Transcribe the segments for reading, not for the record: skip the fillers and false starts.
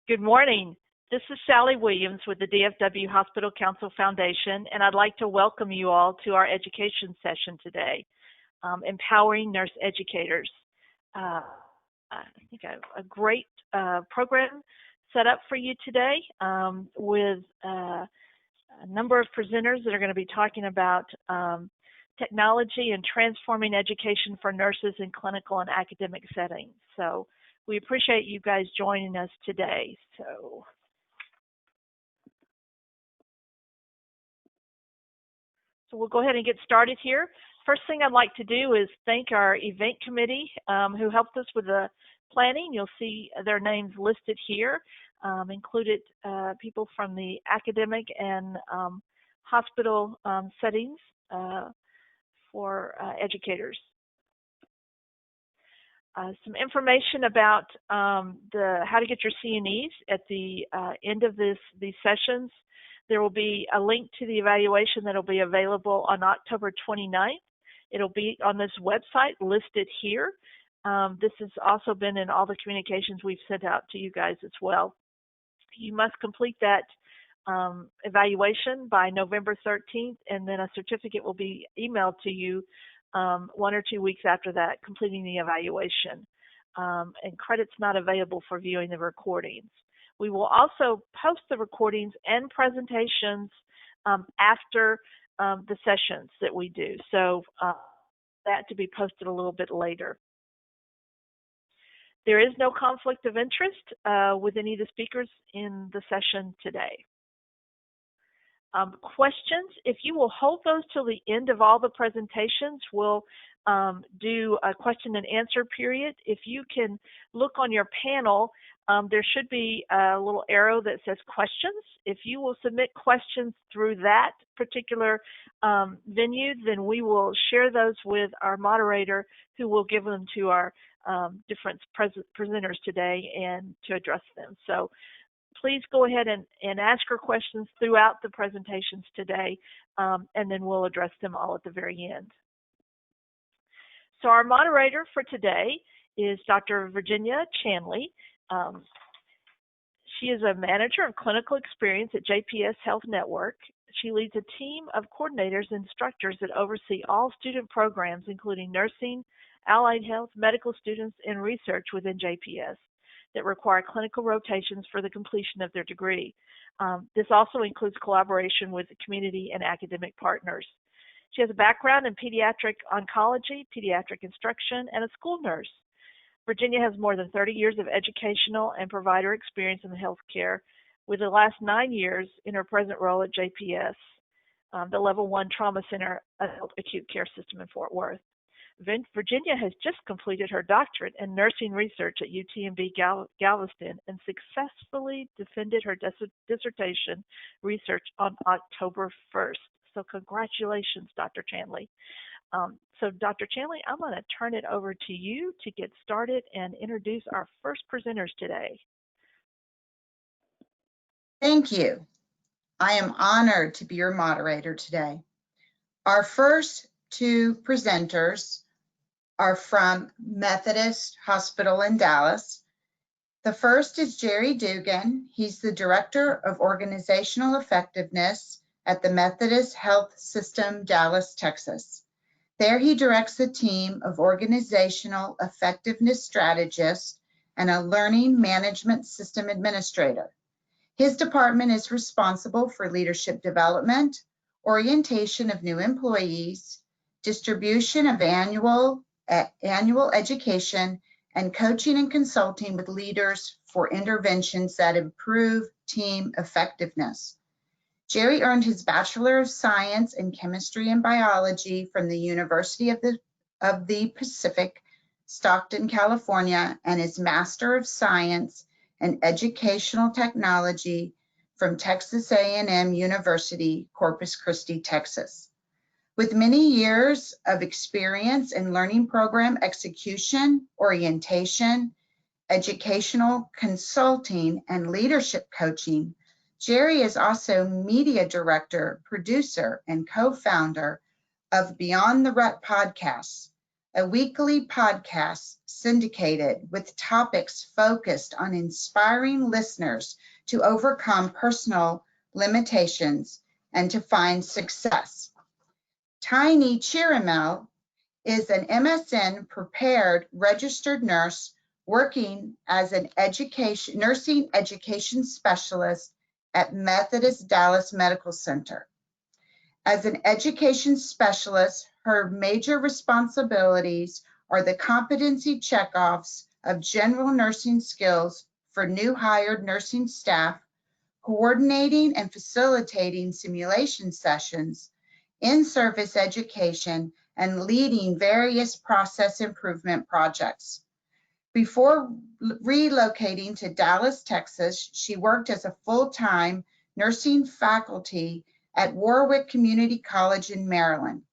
Good morning. This is Sally Williams with the DFW Hospital Council Foundation, and I'd like to welcome you all to our education session today, Empowering Nurse Educators. I think a great program set up for you today with a number of presenters that are going to be talking about technology and transforming education for nurses in clinical and academic settings. So we appreciate you guys joining us today. So we'll go ahead and get started here. First thing I'd like to do is thank our event committee who helped us with the planning. You'll see their names listed here, included people from the academic and hospital settings for educators. Some information about how to get your CNEs at the end of these sessions. There will be a link to the evaluation that will be available on October 29th. It'll be on this website listed here. This has also been in all the communications we've sent out to you guys as well. You must complete that evaluation by November 13th, and then a certificate will be emailed to you 1 or 2 weeks after that, completing the evaluation. And credit's not available for viewing the recordings. We will also post the recordings and presentations after the sessions that we do. So that to be posted a little bit later. There is no conflict of interest with any of the speakers in the session today. Questions, if you will hold those till the end of all the presentations, we'll do a question and answer period. If you can look on your panel, there should be a little arrow that says questions. If you will submit questions through that particular venue, then we will share those with our moderator, who will give them to our different presenters today and to address them. So please go ahead and ask your questions throughout the presentations today, and then we'll address them all at the very end. So our moderator for today is Dr. Virginia Chanley. She is a manager of clinical experience at JPS Health Network. She leads a team of coordinators and instructors that oversee all student programs, including nursing, allied health, medical students, and research within JPS that require clinical rotations for the completion of their degree. This also includes collaboration with the community and academic partners. She has a background in pediatric oncology, pediatric instruction, and a school nurse. Virginia has more than 30 years of educational and provider experience in healthcare, with the last 9 years in her present role at JPS, the Level 1 Trauma Center Adult Acute Care System in Fort Worth. Virginia has just completed her doctorate in nursing research at UTMB Galveston and successfully defended her dissertation research on October 1st. So congratulations, Dr. Chanley. So Dr. Chanley, I'm going to turn it over to you to get started and introduce our first presenters today. Thank you. I am honored to be your moderator today. Our first two presenters are from Methodist Hospital in Dallas. The first is Jerry Dugan. He's the Director of Organizational Effectiveness at the Methodist Health System, Dallas, Texas. There he directs a team of organizational effectiveness strategists and a learning management system administrator. His department is responsible for leadership development, orientation of new employees, distribution of annual education, and coaching and consulting with leaders for interventions that improve team effectiveness. Jerry earned his Bachelor of Science in Chemistry and Biology from the University of the Pacific, Stockton, California, and his Master of Science in Educational Technology from Texas A&M University, Corpus Christi, Texas. With many years of experience in learning program execution, orientation, educational consulting, and leadership coaching, Jerry is also media director, producer, and co-founder of Beyond the Rut podcasts, a weekly podcast syndicated with topics focused on inspiring listeners to overcome personal limitations and to find success. Tiny Chirimel is an MSN prepared registered nurse working as an nursing education specialist at Methodist Dallas Medical Center. As an education specialist, her major responsibilities are the competency checkoffs of general nursing skills for new hired nursing staff, coordinating and facilitating simulation sessions, in-service education, and leading various process improvement projects. Before relocating to Dallas, Texas, she worked as a full-time nursing faculty at Warwick Community College in Maryland.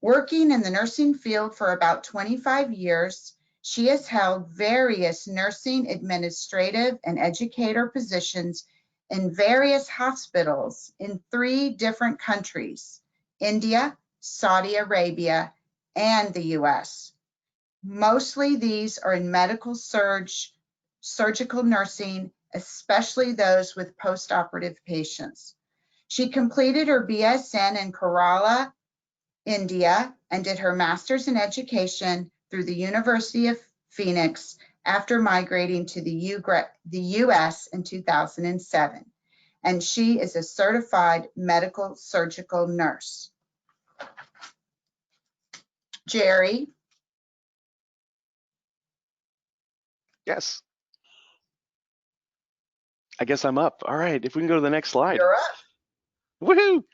Working in the nursing field for about 25 years, she has held various nursing, administrative, and educator positions in various hospitals in 3 different countries: India, Saudi Arabia, and the US. Mostly these are in medical surgical nursing, especially those with postoperative patients. She completed her BSN in Kerala, India, and did her master's in education through the University of Phoenix after migrating to the US in 2007. And she is a certified medical surgical nurse. Jerry? Yes. I guess I'm up. All right, if we can go to the next slide. You're up. Woohoo!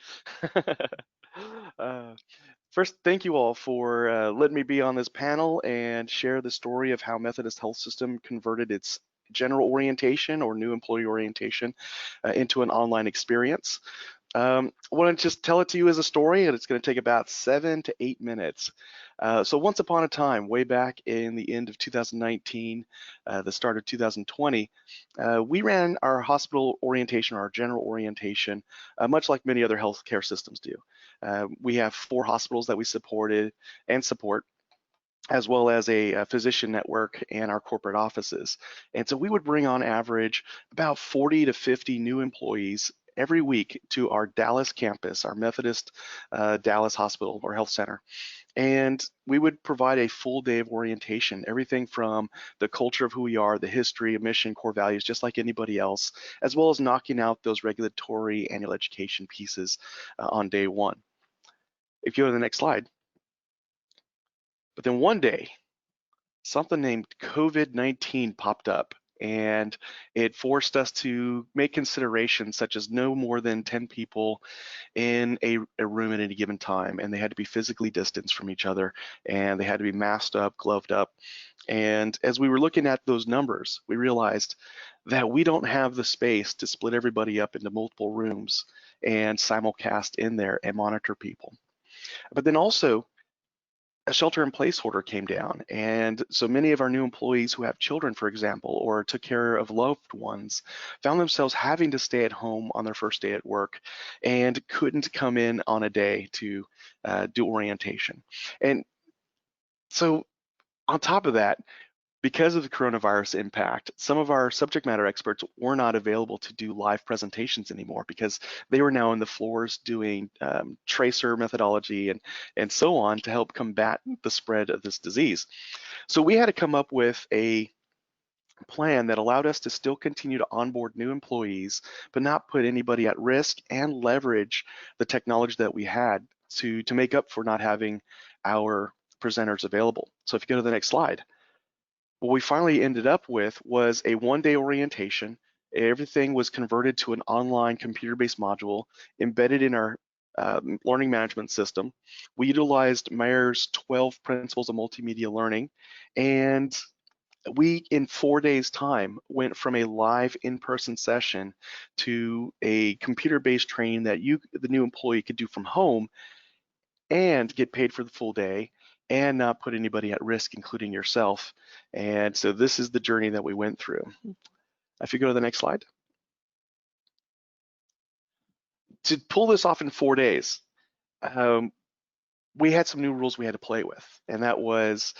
First, thank you all for letting me be on this panel and share the story of how Methodist Health System converted its general orientation or new employee orientation into an online experience. I want to just tell it to you as a story, and it's going to take about 7 to 8 minutes. So once upon a time, way back in the end of 2019, the start of 2020, we ran our hospital orientation, our general orientation, much like many other healthcare systems do. We have 4 hospitals that we supported and support, as well as a physician network and our corporate offices. And so we would bring on average about 40 to 50 new employees every week to our Dallas campus, our Methodist Dallas Hospital or Health Center. And we would provide a full day of orientation, everything from the culture of who we are, the history, mission, core values, just like anybody else, as well as knocking out those regulatory annual education pieces on day 1. If you go to the next slide. But then one day, something named COVID-19 popped up, and it forced us to make considerations such as no more than 10 people in a room at any given time, and they had to be physically distanced from each other, and they had to be masked up, gloved up. And as we were looking at those numbers, we realized that we don't have the space to split everybody up into multiple rooms and simulcast in there and monitor people. But then also, a shelter-in-place order came down, and so many of our new employees who have children, for example, or took care of loved ones, found themselves having to stay at home on their first day at work and couldn't come in on a day to do orientation. And so on top of that, because of the coronavirus impact, some of our subject matter experts were not available to do live presentations anymore because they were now on the floors doing tracer methodology and so on to help combat the spread of this disease. So we had to come up with a plan that allowed us to still continue to onboard new employees, but not put anybody at risk and leverage the technology that we had to make up for not having our presenters available. So if you go to the next slide. What we finally ended up with was a 1-day orientation. Everything was converted to an online computer-based module embedded in our learning management system. We utilized Mayer's 12 principles of multimedia learning, and we, in 4 days' time, went from a live in-person session to a computer-based training that the new employee could do from home and get paid for the full day and not put anybody at risk, including yourself. And so this is the journey that we went through. If you go to the next slide. To pull this off in 4 days, we had some new rules we had to play with, and that was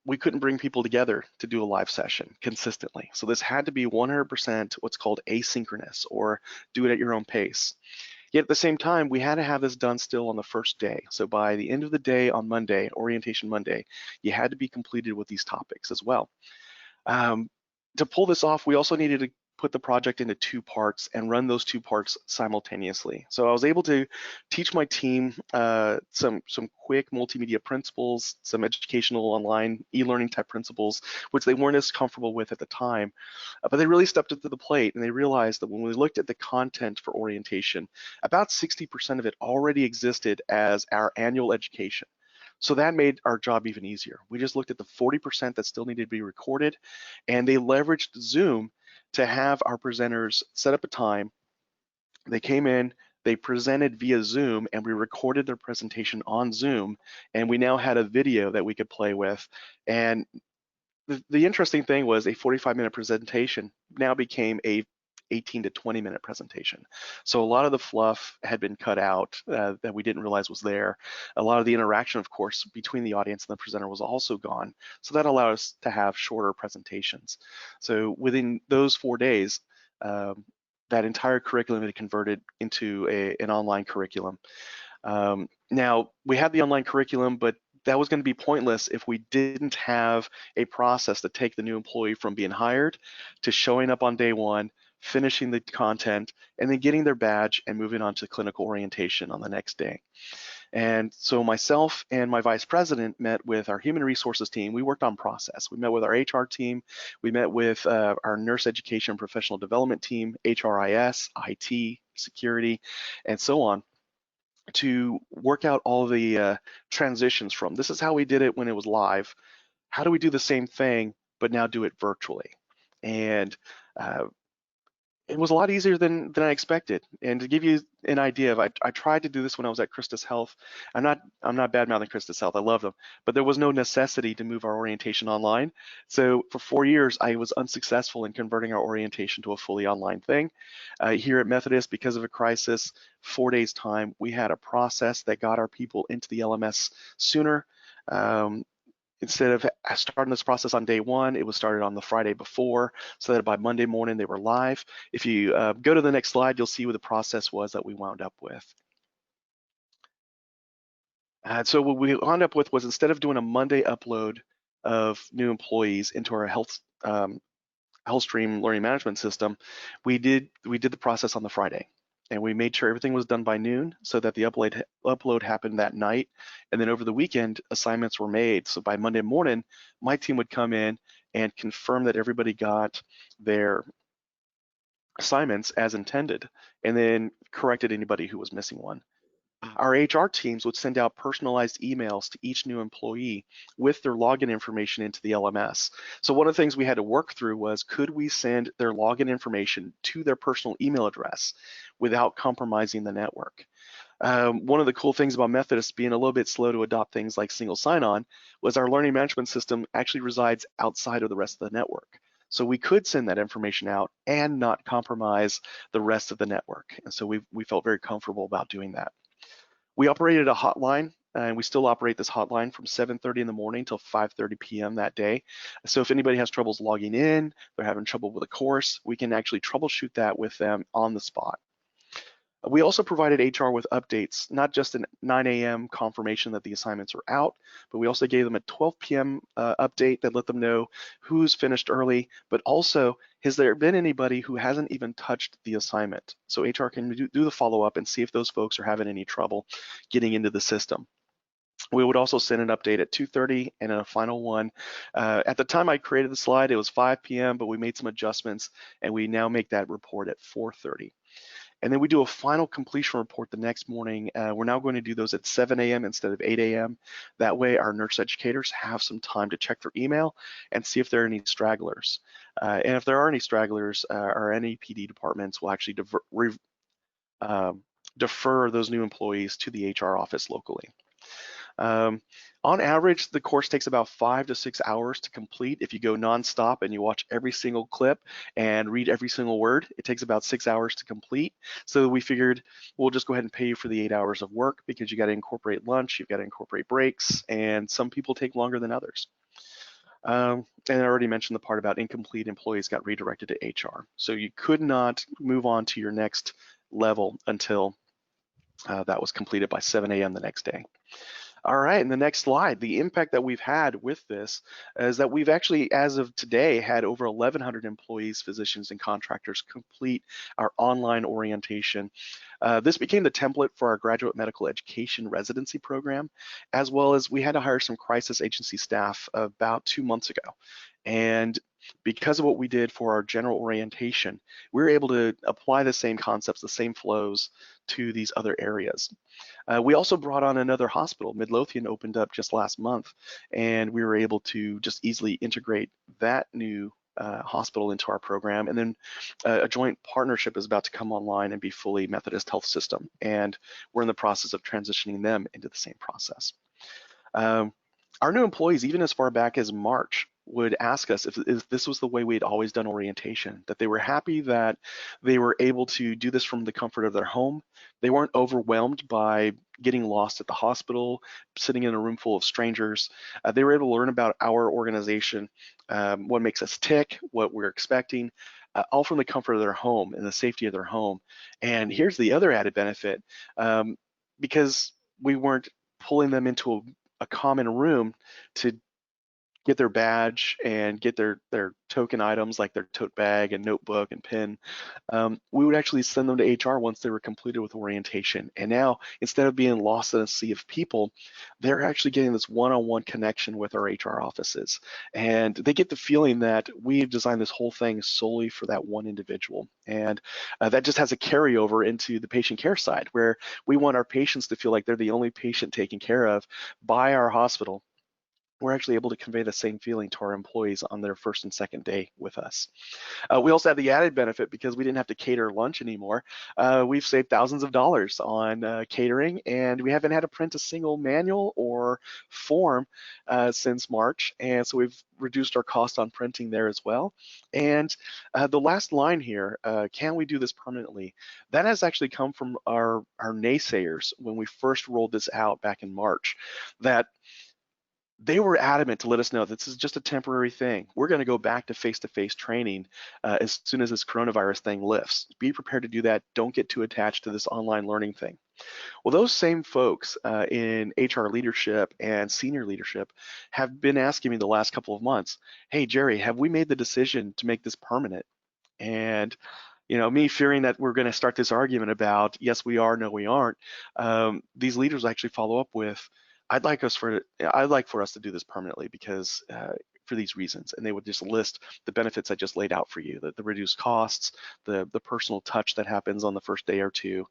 we couldn't bring people together to do a live session consistently. So this had to be 100% what's called asynchronous, or do it at your own pace. Yet at the same time, we had to have this done still on the first day. So by the end of the day on Monday, Orientation Monday, you had to be completed with these topics as well. To pull this off, we also needed to put the project into 2 parts and run those 2 parts simultaneously. So I was able to teach my team some quick multimedia principles, some educational online e-learning type principles, which they weren't as comfortable with at the time, but they really stepped up to the plate, and they realized that when we looked at the content for orientation, about 60% of it already existed as our annual education. So that made our job even easier. We just looked at the 40% that still needed to be recorded, and they leveraged Zoom to have our presenters set up a time. They came in, they presented via Zoom, and we recorded their presentation on Zoom, and we now had a video that we could play with. And the interesting thing was a 45-minute presentation now became a 18 to 20-minute presentation. So a lot of the fluff had been cut out that we didn't realize was there. A lot of the interaction, of course, between the audience and the presenter was also gone. So that allowed us to have shorter presentations. So within those 4 days, that entire curriculum had converted into an online curriculum. Now, we had the online curriculum, but that was going to be pointless if we didn't have a process to take the new employee from being hired to showing up on day 1, finishing the content, and then getting their badge and moving on to clinical orientation on the next day. And so myself and my vice president met with our human resources team. We worked on process. We met with our HR team. We met with our nurse education and professional development team, HRIS, IT, security, and so on, to work out all the transitions from this is how we did it when it was live. How do we do the same thing, but now do it virtually? And it was a lot easier than I expected. And to give you an idea of, I tried to do this when I was at Christus Health. I'm not bad mouthing Christus Health. I love them, but there was no necessity to move our orientation online. So for 4 years, I was unsuccessful in converting our orientation to a fully online thing. Here at Methodist, because of a crisis, 4 days time, we had a process that got our people into the LMS sooner. Instead of starting this process on day 1, it was started on the Friday before, so that by Monday morning they were live. If you go to the next slide, you'll see what the process was that we wound up with. So what we wound up with was, instead of doing a Monday upload of new employees into our HealthStream learning management system, we did the process on the Friday. And we made sure everything was done by noon so that the upload happened that night. And then over the weekend, assignments were made. So by Monday morning, my team would come in and confirm that everybody got their assignments as intended, and then corrected anybody who was missing one. Our HR teams would send out personalized emails to each new employee with their login information into the LMS. So one of the things we had to work through was, could we send their login information to their personal email address without compromising the network? One of the cool things about Methodist being a little bit slow to adopt things like single sign-on was our learning management system actually resides outside of the rest of the network. So we could send that information out and not compromise the rest of the network. And so we felt very comfortable about doing that. We operated a hotline, and we still operate this hotline from 7:30 in the morning till 5:30 p.m. that day. So if anybody has troubles logging in, they're having trouble with a course, we can actually troubleshoot that with them on the spot. We also provided HR with updates, not just a 9 a.m. confirmation that the assignments are out, but we also gave them a 12 p.m. Update that let them know who's finished early, but also, has there been anybody who hasn't even touched the assignment? So HR can do the follow-up and see if those folks are having any trouble getting into the system. We would also send an update at 2:30 and then a final one. At the time I created the slide, it was 5 p.m., but we made some adjustments, and we now make that report at 4:30. And then we do a final completion report the next morning. We're now going to do those at 7 a.m. instead of 8 a.m. That way our nurse educators have some time to check their email and see if there are any stragglers. And if there are any stragglers, our NAPD departments will actually defer those new employees to the HR office locally. On average, the course takes about 5 to 6 hours to complete. If you go nonstop and you watch every single clip and read every single word, it takes about 6 hours to complete. So we figured we'll just go ahead and pay you for the 8 hours of work, because you got to incorporate lunch, you've got to incorporate breaks, and some people take longer than others. And I already mentioned the part about incomplete employees got redirected to HR. So you could not move on to your next level until that was completed by 7 a.m. the next day. All right, and the next slide, the impact that we've had with this is that we've actually, as of today, had over 1,100 employees, physicians, and contractors complete our online orientation. This became the template for our graduate medical education residency program, as well as we had to hire some crisis agency staff about 2 months ago. And because of what we did for our general orientation, we were able to apply the same concepts, the same flows to these other areas. We also brought on another hospital. Midlothian opened up just last month, and we were able to just easily integrate that new hospital into our program. And then a joint partnership is about to come online and be fully Methodist Health System, and we're in the process of transitioning them into the same process. Our new employees, even as far back as March, would ask us if this was the way we'd always done orientation, that they were happy that they were able to do this from the comfort of their home. They weren't overwhelmed by getting lost at the hospital, sitting in a room full of strangers. They were able to learn about our organization, what makes us tick, what we're expecting, all from the comfort of their home and the safety of their home. And here's the other added benefit, because we weren't pulling them into a common room to get their badge and get their token items like their tote bag and notebook and pen. We would actually send them to HR once they were completed with orientation. And now, instead of being lost in a sea of people, they're actually getting this one-on-one connection with our HR offices. And they get the feeling that we've designed this whole thing solely for that one individual. And that just has a carryover into the patient care side, where we want our patients to feel like they're the only patient taken care of by our hospital. We're actually able to convey the same feeling to our employees on their first and second day with us. We also have the added benefit, because we didn't have to cater lunch anymore. We've saved thousands of dollars on catering, and we haven't had to print a single manual or form since March. And so we've reduced our cost on printing there as well. And the last line here, can we do this permanently? That has actually come from our naysayers when we first rolled this out back in March, that they were adamant to let us know this is just a temporary thing. We're going to go back to face-to-face training as soon as this coronavirus thing lifts. Be prepared to do that. Don't get too attached to this online learning thing. Well, those same folks in HR leadership and senior leadership have been asking me the last couple of months, hey, Jerry, have we made the decision to make this permanent? And me fearing that we're going to start this argument about, yes, we are, no, we aren't. These leaders actually follow up with, I'd like for us to do this permanently, because for these reasons. And they would just list the benefits I just laid out for you, the reduced costs, the personal touch that happens on the first day or two,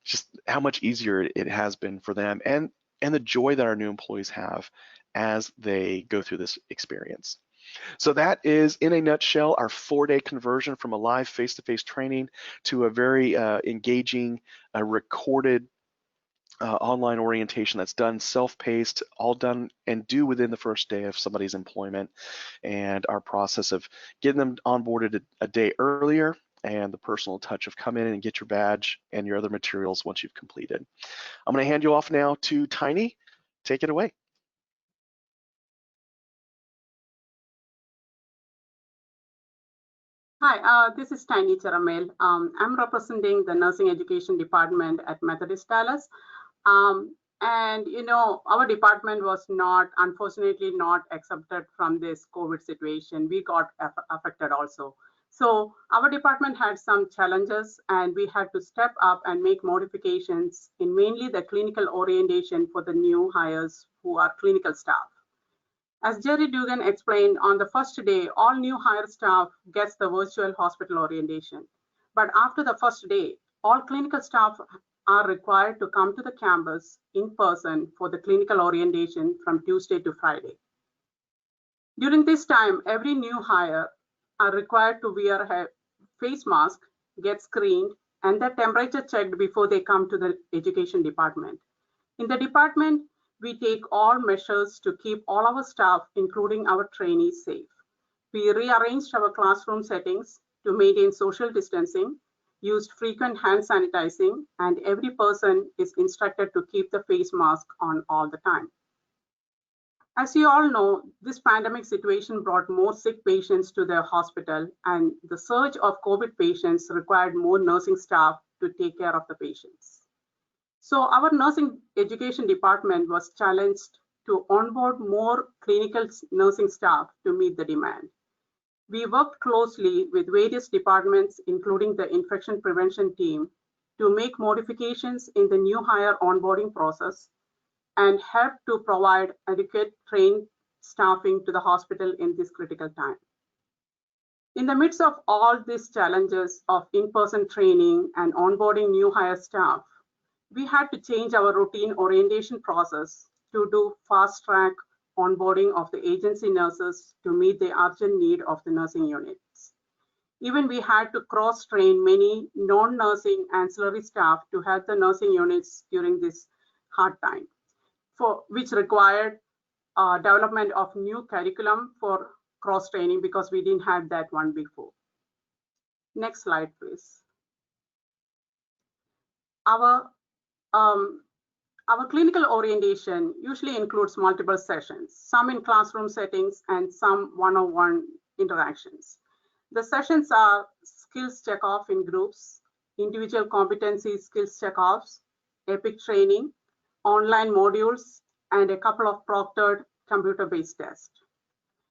just how much easier it has been for them, and the joy that our new employees have as they go through this experience. So that is, in a nutshell, our 4-day conversion from a live face-to-face training to a very engaging, recorded online orientation that's done self-paced, all done and due within the first day of somebody's employment, and our process of getting them onboarded a day earlier, and the personal touch of come in and get your badge and your other materials once you've completed. I'm going to hand you off now to Tiny. Take it away. Hi, this is Tiny Charamel. I'm representing the Nursing Education Department at Methodist Dallas. And our department was unfortunately not accepted from this COVID situation. We got affected also. So our department had some challenges, and we had to step up and make modifications in mainly the clinical orientation for the new hires who are clinical staff. As Jerry Dugan explained, on the first day, all new hire staff gets the virtual hospital orientation. But after the first day, all clinical staff are required to come to the campus in person for the clinical orientation from Tuesday to Friday. During this time, every new hire are required to wear a face mask, get screened, and their temperature checked before they come to the education department. In the department, We take all measures to keep all our staff, including our trainees, safe. We rearranged our classroom settings to maintain social distancing, used frequent hand sanitizing, and every person is instructed to keep the face mask on all the time. As you all know, this pandemic situation brought more sick patients to the hospital, and the surge of COVID patients required more nursing staff to take care of the patients. So our nursing education department was challenged to onboard more clinical nursing staff to meet the demand. We worked closely with various departments, including the infection prevention team, to make modifications in the new hire onboarding process and help to provide adequate trained staffing to the hospital in this critical time. In the midst of all these challenges of in-person training and onboarding new hire staff, we had to change our routine orientation process to do fast-track onboarding of the agency nurses to meet the urgent need of the nursing units. Even we had to cross-train many non-nursing ancillary staff to help the nursing units during this hard time, which required development of new curriculum for cross-training because we didn't have that one before. Next slide, please. Our clinical orientation usually includes multiple sessions, some in classroom settings and some one-on-one interactions. The sessions are skills checkoff in groups, individual competency skills checkoffs, EPIC training, online modules, and a couple of proctored computer-based tests.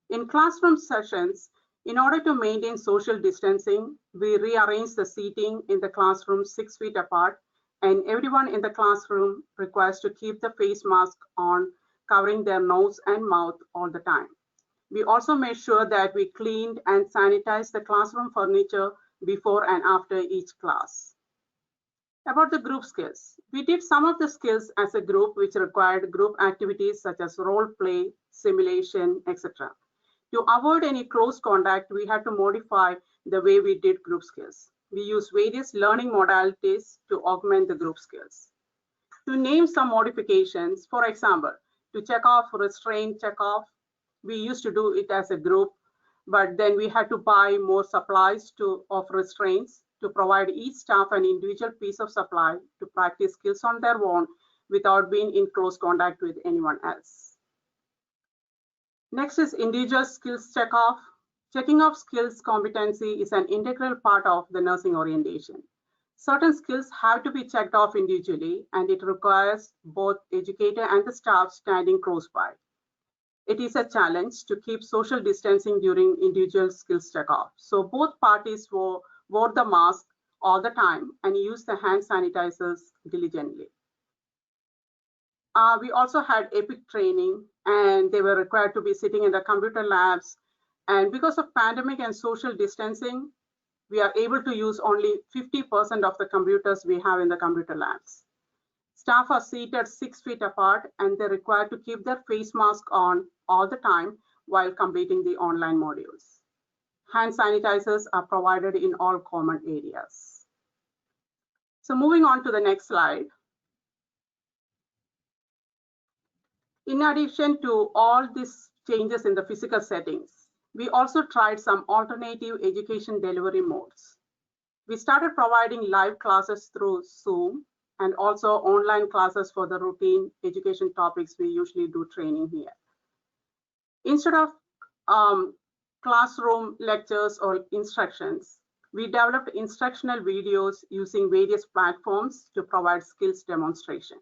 In classroom sessions, in order to maintain social distancing, we rearrange the seating in the classroom 6 feet apart, and everyone in the classroom requires to keep the face mask on, covering their nose and mouth all the time. We also made sure that we cleaned and sanitized the classroom furniture before and after each class. About the group skills, we did some of the skills as a group which required group activities such as role play, simulation, etc. To avoid any close contact, we had to modify the way we did group skills. We used various learning modalities to augment the group skills. To name some modifications, for example, to check off restraint checkoff, we used to do it as a group, but then we had to buy more supplies of restraints to provide each staff an individual piece of supply to practice skills on their own without being in close contact with anyone else. Next is individual skills checkoff. Checking off skills competency is an integral part of the nursing orientation. Certain skills have to be checked off individually, and it requires both educator and the staff standing close by. It is a challenge to keep social distancing during individual skills checkoff. So both parties wore the mask all the time and used the hand sanitizers diligently. We also had EPIC training, and they were required to be sitting in the computer labs. And because of pandemic and social distancing, we are able to use only 50% of the computers we have in the computer labs. Staff are seated 6 feet apart, and they're required to keep their face mask on all the time while completing the online modules. Hand sanitizers are provided in all common areas. So moving on to the next slide. In addition to all these changes in the physical settings, we also tried some alternative education delivery modes. We started providing live classes through Zoom and also online classes for the routine education topics we usually do training here. Instead of classroom lectures or instructions, we developed instructional videos using various platforms to provide skills demonstration.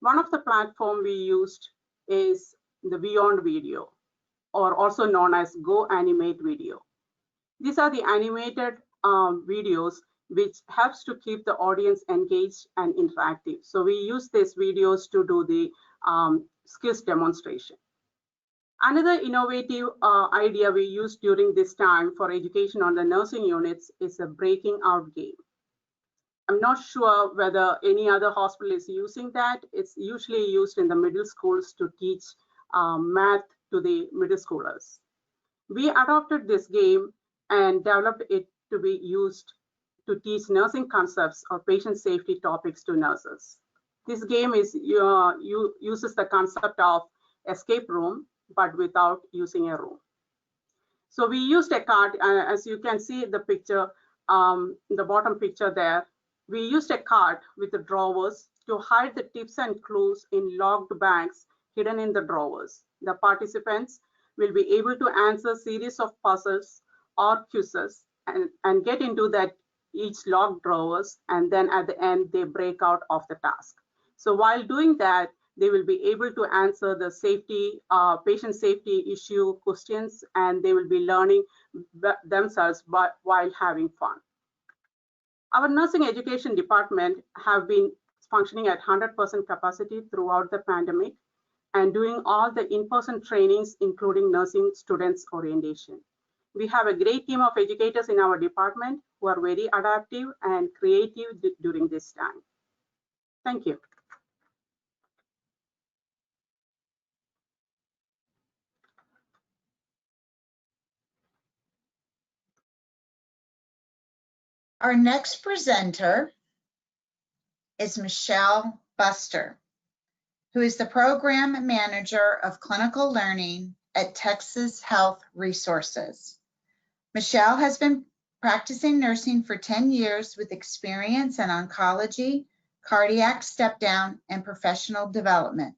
One of the platforms we used is the Beyond Video, or also known as Go Animate Video. These are the animated videos which helps to keep the audience engaged and interactive. So we use these videos to do the skills demonstration. Another innovative idea we used during this time for education on the nursing units is a breaking out game. I'm not sure whether any other hospital is using that. It's usually used in the middle schools to teach math to the middle schoolers. We adopted this game and developed it to be used to teach nursing concepts or patient safety topics to nurses. This game uses the concept of escape room, but without using a room. So we used a card, as you can see in the picture, the bottom picture there. We used a card with the drawers to hide the tips and clues in locked bags hidden in the drawers. The participants will be able to answer series of puzzles or quizzes and get into that each locked drawers, and then at the end they break out of the task. So while doing that, they will be able to answer the safety, patient safety issue questions, and they will be learning themselves while having fun. Our nursing education department have been functioning at 100% capacity throughout the pandemic and doing all the in-person trainings, including nursing students orientation. We have a great team of educators in our department who are very adaptive and creative during this time. Thank you. Our next presenter is Michelle Buster, who is the Program Manager of Clinical Learning at Texas Health Resources. Michelle has been practicing nursing for 10 years with experience in oncology, cardiac step-down, and professional development.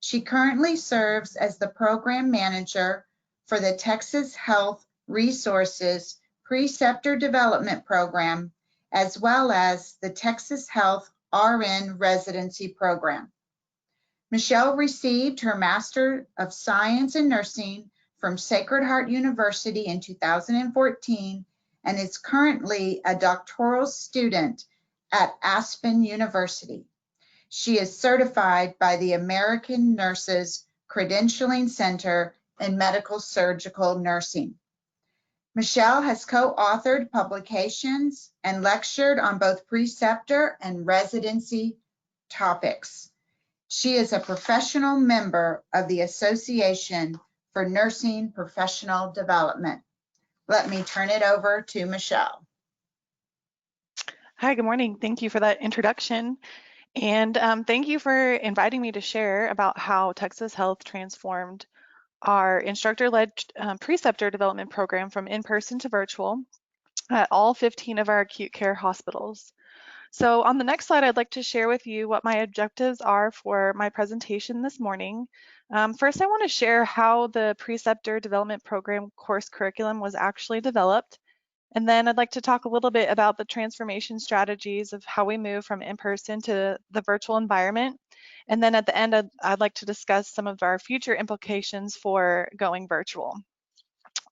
She currently serves as the Program Manager for the Texas Health Resources Preceptor Development Program, as well as the Texas Health RN Residency Program. Michelle received her Master of Science in Nursing from Sacred Heart University in 2014 and is currently a doctoral student at Aspen University. She is certified by the American Nurses Credentialing Center in Medical Surgical Nursing. Michelle has co-authored publications and lectured on both preceptor and residency topics. She is a professional member of the Association for Nursing Professional Development. Let me turn it over to Michelle. Hi, good morning. Thank you for that introduction. And thank you for inviting me to share about how Texas Health transformed our instructor-led preceptor development program from in-person to virtual at all 15 of our acute care hospitals. So on the next slide, I'd like to share with you what my objectives are for my presentation this morning. First, I want to share how the preceptor development program course curriculum was actually developed. And then I'd like to talk a little bit about the transformation strategies of how we move from in-person to the virtual environment. And then at the end, I'd like to discuss some of our future implications for going virtual.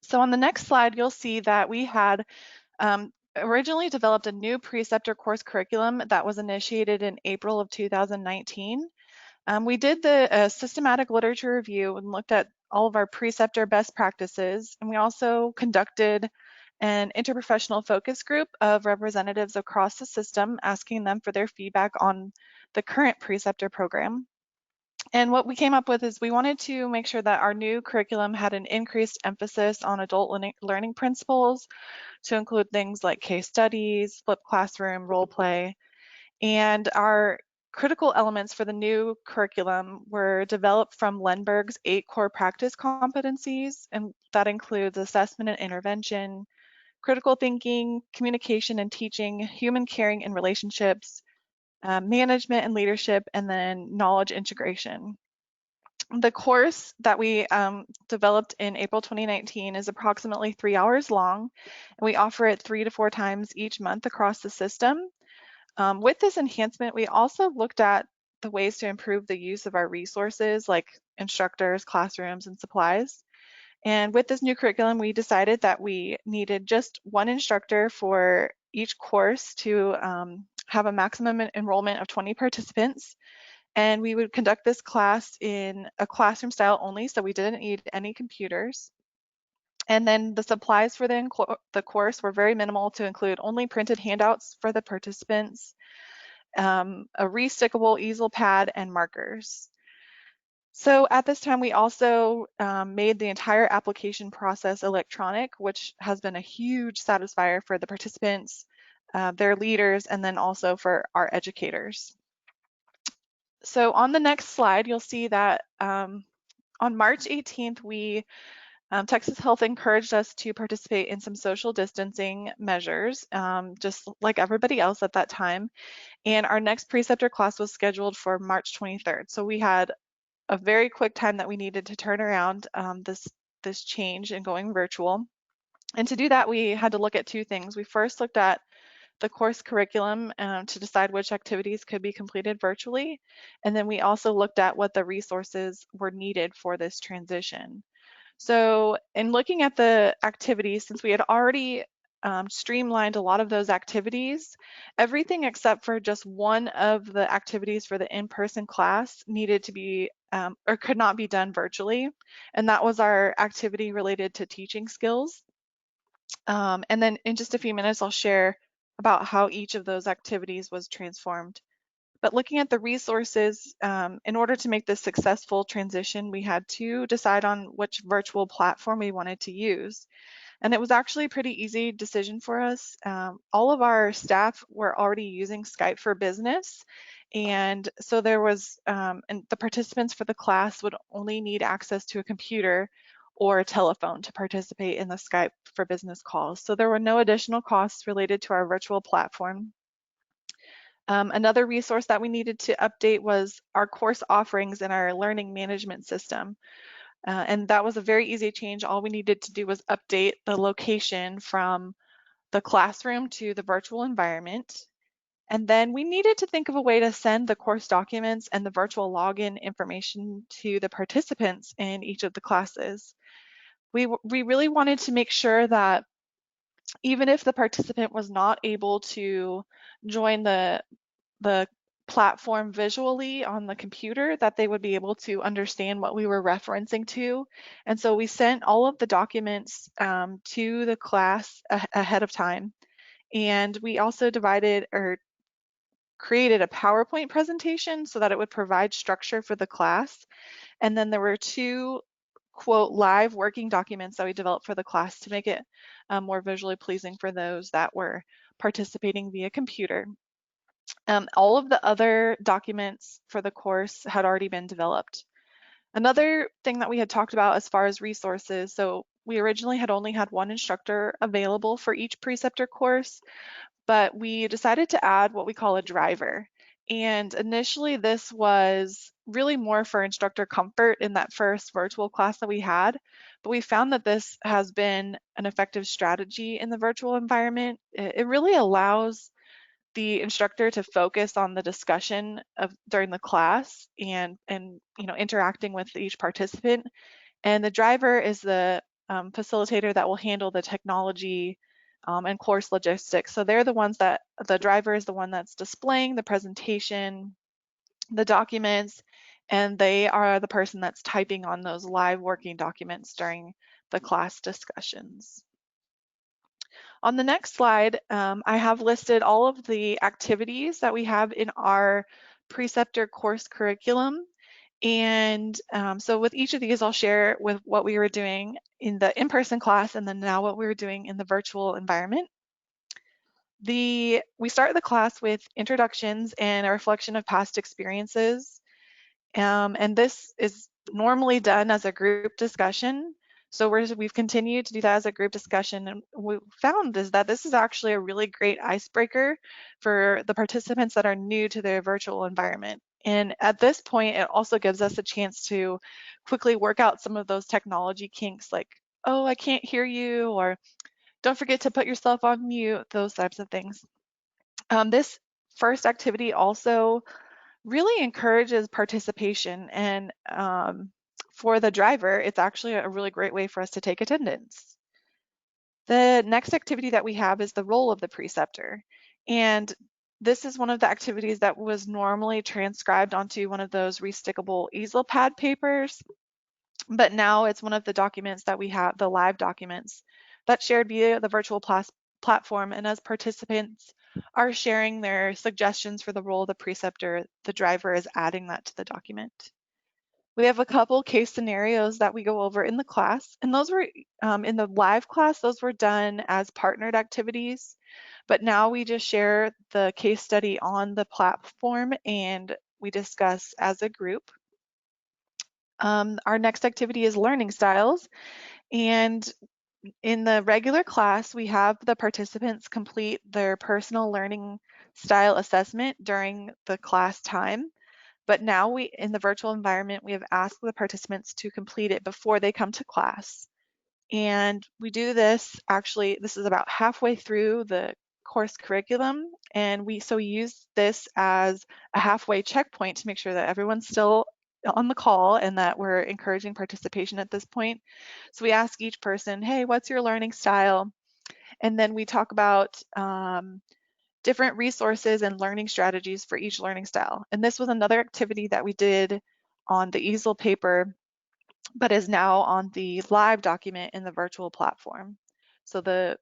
So on the next slide, you'll see that we had originally developed a new preceptor course curriculum that was initiated in April of 2019. We did the systematic literature review and looked at all of our preceptor best practices, and we also conducted an interprofessional focus group of representatives across the system, asking them for their feedback on the current preceptor program. And what we came up with is we wanted to make sure that our new curriculum had an increased emphasis on adult learning principles, to include things like case studies, flipped classroom, role play. And our critical elements for the new curriculum were developed from Lindbergh's 8 core practice competencies, and that includes assessment and intervention, critical thinking, communication and teaching, human caring and relationships, management and leadership, and then knowledge integration. The course that we developed in April 2019 is approximately 3 hours long, and we offer it 3 to 4 times each month across the system. With this enhancement, we also looked at the ways to improve the use of our resources like instructors, classrooms, and supplies. And with this new curriculum, we decided that we needed just 1 instructor for each course to have a maximum enrollment of 20 participants. And we would conduct this class in a classroom style only, so we didn't need any computers. And then the supplies for the course were very minimal, to include only printed handouts for the participants, a restickable easel pad, and markers. So at this time, we also made the entire application process electronic, which has been a huge satisfier for the participants, their leaders, and then also for our educators. So on the next slide, you'll see that on March 18th, Texas Health encouraged us to participate in some social distancing measures, just like everybody else at that time. And our next preceptor class was scheduled for March 23rd. So we had a very quick time that we needed to turn around this change in going virtual. And to do that, we had to look at two things. We first looked at the course curriculum to decide which activities could be completed virtually. And then we also looked at what the resources were needed for this transition. So in looking at the activities, since we had already streamlined a lot of those activities, everything except for just one of the activities for the in-person class needed to be or could not be done virtually. And that was our activity related to teaching skills. And then in just a few minutes, I'll share about how each of those activities was transformed. But looking at the resources, in order to make this successful transition, we had to decide on which virtual platform we wanted to use. And it was actually a pretty easy decision for us. All of our staff were already using Skype for Business. And so there was, and the participants for the class would only need access to a computer or a telephone to participate in the Skype for Business calls. So there were no additional costs related to our virtual platform. Another resource that we needed to update was our course offerings in our learning management system. And that was a very easy change. All we needed to do was update the location from the classroom to the virtual environment. And then we needed to think of a way to send the course documents and the virtual login information to the participants in each of the classes. We really wanted to make sure that even if the participant was not able to join the platform visually on the computer, that they would be able to understand what we were referencing to. And so we sent all of the documents to the class ahead of time. And we also divided or created a PowerPoint presentation so that it would provide structure for the class. And then there were two, quote, live working documents that we developed for the class to make it more visually pleasing for those that were participating via computer. All of the other documents for the course had already been developed. Another thing that we had talked about as far as resources, so we originally had only had one instructor available for each preceptor course, but we decided to add what we call a driver. And initially this was really more for instructor comfort in that first virtual class that we had, but we found that this has been an effective strategy in the virtual environment. It really allows the instructor to focus on the discussion during the class and interacting with each participant. And the driver is the facilitator that will handle the technology and course logistics. So they're the ones that, the driver is the one that's displaying the presentation, the documents, and they are the person that's typing on those live working documents during the class discussions. On the next slide, I have listed all of the activities that we have in our preceptor course curriculum. And so with each of these, I'll share with what we were doing in the in-person class and then now what we were doing in the virtual environment. We start the class with introductions and a reflection of past experiences. And this is normally done as a group discussion. So we've continued to do that as a group discussion, and what we found is that this is actually a really great icebreaker for the participants that are new to their virtual environment. And at this point, it also gives us a chance to quickly work out some of those technology kinks like, oh, I can't hear you, or don't forget to put yourself on mute, those types of things. This first activity also really encourages participation, and for the driver, it's actually a really great way for us to take attendance. The next activity that we have is the role of the preceptor, and this is one of the activities that was normally transcribed onto one of those restickable easel pad papers, but now it's one of the documents that we have, the live documents, that's shared via the virtual platform, and as participants are sharing their suggestions for the role of the preceptor, the driver is adding that to the document. We have a couple case scenarios that we go over in the class, and those were in the live class, those were done as partnered activities, but now we just share the case study on the platform and we discuss as a group. Our next activity is learning styles, and in the regular class, we have the participants complete their personal learning style assessment during the class time. But now in the virtual environment, we have asked the participants to complete it before they come to class. And we do this, actually, this is about halfway through the course curriculum. And we use this as a halfway checkpoint to make sure that everyone's still on the call and that we're encouraging participation at this point. So we ask each person, hey, what's your learning style? And then we talk about different resources and learning strategies for each learning style. And this was another activity that we did on the easel paper, but is now on the live document in the virtual platform. So the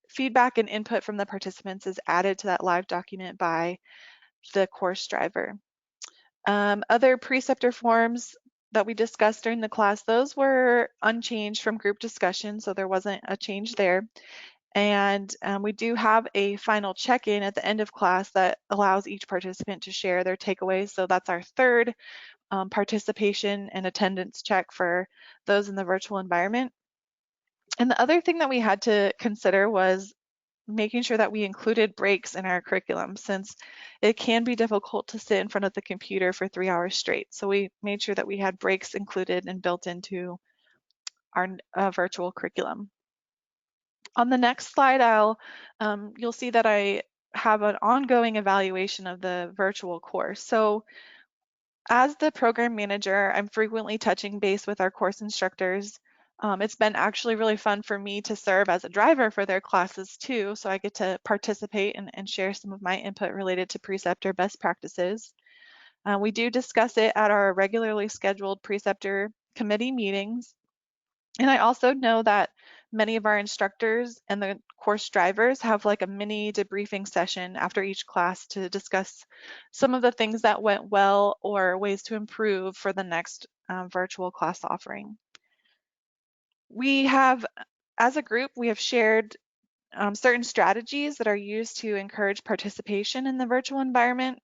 feedback and input from the participants is added to that live document by the course driver. Other preceptor forms that we discussed during the class, those were unchanged from group discussion, so there wasn't a change there. And we do have a final check-in at the end of class that allows each participant to share their takeaways. So that's our third participation and attendance check for those in the virtual environment. And the other thing that we had to consider was making sure that we included breaks in our curriculum, since it can be difficult to sit in front of the computer for 3 hours straight. So we made sure that we had breaks included and built into our virtual curriculum. On the next slide, you'll see that I have an ongoing evaluation of the virtual course. So as the program manager, I'm frequently touching base with our course instructors. It's been actually really fun for me to serve as a driver for their classes too, so I get to participate and share some of my input related to preceptor best practices. We do discuss it at our regularly scheduled preceptor committee meetings. And I also know that many of our instructors and the course drivers have like a mini debriefing session after each class to discuss some of the things that went well or ways to improve for the next virtual class offering. We have, as a group, we have shared certain strategies that are used to encourage participation in the virtual environment.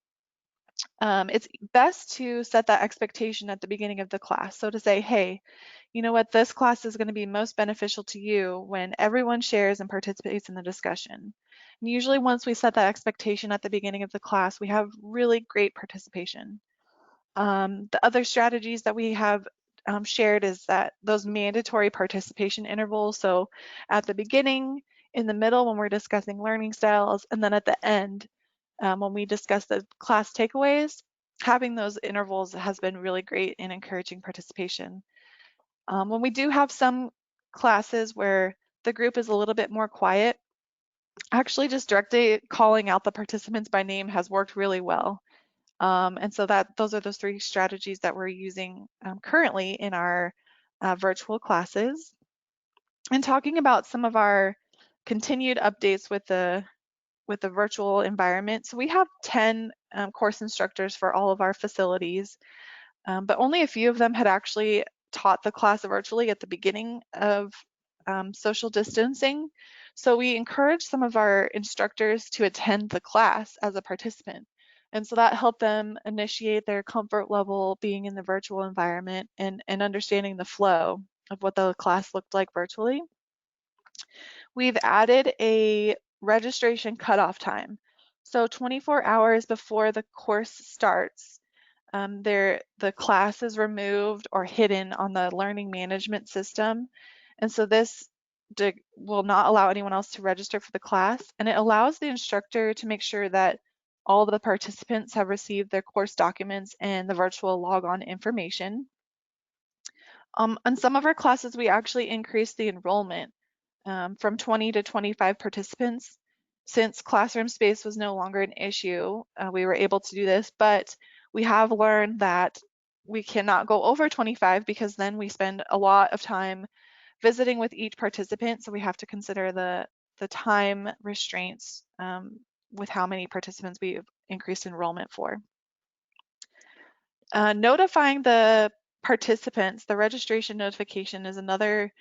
It's best to set that expectation at the beginning of the class. So to say, hey, you know what, this class is going to be most beneficial to you when everyone shares and participates in the discussion. And usually once we set that expectation at the beginning of the class, we have really great participation. The other strategies that we have shared is that those mandatory participation intervals. So at the beginning, in the middle when we're discussing learning styles, and then at the end when we discuss the class takeaways, having those intervals has been really great in encouraging participation. When we do have some classes where the group is a little bit more quiet, actually just directly calling out the participants by name has worked really well. And so those are those three strategies that we're using currently in our virtual classes. And talking about some of our continued updates with the virtual environment. So we have 10 course instructors for all of our facilities, but only a few of them had actually taught the class virtually at the beginning of social distancing. So we encouraged some of our instructors to attend the class as a participant. And so that helped them initiate their comfort level being in the virtual environment and understanding the flow of what the class looked like virtually. We've added a registration cutoff time. So 24 hours before the course starts, the class is removed or hidden on the learning management system. And so this will not allow anyone else to register for the class. And it allows the instructor to make sure that all of the participants have received their course documents and the virtual logon information. On some of our classes, we actually increased the enrollment from 20 to 25 participants. Since classroom space was no longer an issue, we were able to do this, but we have learned that we cannot go over 25 because then we spend a lot of time visiting with each participant, so we have to consider the time restraints with how many participants we've increased enrollment for. Notifying the participants, the registration notification is another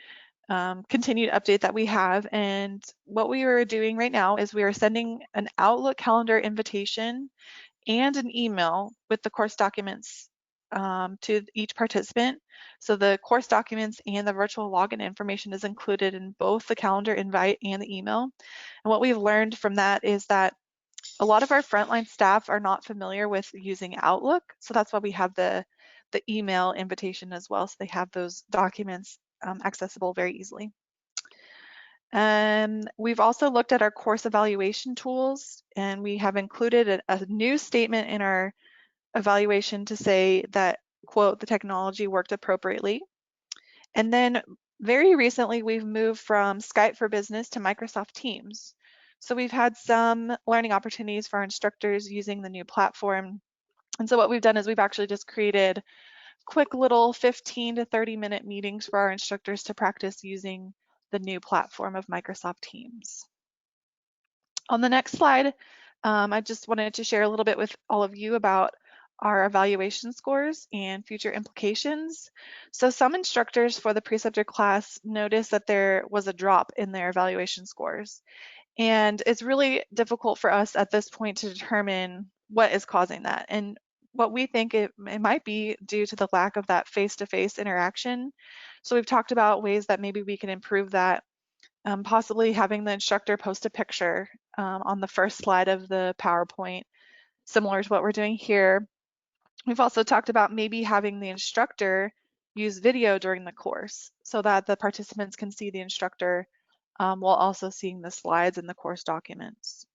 continued update that we have. And what we are doing right now is we are sending an Outlook calendar invitation and an email with the course documents to each participant. So the course documents and the virtual login information is included in both the calendar invite and the email. And what we've learned from that is that a lot of our frontline staff are not familiar with using Outlook. So that's why we have the email invitation as well. So they have those documents accessible very easily. We've also looked at our course evaluation tools, and we have included a new statement in our evaluation to say that, quote, the technology worked appropriately. And then very recently, we've moved from Skype for Business to Microsoft Teams. So we've had some learning opportunities for our instructors using the new platform. And so what we've done is we've actually just created quick little 15 to 30-minute meetings for our instructors to practice using the new platform of Microsoft Teams. On the next slide, I just wanted to share a little bit with all of you about our evaluation scores and future implications. So some instructors for the preceptor class noticed that there was a drop in their evaluation scores. And it's really difficult for us at this point to determine what is causing that. And what we think it might be due to the lack of that face-to-face interaction. So we've talked about ways that maybe we can improve that, possibly having the instructor post a picture on the first slide of the PowerPoint, similar to what we're doing here. We've also talked about maybe having the instructor use video during the course so that the participants can see the instructor while also seeing the slides and the course documents.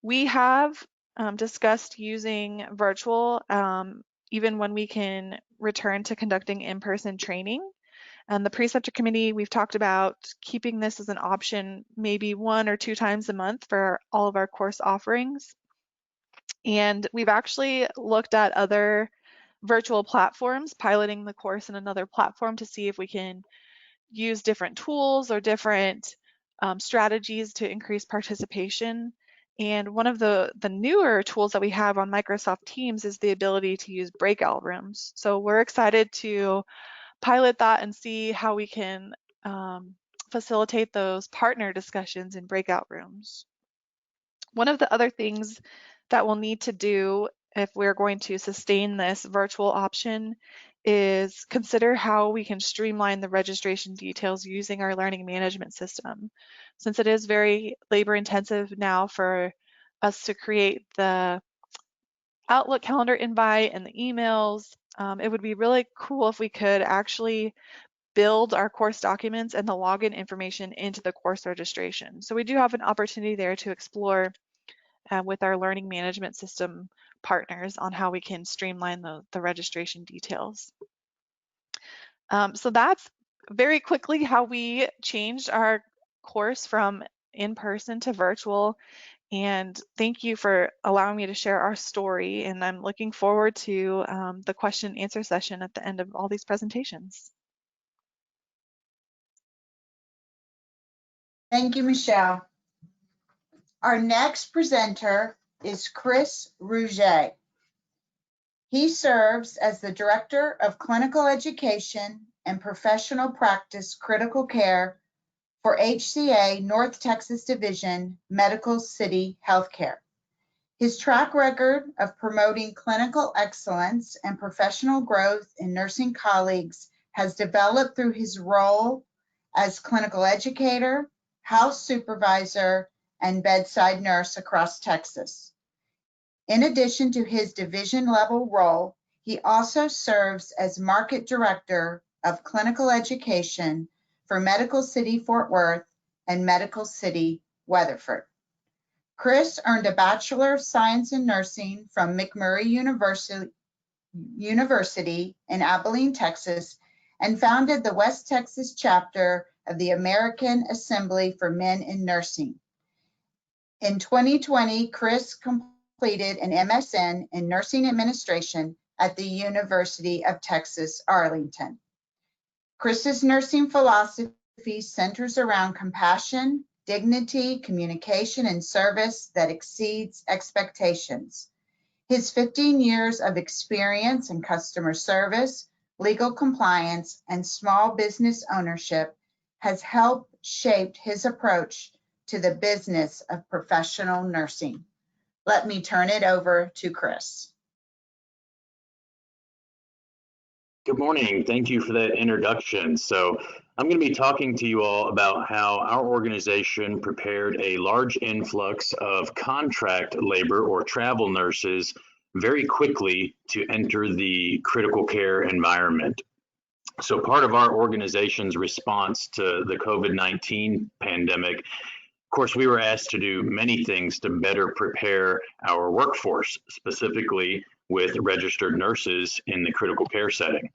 We have discussed using virtual even when we can return to conducting in-person training. And the preceptor committee, we've talked about keeping this as an option maybe 1 or 2 times a month for all of our course offerings. And we've actually looked at other virtual platforms, piloting the course in another platform to see if we can use different tools or different strategies to increase participation. And one of the newer tools that we have on Microsoft Teams is the ability to use breakout rooms. So we're excited to pilot that and see how we can facilitate those partner discussions in breakout rooms. One of the other things that we'll need to do if we're going to sustain this virtual option is consider how we can streamline the registration details using our learning management system. Since it is very labor intensive now for us to create the Outlook calendar invite and the emails, it would be really cool if we could actually build our course documents and the login information into the course registration. So we do have an opportunity there to explore with our learning management system partners on how we can streamline the registration details. So that's very quickly how we changed our course from in-person to virtual. And thank you for allowing me to share our story. And I'm looking forward to the question and answer session at the end of all these presentations. Thank you, Michelle. Our next presenter is Chris Rouget. He serves as the Director of Clinical Education and Professional Practice Critical Care for HCA North Texas Division Medical City Healthcare. His track record of promoting clinical excellence and professional growth in nursing colleagues has developed through his role as clinical educator, house supervisor, and bedside nurse across Texas. In addition to his division-level role, he also serves as Market Director of Clinical Education for Medical City Fort Worth and Medical City Weatherford. Chris earned a Bachelor of Science in Nursing from McMurray University in Abilene, Texas, and founded the West Texas chapter of the American Assembly for Men in Nursing. In 2020, Chris completed an MSN in Nursing Administration at the University of Texas, Arlington. Chris's nursing philosophy centers around compassion, dignity, communication, and service that exceeds expectations. His 15 years of experience in customer service, legal compliance, and small business ownership has helped shape his approach to the business of professional nursing. Let me turn it over to Chris. Good morning. Thank you for that introduction. So I'm going to be talking to you all about how our organization prepared a large influx of contract labor or travel nurses very quickly to enter the critical care environment. So part of our organization's response to the COVID-19 pandemic, of course, we were asked to do many things to better prepare our workforce, specifically with registered nurses in the critical care setting.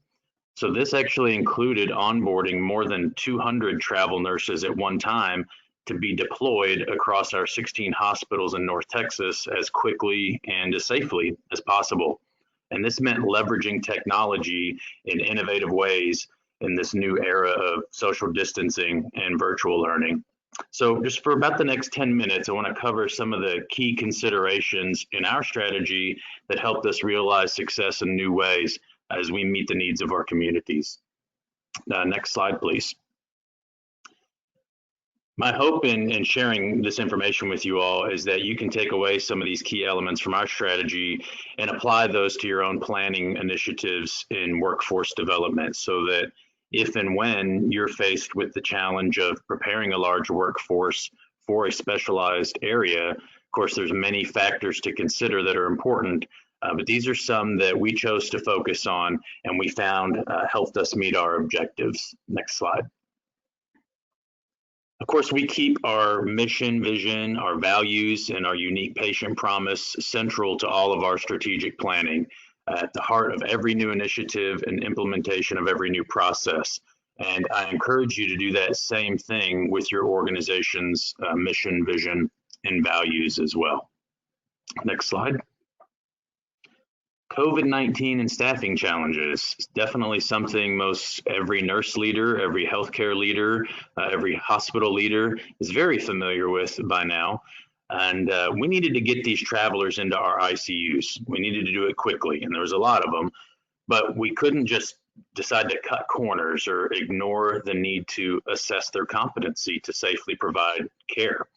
So this actually included onboarding more than 200 travel nurses at one time to be deployed across our 16 hospitals in North Texas as quickly and as safely as possible. And this meant leveraging technology in innovative ways in this new era of social distancing and virtual learning. So just for about the next 10 minutes, I want to cover some of the key considerations in our strategy that helped us realize success in new ways as we meet the needs of our communities. Next slide, please. My hope in sharing this information with you all is that you can take away some of these key elements from our strategy and apply those to your own planning initiatives in workforce development, so that if and when you're faced with the challenge of preparing a large workforce for a specialized area, of course, there's many factors to consider that are important, but these are some that we chose to focus on and we found helped us meet our objectives. Next slide. Of course, we keep our mission, vision, our values, and our unique patient promise central to all of our strategic planning, at the heart of every new initiative and implementation of every new process. And I encourage you to do that same thing with your organization's mission, vision, and values as well. Next slide. COVID-19 and staffing challenges is definitely something most every nurse leader, every healthcare leader, every hospital leader is very familiar with by now. And we needed to get these travelers into our ICUs. We needed to do it quickly, and there was a lot of them, but we couldn't just decide to cut corners or ignore the need to assess their competency to safely provide care.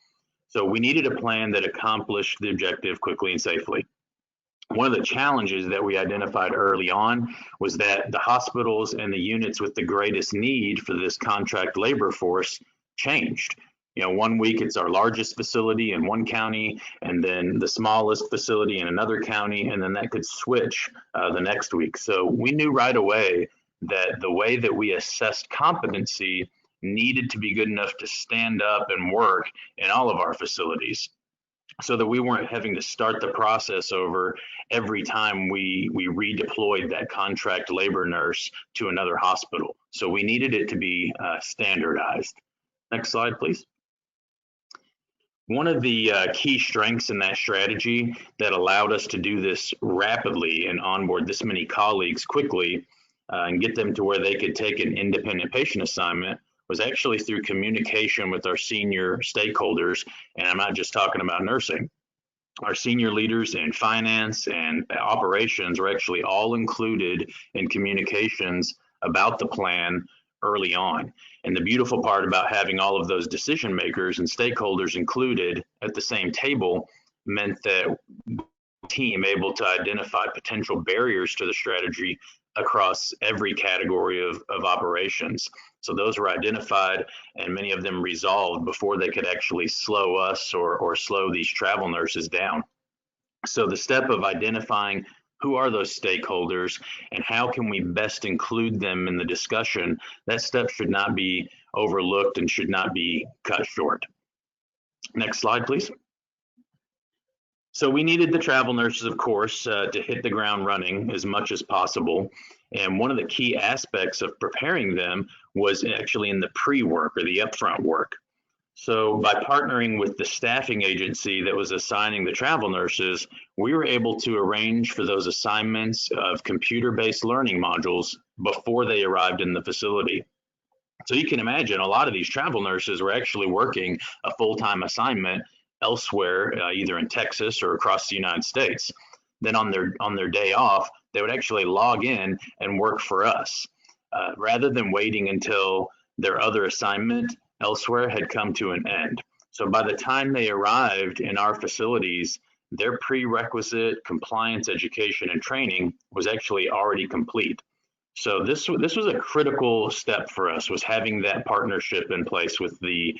So we needed a plan that accomplished the objective quickly and safely. One of the challenges that we identified early on was that the hospitals and the units with the greatest need for this contract labor force changed. You know, one week it's our largest facility in one county, and then the smallest facility in another county, and then that could switch the next week. So we knew right away that the way that we assessed competency needed to be good enough to stand up and work in all of our facilities, so that we weren't having to start the process over every time we redeployed that contract labor nurse to another hospital. So we needed it to be standardized. Next slide, please. One of the key strengths in that strategy that allowed us to do this rapidly and onboard this many colleagues quickly and get them to where they could take an independent patient assignment was actually through communication with our senior stakeholders. And I'm not just talking about nursing. Our senior leaders in finance and operations were actually all included in communications about the plan early on. And the beautiful part about having all of those decision makers and stakeholders included at the same table meant that the team able to identify potential barriers to the strategy across every category of operations. So those were identified and many of them resolved before they could actually slow us or slow these travel nurses down. So the step of identifying who are those stakeholders and how can we best include them in the discussion, that step should not be overlooked and should not be cut short. Next slide, please. So we needed the travel nurses, of course, to hit the ground running as much as possible. And one of the key aspects of preparing them was actually in the pre-work or the upfront work. So by partnering with the staffing agency that was assigning the travel nurses, we were able to arrange for those assignments of computer-based learning modules before they arrived in the facility. So you can imagine a lot of these travel nurses were actually working a full-time assignment elsewhere, either in Texas or across the United States. Then on their day off, they would actually log in and work for us rather than waiting until their other assignment elsewhere had come to an end. So by the time they arrived in our facilities, their prerequisite compliance education and training was actually already complete. So this was a critical step for us, was having that partnership in place with the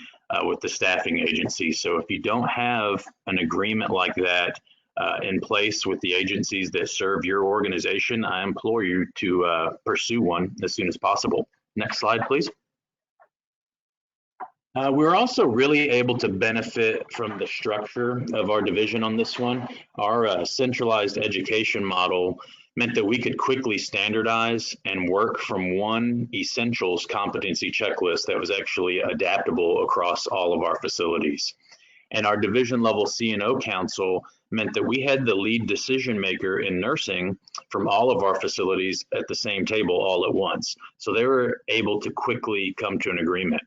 staffing agency. So if you don't have an agreement like that in place with the agencies that serve your organization, I implore you to pursue one as soon as possible. Next slide, please. We're also really able to benefit from the structure of our division on this one. Our centralized education model meant that we could quickly standardize and work from one essentials competency checklist that was actually adaptable across all of our facilities. And our division level C&O council meant that we had the lead decision maker in nursing from all of our facilities at the same table all at once. So they were able to quickly come to an agreement.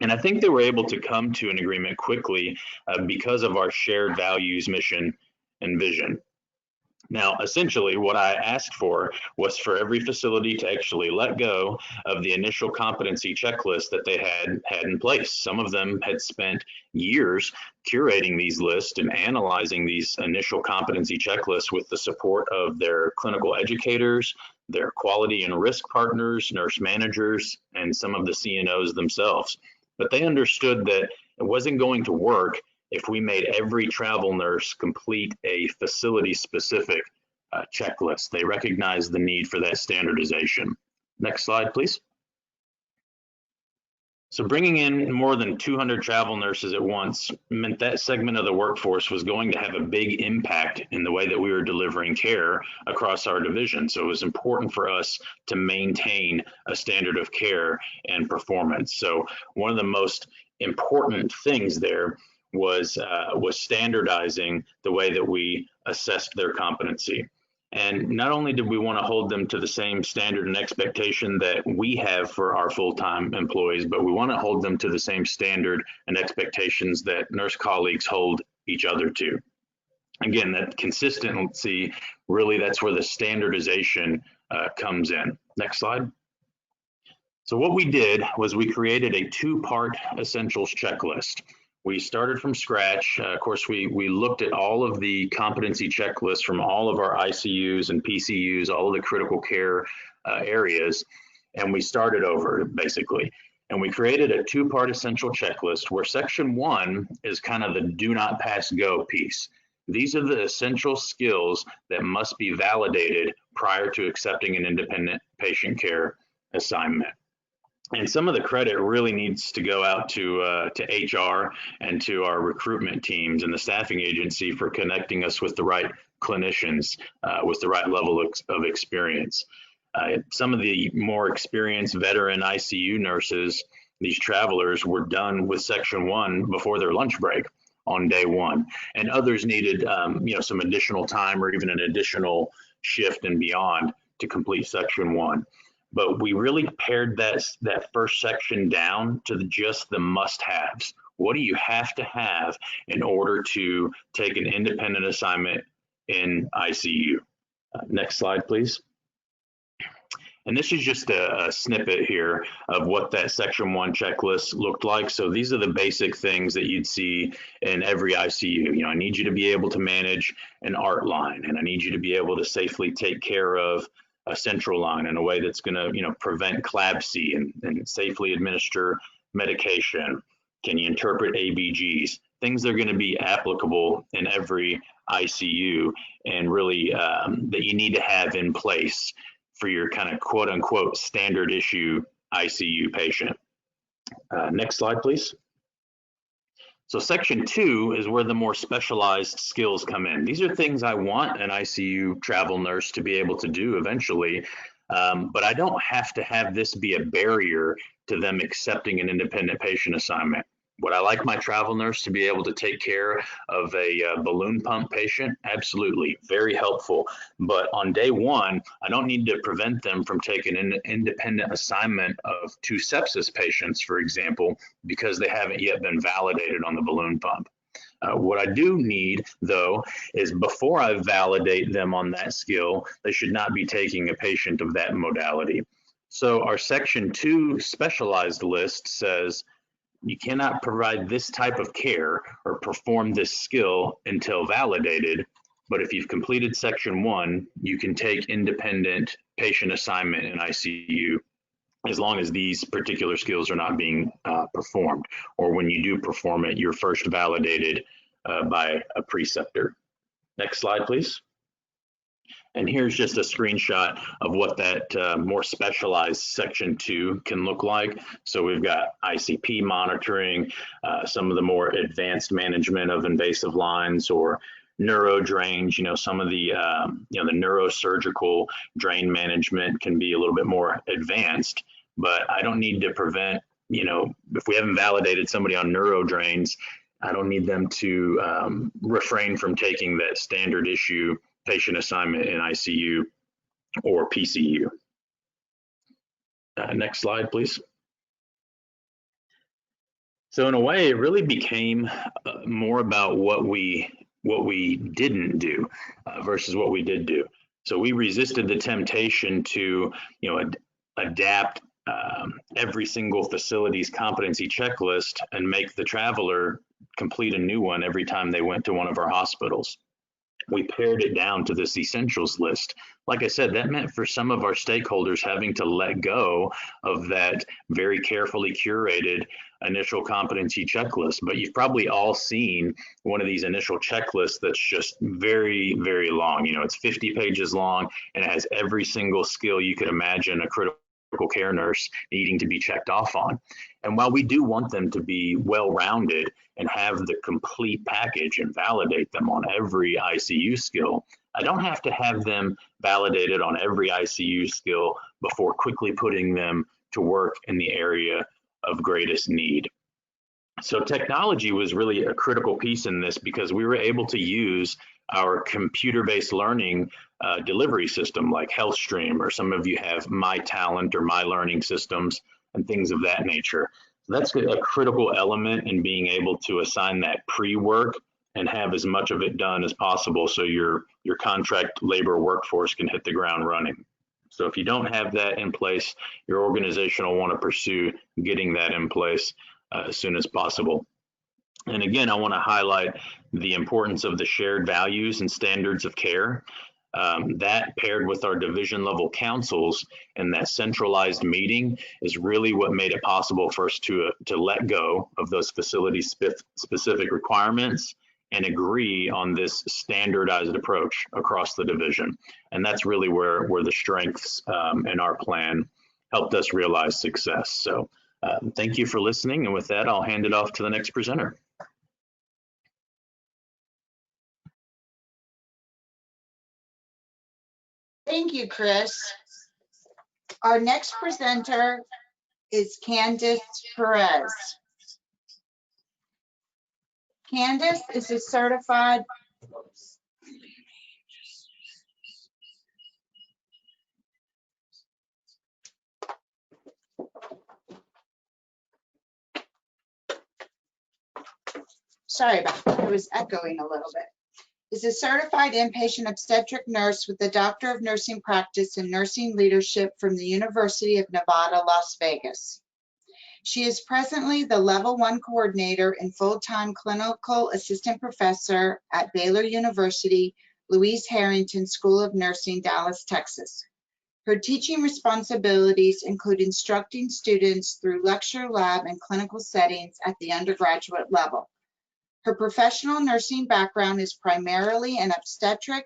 And I think they were able to come to an agreement quickly because of our shared values, mission, and vision. Now, essentially, what I asked for was for every facility to actually let go of the initial competency checklist that they had in place. Some of them had spent years curating these lists and analyzing these initial competency checklists with the support of their clinical educators, their quality and risk partners, nurse managers, and some of the CNOs themselves. But they understood that it wasn't going to work if we made every travel nurse complete a facility-specific checklist. They recognized the need for that standardization. Next slide, please. So bringing in more than 200 travel nurses at once meant that segment of the workforce was going to have a big impact in the way that we were delivering care across our division. So it was important for us to maintain a standard of care and performance. So one of the most important things there was standardizing the way that we assessed their competency. And not only did we want to hold them to the same standard and expectation that we have for our full-time employees, but we want to hold them to the same standard and expectations that nurse colleagues hold each other to. Again, that consistency, really, that's where the standardization comes in. Next slide. So what we did was we created a two-part essentials checklist. We started from scratch. Of course, we looked at all of the competency checklists from all of our ICUs and PCUs, all of the critical care areas, and we started over, basically. And we created a two-part essential checklist where section 1 is kind of the do not pass go piece. These are the essential skills that must be validated prior to accepting an independent patient care assignment. And some of the credit really needs to go out to HR and to our recruitment teams and the staffing agency for connecting us with the right clinicians with the right level of experience. Some of the more experienced veteran ICU nurses, these travelers, were done with section 1 before their lunch break on day 1, and others needed some additional time or even an additional shift and beyond to complete section 1. But we really pared that first section down to just the must-haves. What do you have to have in order to take an independent assignment in ICU? Next slide, please. And this is just a snippet here of what that section 1 checklist looked like. So these are the basic things that you'd see in every ICU. I need you to be able to manage an ART line, and I need you to be able to safely take care of a central line in a way that's going to prevent CLABSI and safely administer medication. Can you interpret ABGs? Things that are going to be applicable in every ICU and really that you need to have in place for your kind of quote unquote standard issue ICU patient. Next slide, please. So section 2 is where the more specialized skills come in. These are things I want an ICU travel nurse to be able to do eventually, but I don't have to have this be a barrier to them accepting an independent patient assignment. Would I like my travel nurse to be able to take care of a balloon pump patient? Absolutely, very helpful. But on day 1, I don't need to prevent them from taking an independent assignment of 2 sepsis patients, for example, because they haven't yet been validated on the balloon pump. What I do need, though, is before I validate them on that skill, they should not be taking a patient of that modality. So our section 2 specialized list says, You cannot provide this type of care or perform this skill until validated. But if you've completed section 1, you can take independent patient assignment in ICU as long as these particular skills are not being performed, or when you do perform it, you're first validated by a preceptor. Next slide, please. And here's just a screenshot of what that more specialized section 2 can look like. So we've got ICP monitoring, some of the more advanced management of invasive lines, or neuro drains. Some of the the neurosurgical drain management can be a little bit more advanced, but I don't need to prevent, if we haven't validated somebody on neuro drains, I don't need them to refrain from taking that standard issue patient assignment in ICU or PCU. Next slide, please. So in a way, it really became more about what we didn't do versus what we did do. So we resisted the temptation to, adapt every single facility's competency checklist and make the traveler complete a new one every time they went to one of our hospitals. We pared it down to this essentials list. Like I said, that meant for some of our stakeholders having to let go of that very carefully curated initial competency checklist. But you've probably all seen one of these initial checklists that's just very, very long. It's 50 pages long, and it has every single skill you could imagine a critical care nurse needing to be checked off on. And while we do want them to be well-rounded and have the complete package and validate them on every ICU skill, I don't have to have them validated on every ICU skill before quickly putting them to work in the area of greatest need. So technology was really a critical piece in this, because we were able to use our computer-based learning delivery system like HealthStream, or some of you have MyTalent or My Learning systems and things of that nature. So that's a critical element in being able to assign that pre-work and have as much of it done as possible, so your contract labor workforce can hit the ground running. So if you don't have that in place, your organization will want to pursue getting that in place as soon as possible. And again, I want to highlight the importance of the shared values and standards of care. That paired with our division level councils and that centralized meeting is really what made it possible for us to let go of those facility specific requirements and agree on this standardized approach across the division. And that's really where the strengths in our plan helped us realize success. So thank you for listening. And with that, I'll hand it off to the next presenter. Thank you, Chris. Our next presenter is Candice Perez. Candice is a certified sorry about that, I was echoing a little bit. Is a certified inpatient obstetric nurse with a Doctor of Nursing Practice in Nursing Leadership from the University of Nevada, Las Vegas. She is presently the Level 1 Coordinator and full-time Clinical Assistant Professor at Baylor University, Louise Harrington School of Nursing, Dallas, Texas. Her teaching responsibilities include instructing students through lecture, lab, and clinical settings at the undergraduate level. Her professional nursing background is primarily in obstetric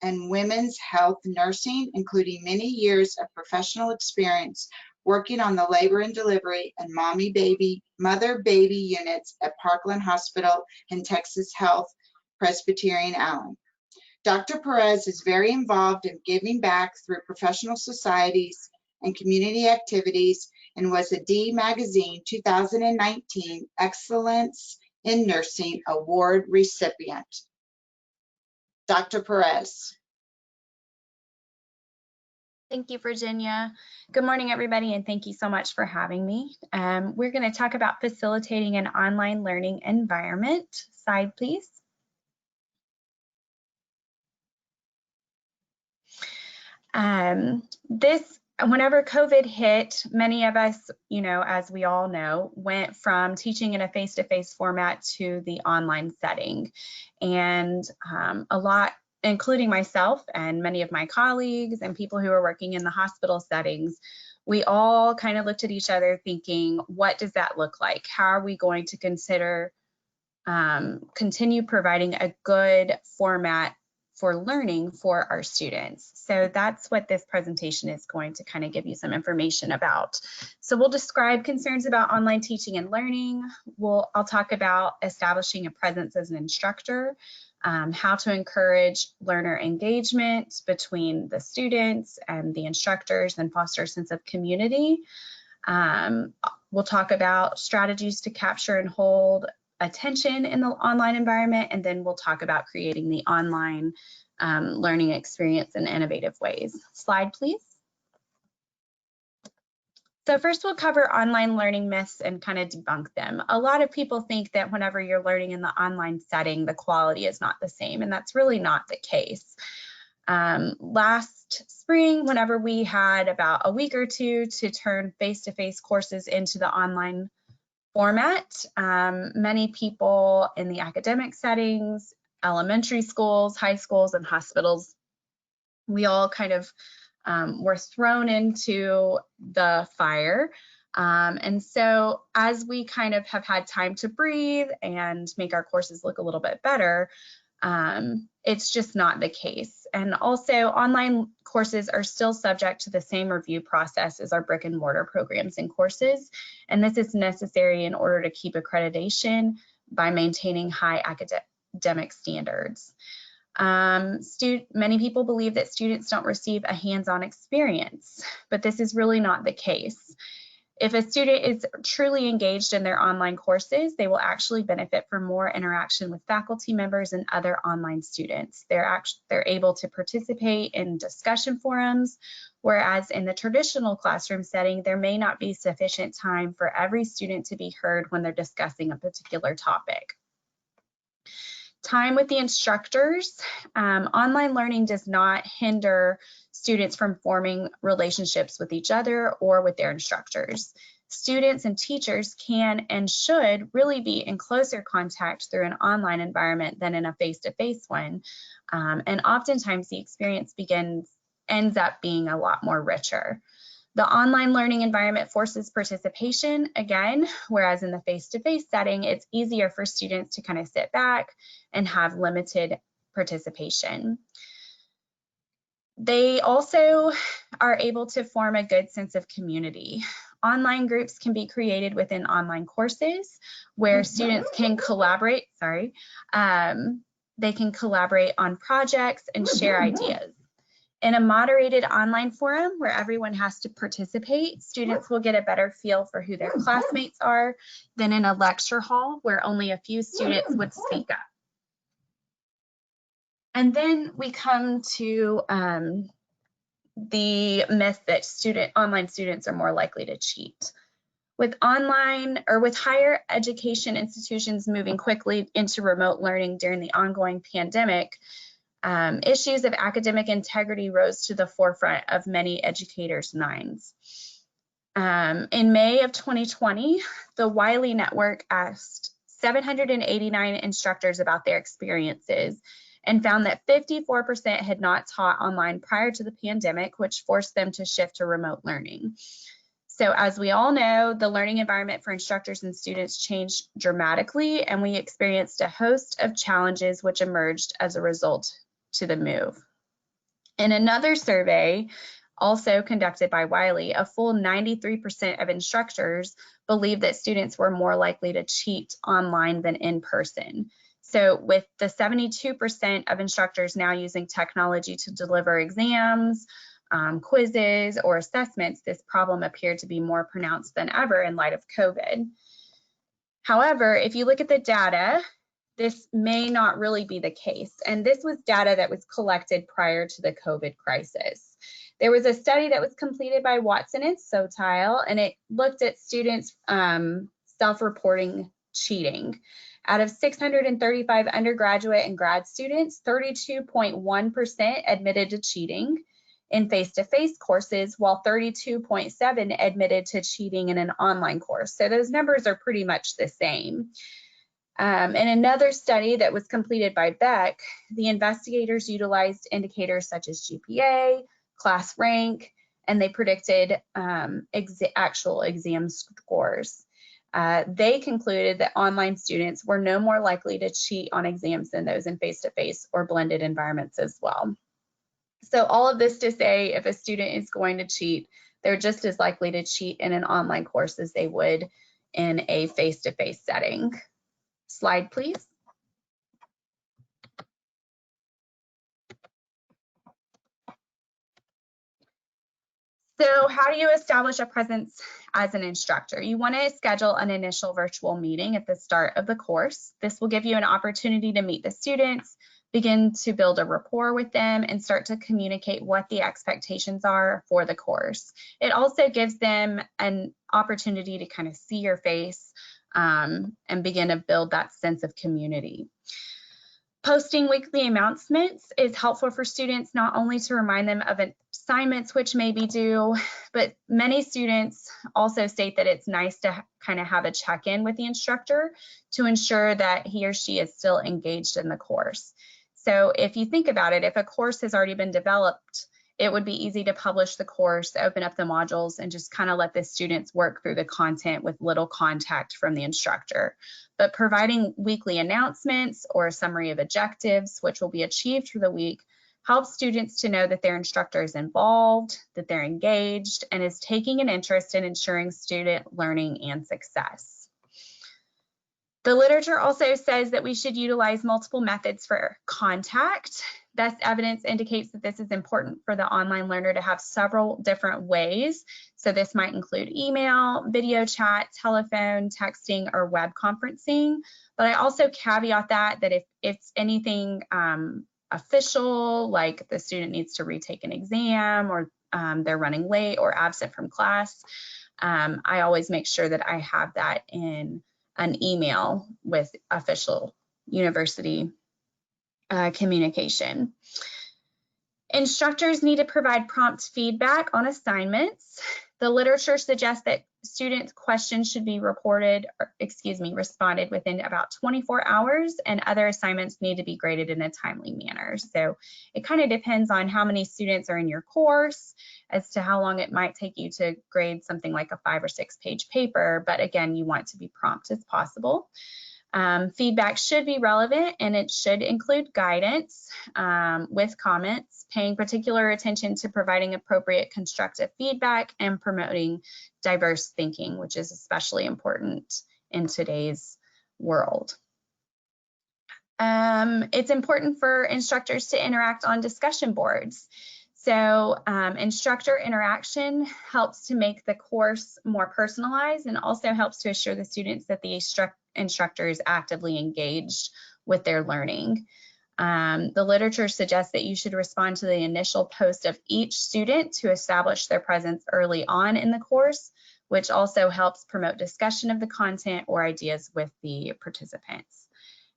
and women's health nursing, including many years of professional experience working on the labor and delivery and mother-baby units at Parkland Hospital and Texas Health Presbyterian Allen. Dr. Perez is very involved in giving back through professional societies and community activities, and was a D Magazine 2019 Excellence in Nursing Award recipient. Dr. Perez. Thank you, Virginia. Good morning, everybody, and thank you so much for having me. We're going to talk about facilitating an online learning environment. Slide, please. This whenever COVID hit, many of us, as we all know, went from teaching in a face-to-face format to the online setting. And a lot, including myself and many of my colleagues and people who are working in the hospital settings, we all kind of looked at each other thinking, what does that look like? How are we going to continue providing a good format for learning for our students? So that's what this presentation is going to kind of give you some information about. So we'll describe concerns about online teaching and learning. I'll talk about establishing a presence as an instructor, how to encourage learner engagement between the students and the instructors and foster a sense of community. We'll talk about strategies to capture and hold attention in the online environment, and then we'll talk about creating the online learning experience in innovative ways. Slide, please. So first we'll cover online learning myths and kind of debunk them. A lot of people think that whenever you're learning in the online setting, the quality is not the same, and that's really not the case. Last spring, whenever we had about a week or two to turn face-to-face courses into the online format, many people in the academic settings, elementary schools, high schools, and hospitals, we all kind of were thrown into the fire. And so as we kind of have had time to breathe and make our courses look a little bit better, it's just not the case. And also online courses are still subject to the same review process as our brick and mortar programs and courses. And this is necessary in order to keep accreditation by maintaining high academic standards. Many people believe that students don't receive a hands-on experience, but this is really not the case. If a student is truly engaged in their online courses, they will actually benefit from more interaction with faculty members and other online students. They're able to participate in discussion forums, whereas in the traditional classroom setting, there may not be sufficient time for every student to be heard when they're discussing a particular topic. Time with the instructors. Online learning does not hinder students from forming relationships with each other or with their instructors. Students and teachers can and should really be in closer contact through an online environment than in a face-to-face one. And oftentimes the experience ends up being a lot more richer. The online learning environment forces participation again, whereas in the face-to-face setting, it's easier for students to kind of sit back and have limited participation. They also are able to form a good sense of community. Online groups can be created within online courses where students can collaborate, they can collaborate on projects and share ideas. In a moderated online forum where everyone has to participate, students will get a better feel for who their classmates are than in a lecture hall where only a few students would speak up. And then we come to the myth that online students are more likely to cheat. With higher education institutions moving quickly into remote learning during the ongoing pandemic, issues of academic integrity rose to the forefront of many educators' minds. In May of 2020, the Wiley Network asked 789 instructors about their experiences and found that 54% had not taught online prior to the pandemic, which forced them to shift to remote learning. So as we all know, the learning environment for instructors and students changed dramatically, and we experienced a host of challenges which emerged as a result to the move. In another survey, also conducted by Wiley, a full 93% of instructors believe that students were more likely to cheat online than in person. So with the 72% of instructors now using technology to deliver exams, quizzes, or assessments, this problem appeared to be more pronounced than ever in light of COVID. However, if you look at the data, this may not really be the case. And this was data that was collected prior to the COVID crisis. There was a study that was completed by Watson and Sotile, and it looked at students self-reporting cheating. Out of 635 undergraduate and grad students, 32.1% admitted to cheating, in face-to-face courses, while 32.7 admitted to cheating in an online course. So those numbers are pretty much the same. In another study that was completed by Beck, the investigators utilized indicators such as GPA, class rank, and they predicted actual exam scores. They concluded that online students were no more likely to cheat on exams than those in face-to-face or blended environments as well. So all of this to say, if a student is going to cheat, they're just as likely to cheat in an online course as they would in a face-to-face setting. Slide, please. So how do you establish a presence as an instructor? You want to schedule an initial virtual meeting at the start of the course. This will give you an opportunity to meet the students, begin to build a rapport with them, and start to communicate what the expectations are for the course. It also gives them an opportunity to kind of see your face and begin to build that sense of community. Posting weekly announcements is helpful for students, not only to remind them of assignments which may be due, but many students also state that it's nice to kind of have a check-in with the instructor to ensure that he or she is still engaged in the course. So if you think about it, if a course has already been developed, it would be easy to publish the course, open up the modules, and just kind of let the students work through the content with little contact from the instructor. But providing weekly announcements or a summary of objectives, which will be achieved for the week, helps students to know that their instructor is involved, that they're engaged, and is taking an interest in ensuring student learning and success. The literature also says that we should utilize multiple methods for contact. Best evidence indicates that this is important for the online learner to have several different ways. So this might include email, video chat, telephone, texting, or web conferencing. But I also caveat that if it's anything official, like the student needs to retake an exam, or they're running late or absent from class, I always make sure that I have that in an email with official university communication. Instructors need to provide prompt feedback on assignments. The literature suggests that students' questions should be responded within about 24 hours, and other assignments need to be graded in a timely manner. So it kind of depends on how many students are in your course as to how long it might take you to grade something like a 5 or 6 page paper. But again, you want to be prompt as possible. Feedback should be relevant, and it should include guidance with comments, paying particular attention to providing appropriate constructive feedback and promoting diverse thinking, which is especially important in today's world. It's important for instructors to interact on discussion boards. So instructor interaction helps to make the course more personalized, and also helps to assure the students that the instructor is actively engaged with their learning. The literature suggests that you should respond to the initial post of each student to establish their presence early on in the course, which also helps promote discussion of the content or ideas with the participants.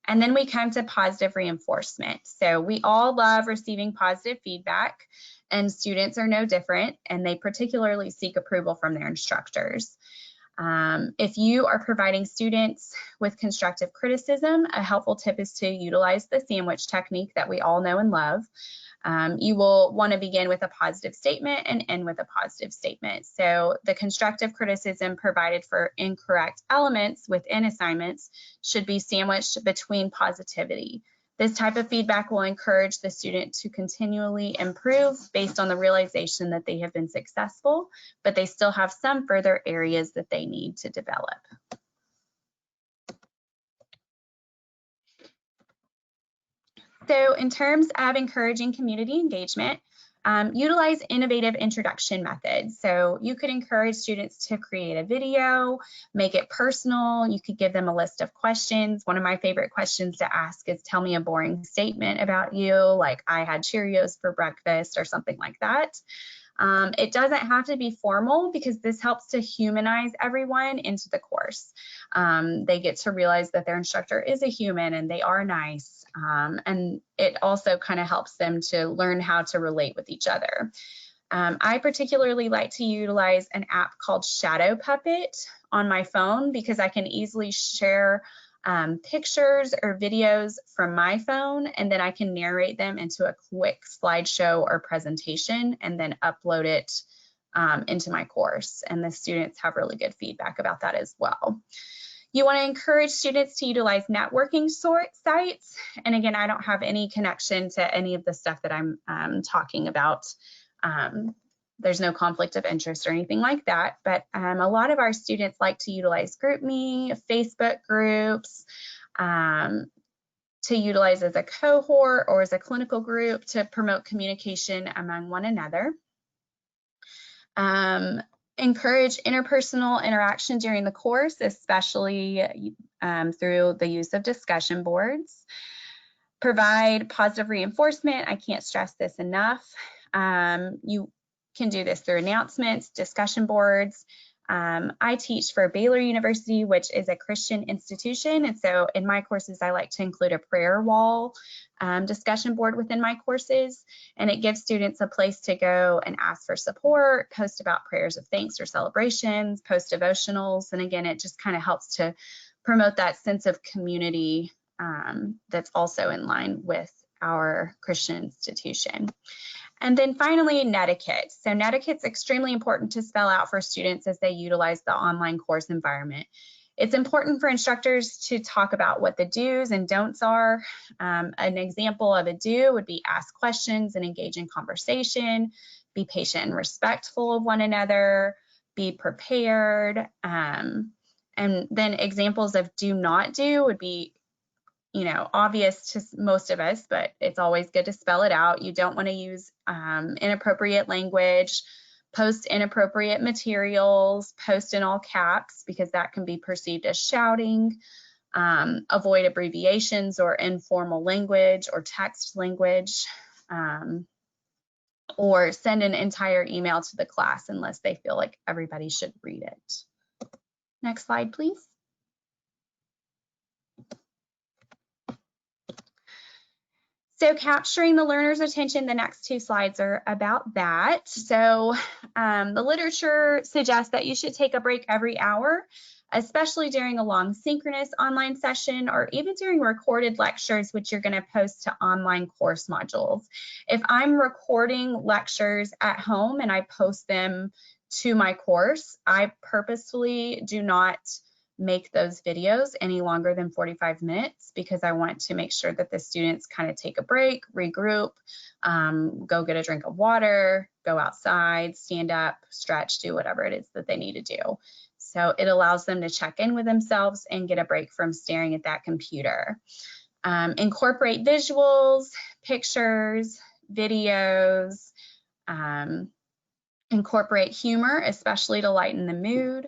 And then we come to positive reinforcement. So we all love receiving positive feedback, and students are no different, and they particularly seek approval from their instructors. If you are providing students with constructive criticism, a helpful tip is to utilize the sandwich technique that we all know and love. You will want to begin with a positive statement and end with a positive statement. So the constructive criticism provided for incorrect elements within assignments should be sandwiched between positivity. This type of feedback will encourage the student to continually improve based on the realization that they have been successful, but they still have some further areas that they need to develop. So in terms of encouraging community engagement, utilize innovative introduction methods. So you could encourage students to create a video, make it personal. You could give them a list of questions. One of my favorite questions to ask is, tell me a boring statement about you, like I had Cheerios for breakfast or something like that. It doesn't have to be formal, because this helps to humanize everyone into the course. They get to realize that their instructor is a human and they are nice. And it also kind of helps them to learn how to relate with each other. I particularly like to utilize an app called Shadow Puppet on my phone because I can easily share pictures or videos from my phone, and then I can narrate them into a quick slideshow or presentation and then upload it into my course. And the students have really good feedback about that as well. You want to encourage students to utilize networking sites. And again, I don't have any connection to any of the stuff that I'm talking about. There's no conflict of interest or anything like that, but a lot of our students like to utilize GroupMe, Facebook groups, to utilize as a cohort or as a clinical group to promote communication among one another. Encourage interpersonal interaction during the course, especially through the use of discussion boards. Provide positive reinforcement. I can't stress this enough. You can do this through announcements, discussion boards. I teach for Baylor University, which is a Christian institution. And so in my courses, I like to include a prayer wall discussion board within my courses. And it gives students a place to go and ask for support, post about prayers of thanks or celebrations, post devotionals. And again, it just kind of helps to promote that sense of community that's also in line with our Christian institution. And then finally, netiquette. So netiquette's extremely important to spell out for students as they utilize the online course environment. It's important for instructors to talk about what the do's and don'ts are. An example of a do would be ask questions and engage in conversation, be patient and respectful of one another, be prepared. And then examples of do not do would be, you know, obvious to most of us, but it's always good to spell it out. You don't want to use inappropriate language, post inappropriate materials, post in all caps, because that can be perceived as shouting. Avoid abbreviations or informal language or text language, or send an entire email to the class unless they feel like everybody should read it. Next slide, please. So capturing the learner's attention, the next two slides are about that. So the literature suggests that you should take a break every hour, especially during a long synchronous online session or even during recorded lectures, which you're going to post to online course modules. If I'm recording lectures at home and I post them to my course, I purposefully do not make those videos any longer than 45 minutes because I want to make sure that the students kind of take a break, regroup, go get a drink of water, go outside, stand up, stretch, do whatever it is that they need to do. So it allows them to check in with themselves and get a break from staring at that computer. Incorporate visuals, pictures, videos, incorporate humor, especially to lighten the mood.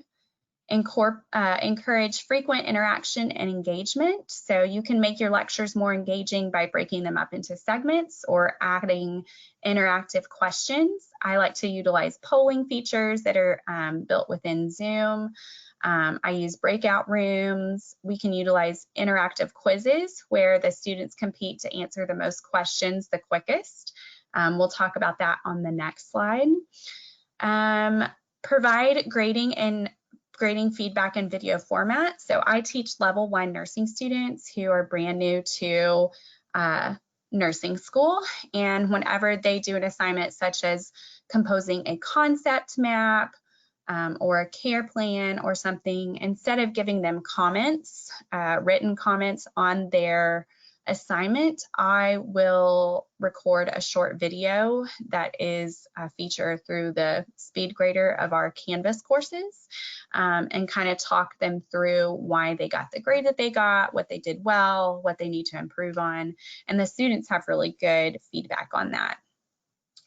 Encourage frequent interaction and engagement. So you can make your lectures more engaging by breaking them up into segments or adding interactive questions. I like to utilize polling features that are built within Zoom. I use breakout rooms. We can utilize interactive quizzes where the students compete to answer the most questions the quickest. We'll talk about that on the next slide. Provide grading feedback in video format. So I teach level 1 nursing students who are brand new to nursing school. And whenever they do an assignment such as composing a concept map or a care plan or something, instead of giving them comments, written comments on their assignment, I will record a short video that is a feature through the speed grader of our Canvas courses, and kind of talk them through why they got the grade that they got, what they did well, what they need to improve on, and the students have really good feedback on that.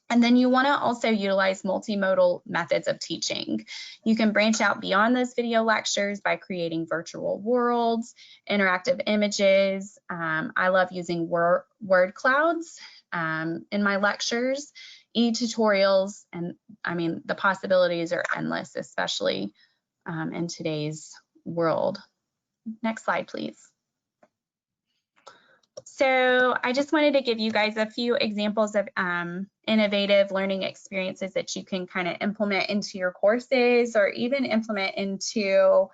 And then you want to also utilize multimodal methods of teaching. You can branch out beyond those video lectures by creating virtual worlds, interactive images. I love using word clouds in my lectures, e-tutorials, and I mean, the possibilities are endless, especially in today's world. Next slide, please. So I just wanted to give you guys a few examples of innovative learning experiences that you can kind of implement into your courses or even implement into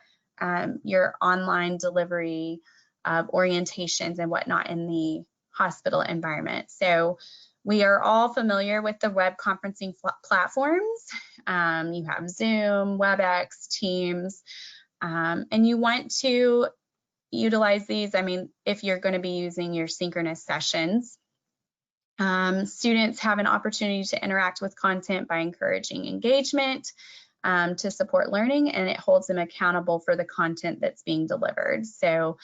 your online delivery of orientations and whatnot in the hospital environment. So we are all familiar with the web conferencing platforms. You have Zoom, WebEx, Teams, and you want to utilize these. I mean, if you're going to be using your synchronous sessions, students have an opportunity to interact with content by encouraging engagement to support learning, and it holds them accountable for the content that's being delivered. So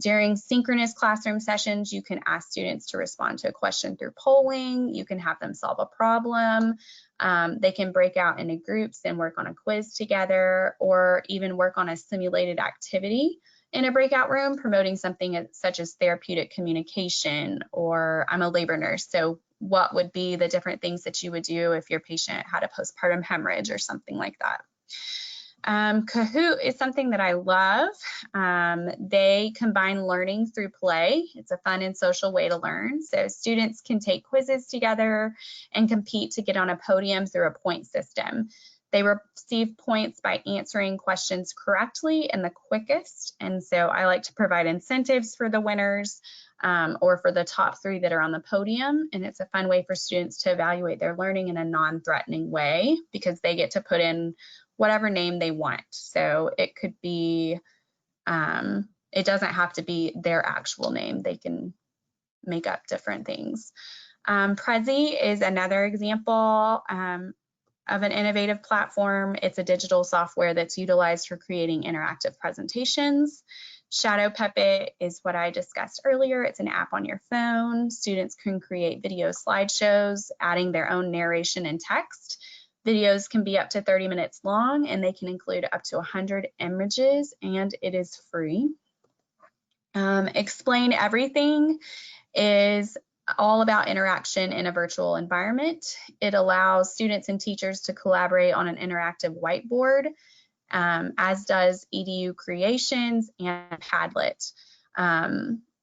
during synchronous classroom sessions, you can ask students to respond to a question through polling. You can have them solve a problem. They can break out into groups and work on a quiz together, or even work on a simulated activity in a breakout room, promoting something such as therapeutic communication, or I'm a labor nurse, so what would be the different things that you would do if your patient had a postpartum hemorrhage or something like that. Kahoot is something that I love. They combine learning through play. It's a fun and social way to learn. So students can take quizzes together and compete to get on a podium through a point system. They receive points by answering questions correctly and the quickest. And so I like to provide incentives for the winners or for the top 3 that are on the podium. And it's a fun way for students to evaluate their learning in a non-threatening way, because they get to put in whatever name they want. So it could be, it doesn't have to be their actual name. They can make up different things. Prezi is another example of an innovative platform. It's a digital software that's utilized for creating interactive presentations. Shadow Puppet is what I discussed earlier. It's an app on your phone. Students can create video slideshows, adding their own narration and text. Videos can be up to 30 minutes long, and they can include up to 100 images, and it is free. Explain Everything is all about interaction in a virtual environment. It allows students and teachers to collaborate on an interactive whiteboard, as does EDU Creations and Padlet.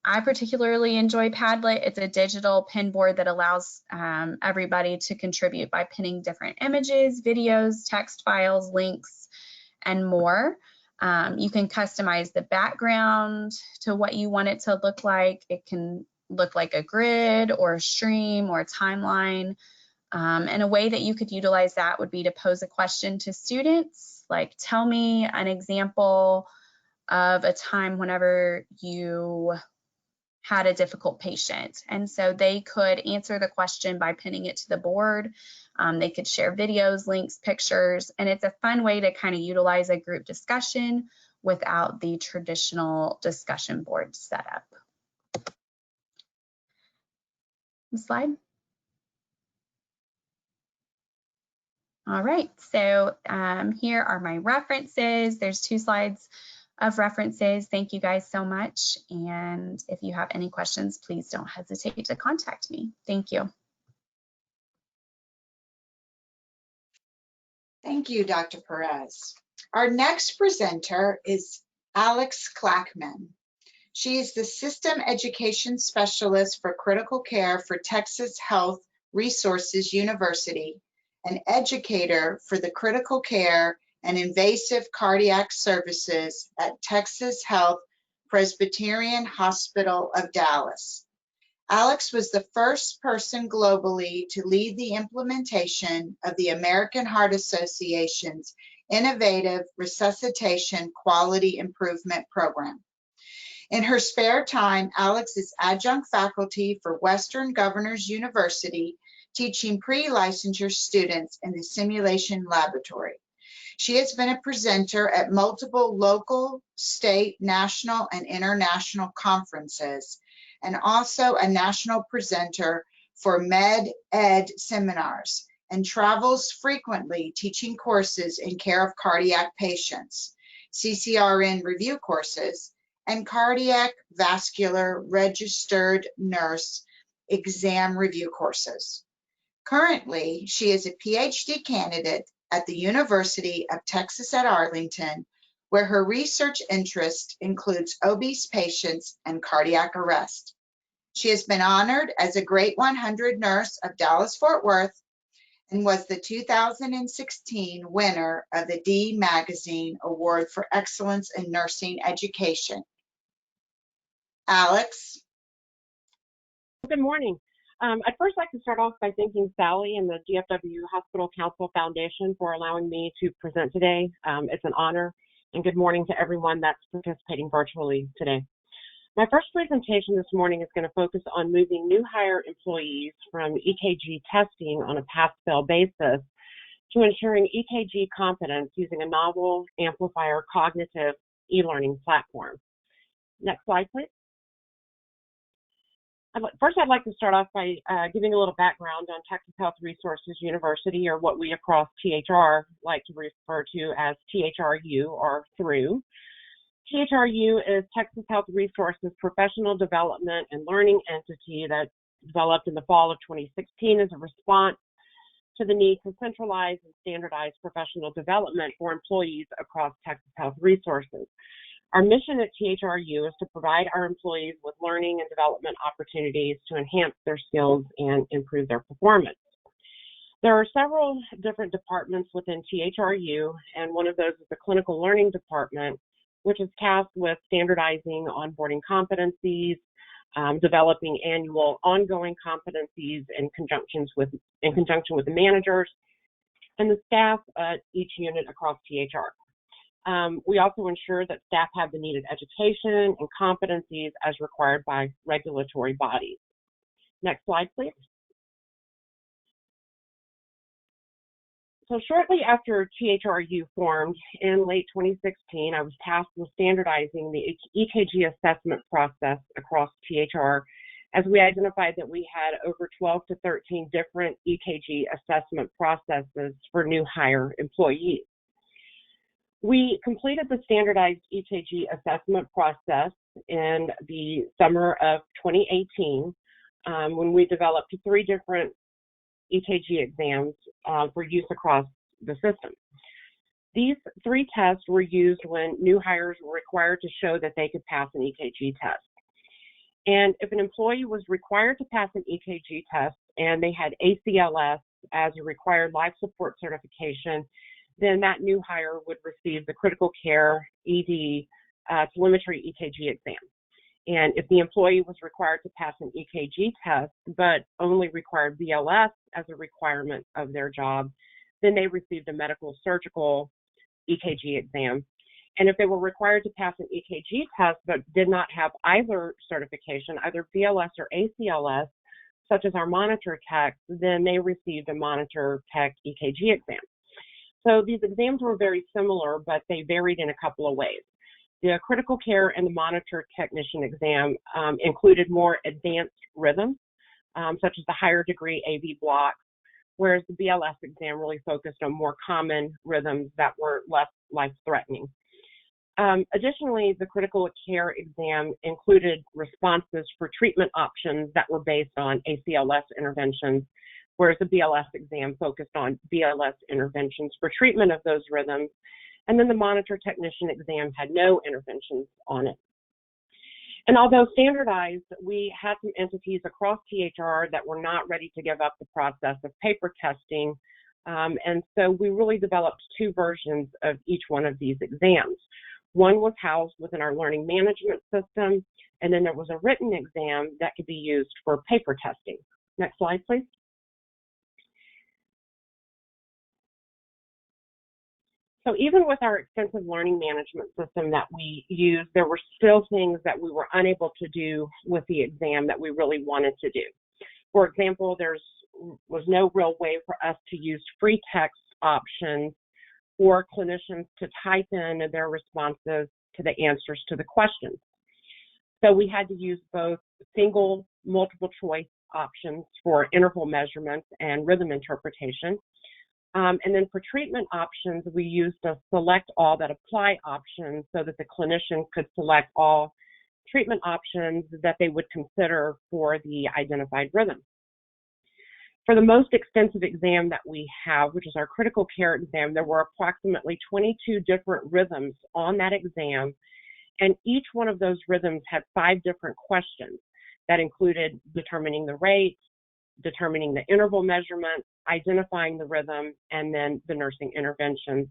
I particularly enjoy Padlet. It's a digital pin board that allows everybody to contribute by pinning different images, videos, text files, links, and more. You can customize the background to what you want it to look like. It can look like a grid or a stream or a timeline. And a way that you could utilize that would be to pose a question to students, like, tell me an example of a time whenever you had a difficult patient. And so they could answer the question by pinning it to the board. They could share videos, links, pictures, and it's a fun way to kind of utilize a group discussion without the traditional discussion board setup. Slide. All right, so here are my references. There's 2 slides of references. Thank you guys so much. And if you have any questions, please don't hesitate to contact me. Thank you. Thank you, Dr. Perez. Our next presenter is Alex Clackman. She is the System Education Specialist for Critical Care for Texas Health Resources University, an educator for the Critical Care and Invasive Cardiac Services at Texas Health Presbyterian Hospital of Dallas. Alex was the first person globally to lead the implementation of the American Heart Association's innovative resuscitation quality improvement program. In her spare time, Alex is adjunct faculty for Western Governors University, teaching pre-licensure students in the simulation laboratory. She has been a presenter at multiple local, state, national, and international conferences, and also a national presenter for Med Ed seminars, and travels frequently teaching courses in care of cardiac patients, CCRN review courses, and cardiac vascular registered nurse exam review courses. Currently, she is a PhD candidate at the University of Texas at Arlington, where her research interest includes obese patients and cardiac arrest. She has been honored as a Great 100 Nurse of Dallas-Fort Worth and was the 2016 winner of the D Magazine Award for Excellence in Nursing Education. Alex? Good morning. I'd first like to start off by thanking Sally and the DFW Hospital Council Foundation for allowing me to present today. It's an honor, and good morning to everyone that's participating virtually today. My first presentation this morning is going to focus on moving new hire employees from EKG testing on a pass-fail basis to ensuring EKG competence using a novel amplifier cognitive e-learning platform. Next slide, please. First, I'd like to start off by giving a little background on Texas Health Resources University, or what we across THR like to refer to as THRU or through. THRU is Texas Health Resources professional development and learning entity that developed in the fall of 2016 as a response to the need to centralize and standardize professional development for employees across Texas Health Resources. Our mission at THRU is to provide our employees with learning and development opportunities to enhance their skills and improve their performance. There are several different departments within THRU, and one of those is the Clinical Learning Department, which is tasked with standardizing onboarding competencies, developing annual ongoing competencies in conjunction with the managers and the staff at each unit across THR. We also ensure that staff have the needed education and competencies as required by regulatory bodies. Next slide, please. So shortly after THRU formed in late 2016, I was tasked with standardizing the EKG assessment process across THR, as we identified that we had over 12 to 13 different EKG assessment processes for new hire employees. We completed the standardized EKG assessment process in the summer of 2018 when we developed 3 different EKG exams for use across the system. These 3 tests were used when new hires were required to show that they could pass an EKG test. And if an employee was required to pass an EKG test and they had ACLS as a required life support certification, then that new hire would receive the critical care ED telemetry EKG exam. And if the employee was required to pass an EKG test, but only required BLS as a requirement of their job, then they received a medical surgical EKG exam. And if they were required to pass an EKG test, but did not have either certification, either BLS or ACLS, such as our monitor tech, then they received a monitor tech EKG exam. So these exams were very similar, but they varied in a couple of ways. The critical care and the monitor technician exam included more advanced rhythms, such as the higher degree AV blocks, whereas the BLS exam really focused on more common rhythms that were less life-threatening. Additionally, the critical care exam included responses for treatment options that were based on ACLS interventions, whereas the BLS exam focused on BLS interventions for treatment of those rhythms. And then the monitor technician exam had no interventions on it. And although standardized, we had some entities across THR that were not ready to give up the process of paper testing. And so we really developed 2 versions of each one of these exams. One was housed within our learning management system, and then there was a written exam that could be used for paper testing. Next slide, please. So even with our extensive learning management system that we used, there were still things that we were unable to do with the exam that we really wanted to do. For example, there was no real way for us to use free text options for clinicians to type in their responses to the answers to the questions. So we had to use both single multiple choice options for interval measurements and rhythm interpretation. And then for treatment options, we used a select all that apply option so that the clinician could select all treatment options that they would consider for the identified rhythm. For the most extensive exam that we have, which is our critical care exam, there were approximately 22 different rhythms on that exam, and each one of those rhythms had 5 different questions That included determining the rate, determining the interval measurement, identifying the rhythm, and then the nursing interventions.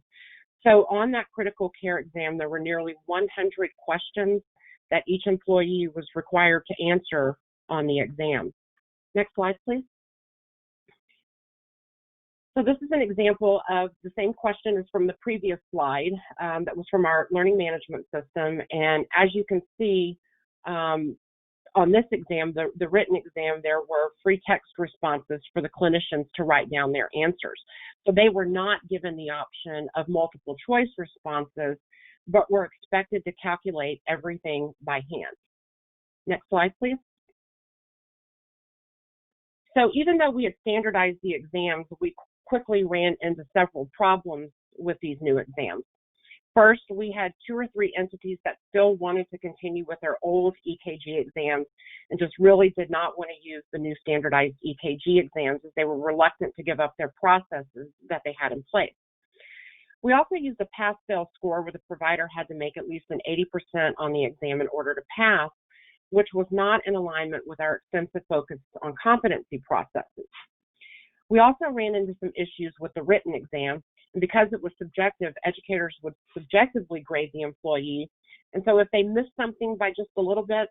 So on that critical care exam, there were nearly 100 questions that each employee was required to answer on the exam. Next slide, please. So this is an example of the same question as from the previous slide that was from our learning management system. And as you can see on this exam, the written exam, there were free text responses for the clinicians to write down their answers. So they were not given the option of multiple choice responses, but were expected to calculate everything by hand. Next slide, please. So even though we had standardized the exams, we quickly ran into several problems with these new exams. First, we had 2 or 3 entities that still wanted to continue with their old EKG exams and just really did not want to use the new standardized EKG exams, as they were reluctant to give up their processes that they had in place. We also used a pass-fail score where the provider had to make at least an 80% on the exam in order to pass, which was not in alignment with our extensive focus on competency processes. We also ran into some issues with the written exam, and because it was subjective, educators would subjectively grade the employee. And so if they missed something by just a little bit,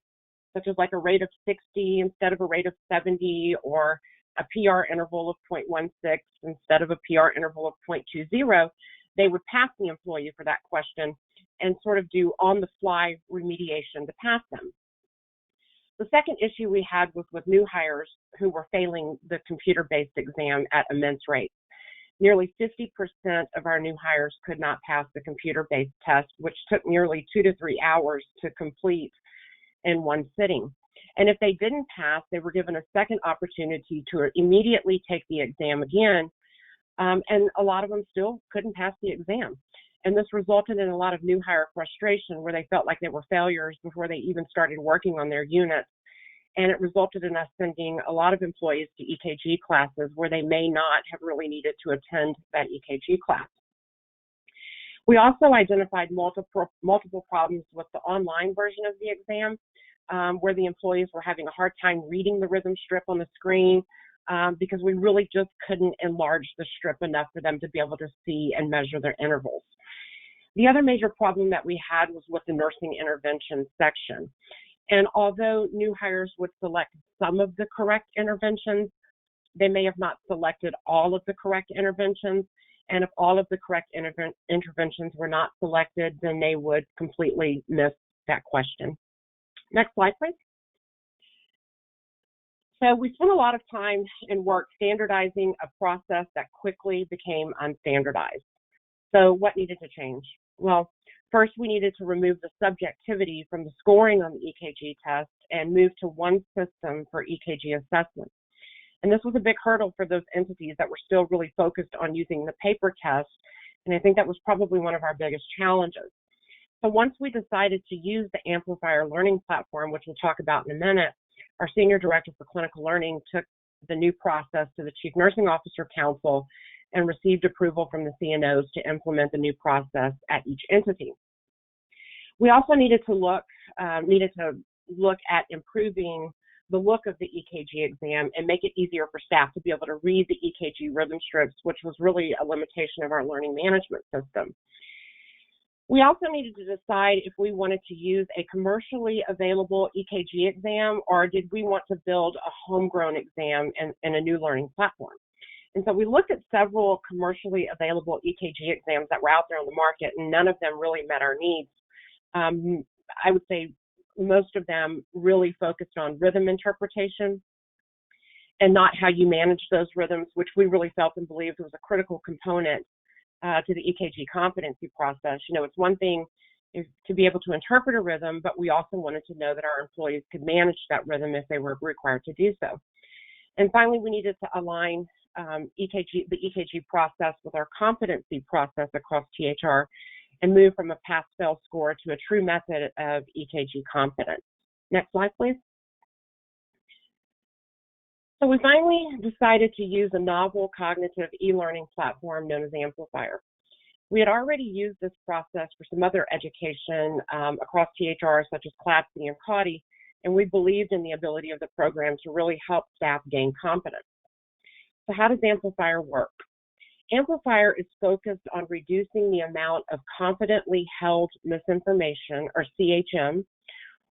such as like a rate of 60 instead of a rate of 70, or a PR interval of 0.16 instead of a PR interval of 0.20, they would pass the employee for that question and sort of do on-the-fly remediation to pass them. The second issue we had was with new hires who were failing the computer-based exam at immense rates. Nearly 50% of our new hires could not pass the computer-based test, which took nearly 2 to 3 hours to complete in one sitting. And if they didn't pass, they were given a second opportunity to immediately take the exam again, and a lot of them still couldn't pass the exam. And this resulted in a lot of new hire frustration, where they felt like they were failures before they even started working on their units. And it resulted in us sending a lot of employees to EKG classes where they may not have really needed to attend that EKG class. We also identified multiple problems with the online version of the exam, where the employees were having a hard time reading the rhythm strip on the screen because we really just couldn't enlarge the strip enough for them to be able to see and measure their intervals. The other major problem that we had was with the nursing intervention section. And although new hires would select some of the correct interventions, they may have not selected all of the correct interventions. And if all of the correct interventions were not selected, then they would completely miss that question. Next slide, please. So we spent a lot of time and work standardizing a process that quickly became unstandardized. So what needed to change? Well, first, we needed to remove the subjectivity from the scoring on the EKG test and move to one system for EKG assessment. And this was a big hurdle for those entities that were still really focused on using the paper test. And I think that was probably one of our biggest challenges. So once we decided to use the Amplifier learning platform, which we'll talk about in a minute, our Senior Director for Clinical Learning took the new process to the Chief Nursing Officer Council and received approval from the CNOs to implement the new process at each entity. We also needed to look at improving the look of the EKG exam and make it easier for staff to be able to read the EKG rhythm strips, which was really a limitation of our learning management system. We also needed to decide if we wanted to use a commercially available EKG exam, or did we want to build a homegrown exam in a new learning platform. And so we looked at several commercially available EKG exams that were out there on the market, and none of them really met our needs. I would say most of them really focused on rhythm interpretation and not how you manage those rhythms, which we really felt and believed was a critical component to the EKG competency process. You know, it's one thing to be able to interpret a rhythm, but we also wanted to know that our employees could manage that rhythm if they were required to do so. And finally, we needed to align the EKG process with our competency process across THR and move from a pass-fail score to a true method of EKG competence. Next slide, please. So we finally decided to use a novel cognitive e-learning platform known as Amplifier. We had already used this process for some other education across THR, such as CLAPSI and CAUTI, and we believed in the ability of the program to really help staff gain confidence. So how does Amplifier work? Amplifier is focused on reducing the amount of confidently held misinformation, or CHM,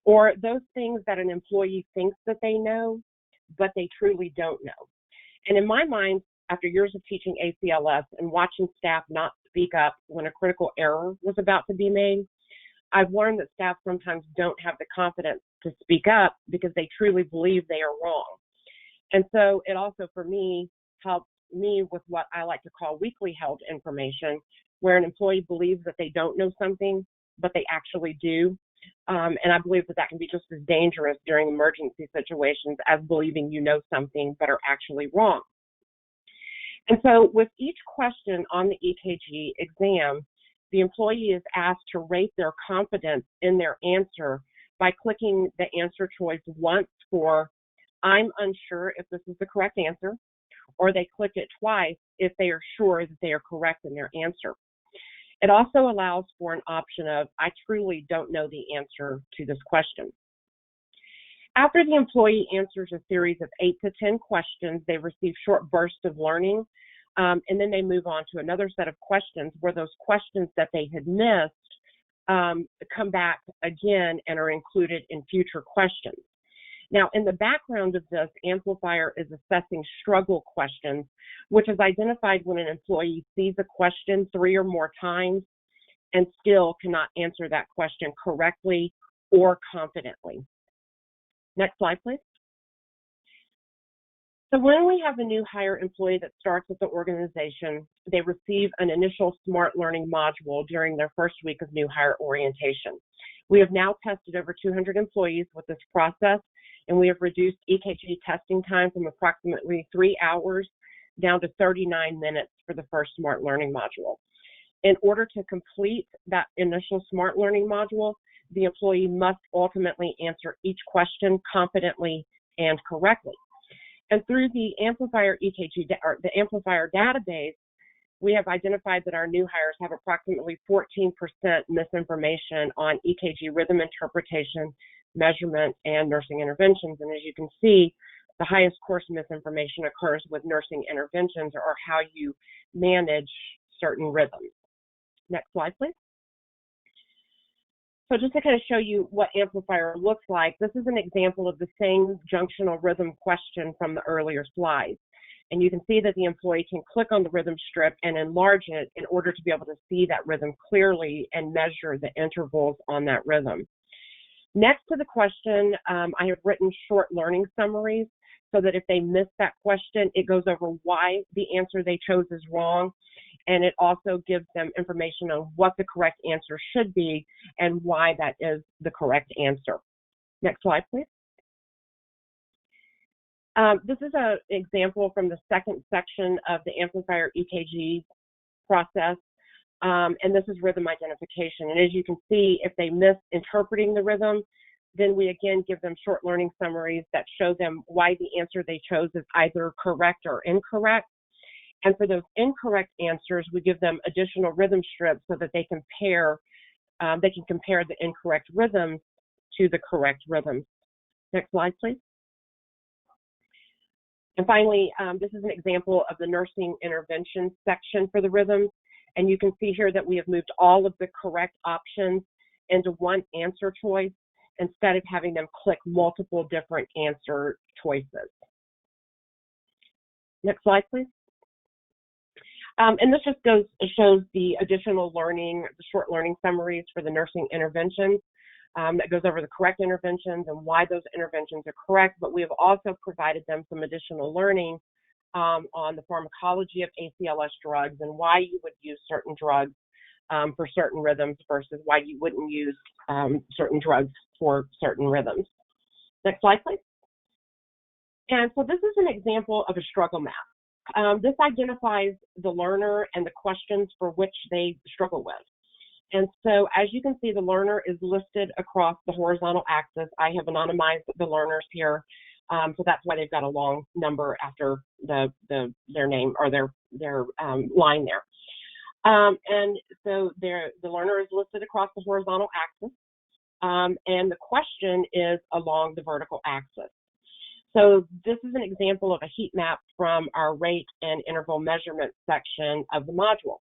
or those things that an employee thinks that they know, but they truly don't know. And in my mind, after years of teaching ACLS and watching staff not speak up when a critical error was about to be made, I've learned that staff sometimes don't have the confidence to speak up because they truly believe they are wrong. And so it also, for me, helps me with what I like to call weakly held information, where an employee believes that they don't know something, but they actually do. And I believe that that can be just as dangerous during emergency situations as believing you know something but are actually wrong. And so with each question on the EKG exam, the employee is asked to rate their confidence in their answer by clicking the answer choice once for "I'm unsure if this is the correct answer," or they click it twice if they are sure that they are correct in their answer. It also allows for an option of "I truly don't know the answer to this question." After the employee answers a series of 8 to 10 questions, they receive short bursts of learning, and then they move on to another set of questions where those questions that they had missed come back again and are included in future questions. Now, in the background of this, Amplifier is assessing struggle questions, which is identified when an employee sees a question 3 or more times and still cannot answer that question correctly or confidently. Next slide, please. So when we have a new hire employee that starts with the organization, they receive an initial SMART learning module during their first week of new hire orientation. We have now tested over 200 employees with this process, and we have reduced EKG testing time from approximately 3 hours down to 39 minutes for the first SMART learning module. In order to complete that initial SMART learning module, the employee must ultimately answer each question confidently and correctly. And through the Amplifier EKG, or the Amplifier database, we have identified that our new hires have approximately 14% misinformation on EKG rhythm interpretation, measurement, and nursing interventions. And as you can see, the highest course misinformation occurs with nursing interventions, or how you manage certain rhythms. Next slide, please. So just to kind of show you what Amplifier looks like, this is an example of the same junctional rhythm question from the earlier slides. And you can see that the employee can click on the rhythm strip and enlarge it in order to be able to see that rhythm clearly and measure the intervals on that rhythm. Next to the question, I have written short learning summaries so that if they miss that question, it goes over why the answer they chose is wrong. And it also gives them information on what the correct answer should be and why that is the correct answer. Next slide, please. This is an example from the second section of the Amplifier EKG process, and this is rhythm identification. And as you can see, if they miss interpreting the rhythm, then we again give them short learning summaries that show them why the answer they chose is either correct or incorrect. And for those incorrect answers, we give them additional rhythm strips so that they can compare the incorrect rhythms to the correct rhythms. Next slide, please. And finally, this is an example of the nursing intervention section for the rhythms. And you can see here that we have moved all of the correct options into one answer choice instead of having them click multiple different answer choices. Next slide, please. And this just shows the additional learning, the short learning summaries for the nursing interventions. That goes over the correct interventions and why those interventions are correct, but we have also provided them some additional learning on the pharmacology of ACLS drugs and why you would use certain drugs for certain rhythms versus why you wouldn't use certain drugs for certain rhythms. Next slide, please. And so this is an example of a struggle map. This identifies the learner and the questions for which they struggle with. And so as you can see, the learner is listed across the horizontal axis. I have anonymized the learners here, so that's why they've got a long number after their name or their line there. And so the learner is listed across the horizontal axis. and the question is along the vertical axis. So this is an example of a heat map from our rate and interval measurement section of the module.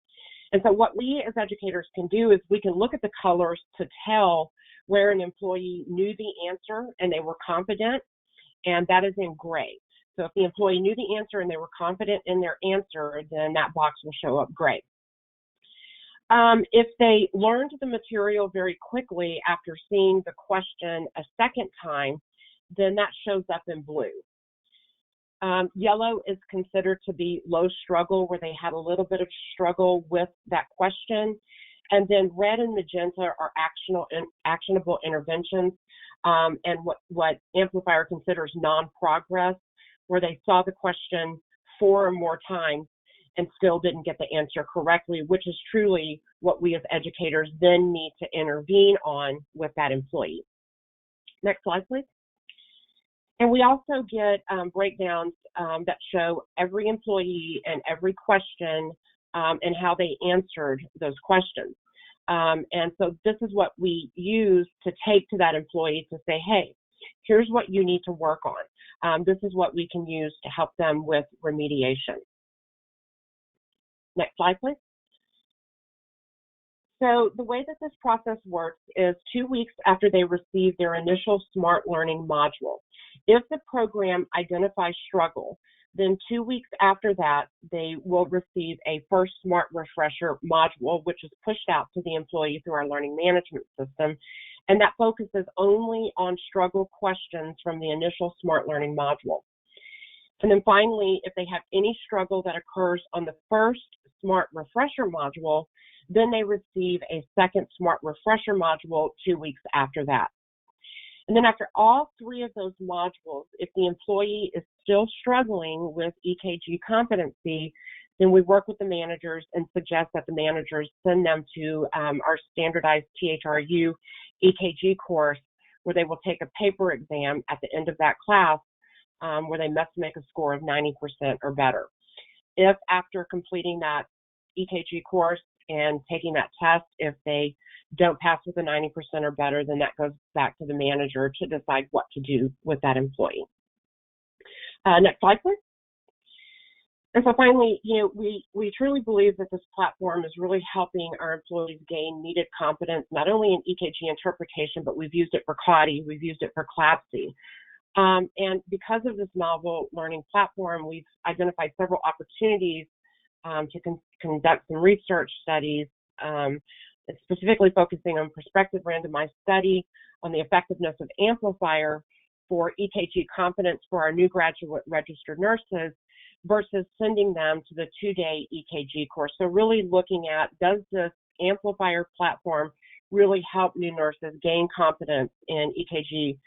And so what we as educators can do is we can look at the colors to tell where an employee knew the answer and they were confident, and that is in gray. So if the employee knew the answer and they were confident in their answer, then that box will show up gray. If they learned the material very quickly after seeing the question a second time, then that shows up in blue. Yellow is considered to be low struggle, where they had a little bit of struggle with that question. And then red and magenta are actionable interventions, and what Amplifier considers non-progress, where they saw the question 4 or more times and still didn't get the answer correctly, which is truly what we as educators then need to intervene on with that employee. Next slide, please. And we also get breakdowns that show every employee and every question and how they answered those questions. And so this is what we use to take to that employee to say, hey, here's what you need to work on. This is what we can use to help them with remediation. Next slide, please. So the way that this process works is 2 weeks after they receive their initial Smart Learning module. If the program identifies struggle, then 2 weeks after that, they will receive a first Smart Refresher module, which is pushed out to the employee through our learning management system. And that focuses only on struggle questions from the initial Smart Learning module. And then finally, if they have any struggle that occurs on the first Smart Refresher module, then they receive a second Smart Refresher module 2 weeks after that. And then after all 3 of those modules, if the employee is still struggling with EKG competency, then we work with the managers and suggest that the managers send them to our standardized THRU EKG course, where they will take a paper exam at the end of that class, where they must make a score of 90% or better. If after completing that EKG course and taking that test, if they don't pass with a 90% or better, then that goes back to the manager to decide what to do with that employee. Next slide, please. And so finally, we truly believe that this platform is really helping our employees gain needed competence, not only in EKG interpretation, but we've used it for CAUTI, we've used it for CLABSI. And because of this novel learning platform, we've identified several opportunities to conduct some research studies, specifically focusing on prospective randomized study on the effectiveness of Amplifier for EKG competence for our new graduate registered nurses versus sending them to the 2-day EKG course. So really looking at, does this Amplifier platform really help new nurses gain competence in EKG,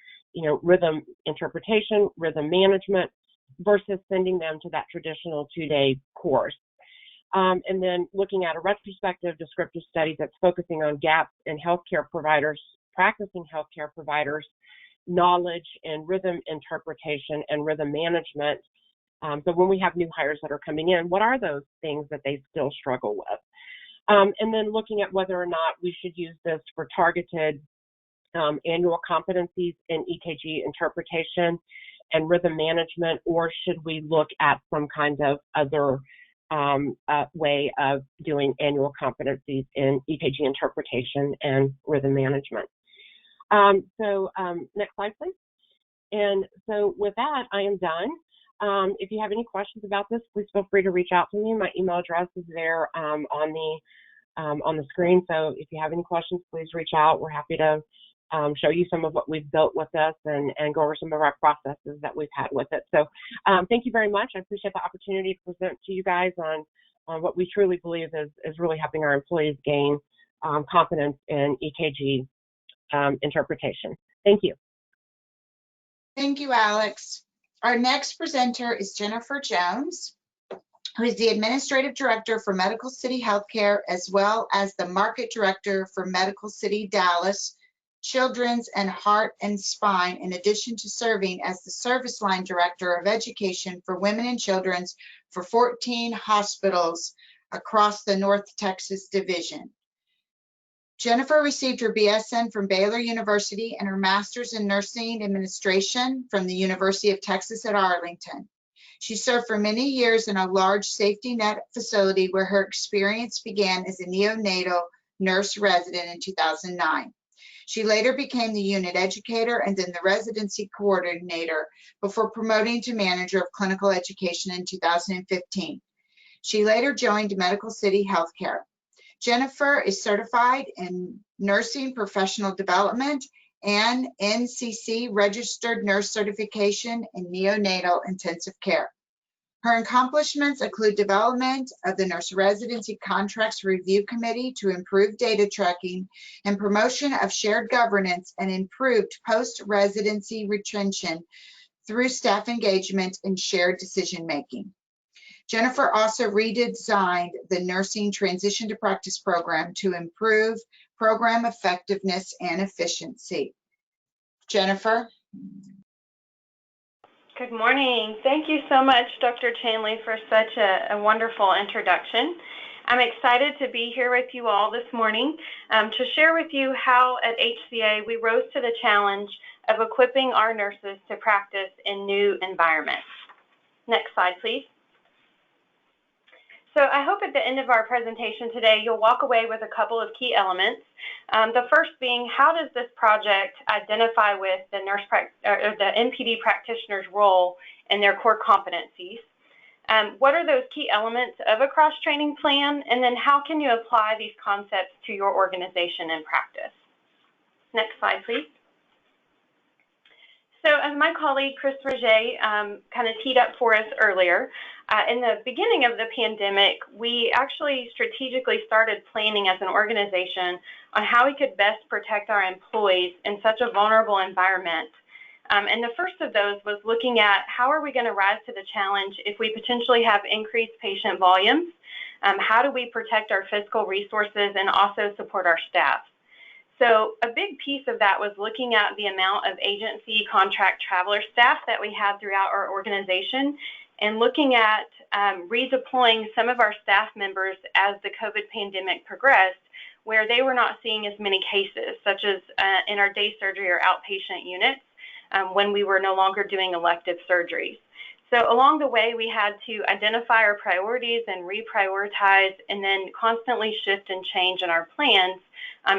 rhythm interpretation, rhythm management, versus sending them to that traditional 2-day course. And then looking at a retrospective descriptive study that's focusing on gaps in healthcare providers, practicing healthcare providers, knowledge in rhythm interpretation and rhythm management. So when we have new hires that are coming in, what are those things that they still struggle with? And then looking at whether or not we should use this for targeted annual competencies in EKG interpretation and rhythm management, or should we look at some kind of other way of doing annual competencies in EKG interpretation and rhythm management. Next slide, please. And so with that, I am done. If you have any questions about this, please feel free to reach out to me. My email address is there on the screen. So if you have any questions, please reach out. We're happy to show you some of what we've built with this and go over some of our processes that we've had with it. So thank you very much. I appreciate the opportunity to present to you guys on what we truly believe is really helping our employees gain competence in EKG interpretation. Thank you. Thank you, Alex. Our next presenter is Jennifer Jones, who is the Administrative Director for Medical City Healthcare, as well as the Market Director for Medical City Dallas, Children's and Heart and Spine, in addition to serving as the Service Line Director of Education for Women and Children's for 14 hospitals across the North Texas Division. Jennifer received her BSN from Baylor University and her master's in nursing administration from the University of Texas at Arlington. She served for many years in a large safety net facility where her experience began as a neonatal nurse resident in 2009. She later became the unit educator and then the residency coordinator before promoting to manager of clinical education in 2015. She later joined Medical City Healthcare. Jennifer is certified in nursing professional development and NCC registered nurse certification in neonatal intensive care. Her accomplishments include development of the Nurse Residency Contracts Review Committee to improve data tracking and promotion of shared governance and improved post-residency retention through staff engagement and shared decision-making. Jennifer also redesigned the Nursing Transition to Practice program to improve program effectiveness and efficiency. Jennifer. Good morning. Thank you so much, Dr. Chanley, for such a wonderful introduction. I'm excited to be here with you all this morning to share with you how at HCA we rose to the challenge of equipping our nurses to practice in new environments. Next slide, please. So I hope at the end of our presentation today, you'll walk away with a couple of key elements. The first being, how does this project identify with the the NPD practitioner's role and their core competencies? What are those key elements of a cross-training plan? And then how can you apply these concepts to your organization and practice? Next slide, please. So as my colleague Chris Roget kind of teed up for us earlier, in the beginning of the pandemic, we actually strategically started planning as an organization on how we could best protect our employees in such a vulnerable environment. And the first of those was looking at how are we going to rise to the challenge if we potentially have increased patient volumes? How do we protect our physical resources and also support our staff? So a big piece of that was looking at the amount of agency contract traveler staff that we had throughout our organization and looking at redeploying some of our staff members as the COVID pandemic progressed, where they were not seeing as many cases, such as in our day surgery or outpatient units when we were no longer doing elective surgeries. So along the way, we had to identify our priorities and reprioritize and then constantly shift and change in our plans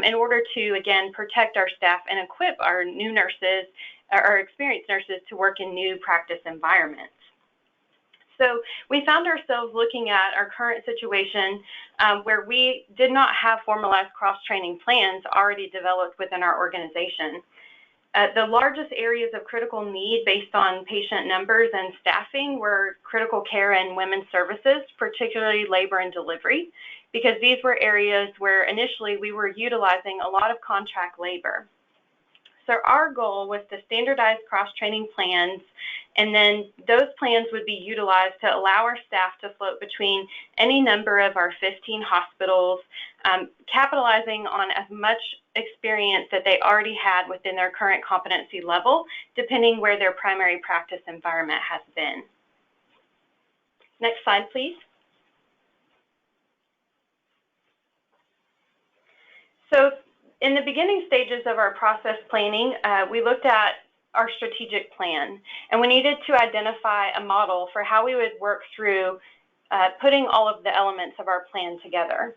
in order to, again, protect our staff and equip our new nurses, our experienced nurses, to work in new practice environments. So we found ourselves looking at our current situation where we did not have formalized cross-training plans already developed within our organization. The largest areas of critical need based on patient numbers and staffing were critical care and women's services, particularly labor and delivery, because these were areas where initially we were utilizing a lot of contract labor. So our goal was to standardize cross-training plans, and then those plans would be utilized to allow our staff to float between any number of our 15 hospitals, capitalizing on as much experience that they already had within their current competency level, depending where their primary practice environment has been. Next slide, please. So in the beginning stages of our process planning, we looked at our strategic plan, and we needed to identify a model for how we would work through putting all of the elements of our plan together.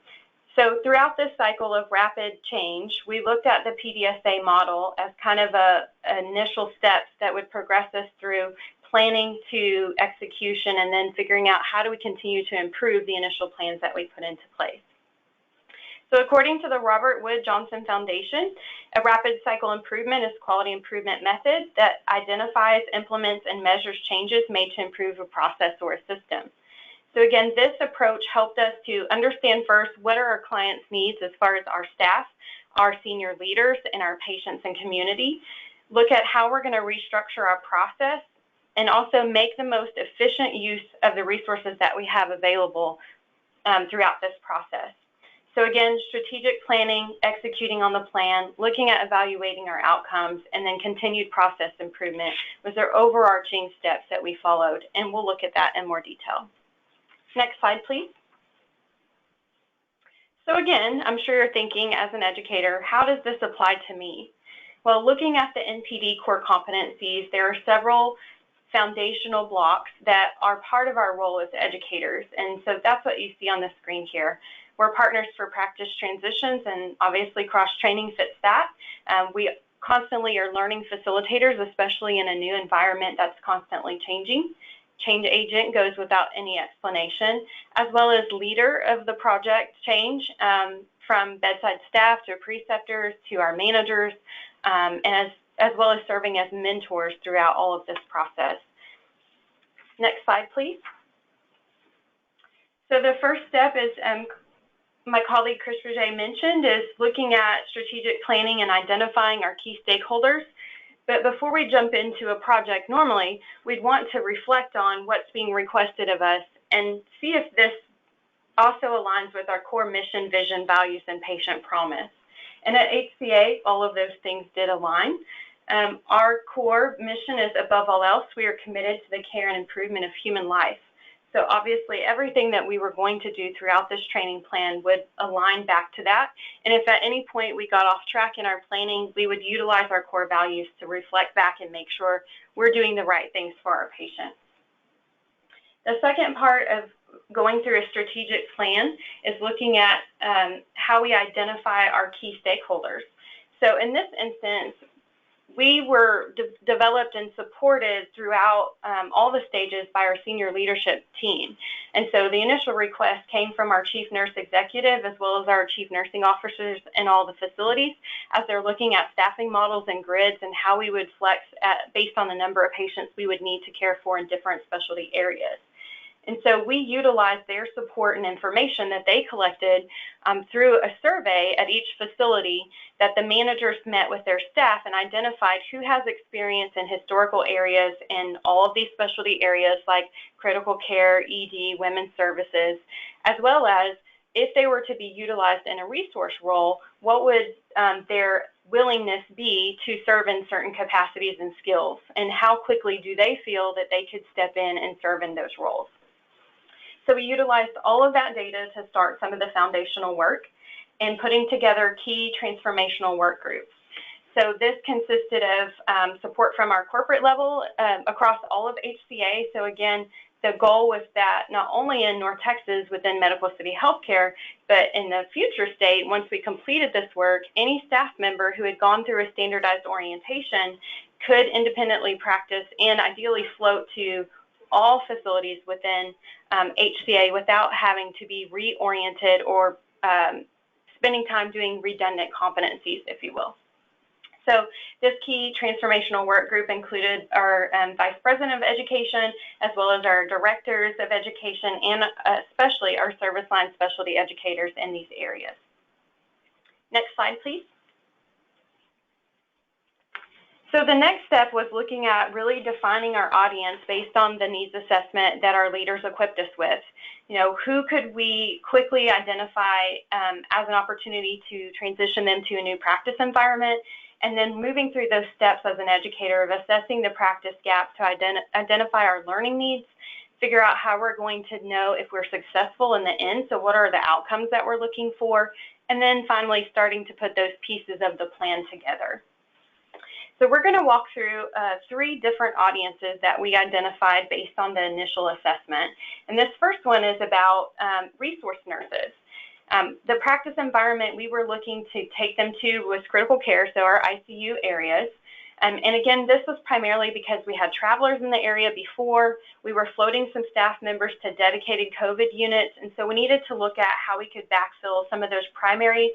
So throughout this cycle of rapid change, we looked at the PDSA model as kind of initial steps that would progress us through planning to execution and then figuring out how do we continue to improve the initial plans that we put into place. So according to the Robert Wood Johnson Foundation, a rapid cycle improvement is a quality improvement method that identifies, implements, and measures changes made to improve a process or a system. So again, this approach helped us to understand first what are our clients' needs as far as our staff, our senior leaders, and our patients and community, look at how we're going to restructure our process, and also make the most efficient use of the resources that we have available throughout this process. So again, strategic planning, executing on the plan, looking at evaluating our outcomes, and then continued process improvement was our overarching steps that we followed, and we'll look at that in more detail. Next slide, please. So again, I'm sure you're thinking as an educator, how does this apply to me? Well, looking at the NPD core competencies, there are several foundational blocks that are part of our role as educators. And so that's what you see on the screen here. We're partners for practice transitions, and obviously cross-training fits that. We constantly are learning facilitators, especially in a new environment that's constantly changing. Change agent goes without any explanation, as well as leader of the project change, from bedside staff to preceptors to our managers, and as well as serving as mentors throughout all of this process. Next slide, please. So the first step is, my colleague Chris Roget mentioned, is looking at strategic planning and identifying our key stakeholders. But before we jump into a project normally, we'd want to reflect on what's being requested of us and see if this also aligns with our core mission, vision, values, and patient promise. And at HCA, all of those things did align. Our core mission is, above all else, we are committed to the care and improvement of human life. So obviously, everything that we were going to do throughout this training plan would align back to that. And if at any point we got off track in our planning, we would utilize our core values to reflect back and make sure we're doing the right things for our patients. The second part of going through a strategic plan is looking at how we identify our key stakeholders. So in this instance, we were developed and supported throughout all the stages by our senior leadership team. And so the initial request came from our chief nurse executive, as well as our chief nursing officers in all the facilities, as they're looking at staffing models and grids and how we would flex based on the number of patients we would need to care for in different specialty areas. And so we utilized their support and information that they collected through a survey at each facility that the managers met with their staff and identified who has experience in historical areas in all of these specialty areas like critical care, ED, women's services, as well as if they were to be utilized in a resource role, what would their willingness be to serve in certain capacities and skills, and how quickly do they feel that they could step in and serve in those roles. So we utilized all of that data to start some of the foundational work and putting together key transformational work groups. So this consisted of support from our corporate level across all of HCA. So again, the goal was that not only in North Texas within Medical City Healthcare, but in the future state, once we completed this work, any staff member who had gone through a standardized orientation could independently practice and ideally float to all facilities within HCA without having to be reoriented or spending time doing redundant competencies, if you will. So this key transformational work group included our Vice President of Education, as well as our Directors of Education, and especially our service line specialty educators in these areas. Next slide, please. So the next step was looking at really defining our audience based on the needs assessment that our leaders equipped us with. You know, who could we quickly identify as an opportunity to transition them to a new practice environment, and then moving through those steps as an educator of assessing the practice gaps to identify our learning needs, figure out how we're going to know if we're successful in the end, so what are the outcomes that we're looking for, and then finally starting to put those pieces of the plan together. So we're going to walk through 3 different audiences that we identified based on the initial assessment. And this first one is about resource nurses. The practice environment we were looking to take them to was critical care, so our ICU areas. And again, this was primarily because we had travelers in the area before. We were floating some staff members to dedicated COVID units, and so we needed to look at how we could backfill some of those primary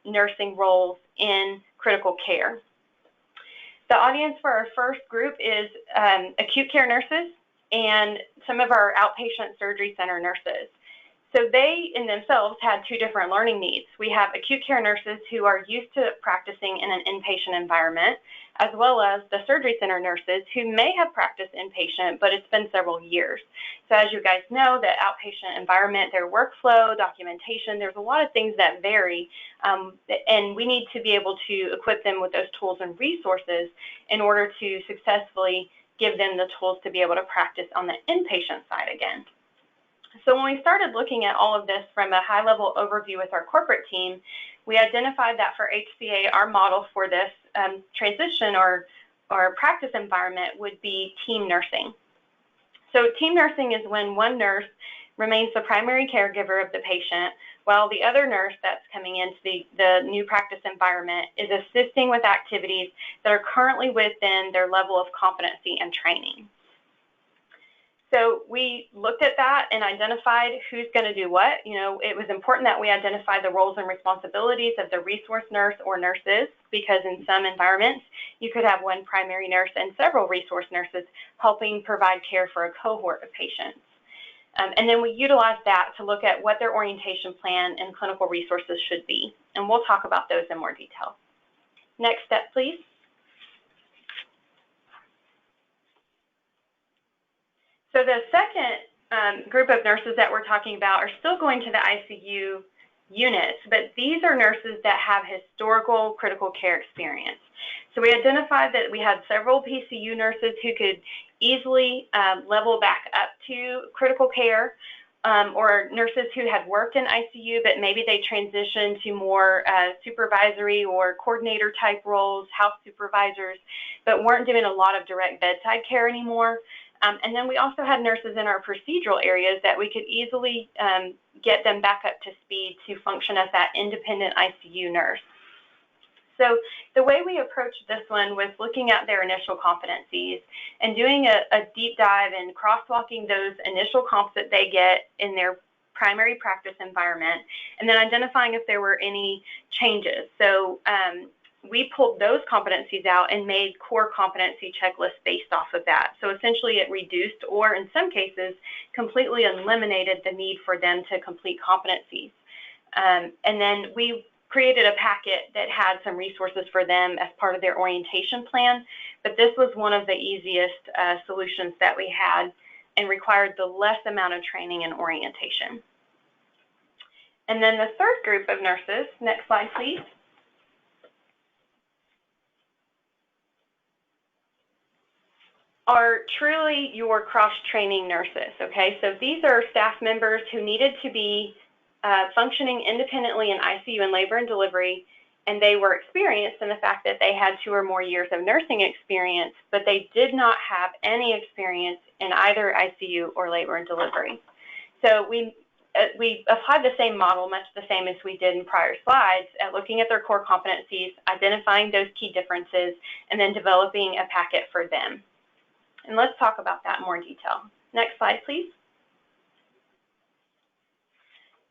nursing roles in critical care. The audience for our first group is acute care nurses and some of our outpatient surgery center nurses. So they in themselves had 2 different learning needs. We have acute care nurses who are used to practicing in an inpatient environment, as well as the surgery center nurses who may have practiced inpatient, but it's been several years. So as you guys know, the outpatient environment, their workflow, documentation, there's a lot of things that vary, and we need to be able to equip them with those tools and resources in order to successfully give them the tools to be able to practice on the inpatient side again. So when we started looking at all of this from a high-level overview with our corporate team, we identified that for HCA, our model for this transition or practice environment would be team nursing. So team nursing is when one nurse remains the primary caregiver of the patient, while the other nurse that's coming into the new practice environment is assisting with activities that are currently within their level of competency and training. So we looked at that and identified who's going to do what. You know, it was important that we identify the roles and responsibilities of the resource nurse or nurses, because in some environments, you could have one primary nurse and several resource nurses helping provide care for a cohort of patients. And then we utilized that to look at what their orientation plan and clinical resources should be. And we'll talk about those in more detail. Next step, please. So the second group of nurses that we're talking about are still going to the ICU units, but these are nurses that have historical critical care experience. So we identified that we had several PCU nurses who could easily level back up to critical care, or nurses who had worked in ICU, but maybe they transitioned to more supervisory or coordinator type roles, house supervisors, but weren't doing a lot of direct bedside care anymore. And then we also had nurses in our procedural areas that we could easily get them back up to speed to function as that independent ICU nurse. So the way we approached this one was looking at their initial competencies and doing a deep dive and crosswalking those initial comps that they get in their primary practice environment, and then identifying if there were any changes. So we pulled those competencies out and made core competency checklists based off of that. So essentially it reduced, or in some cases, completely eliminated the need for them to complete competencies. And then we created a packet that had some resources for them as part of their orientation plan, but this was one of the easiest solutions that we had and required the less amount of training and orientation. And then the third group of nurses, next slide please, are truly your cross-training nurses, okay? So these are staff members who needed to be functioning independently in ICU and labor and delivery, and they were experienced in the fact that they had 2 or more years of nursing experience, but they did not have any experience in either ICU or labor and delivery. So we applied the same model, much the same as we did in prior slides, at looking at their core competencies, identifying those key differences, and then developing a packet for them. And let's talk about that in more detail. Next slide, please.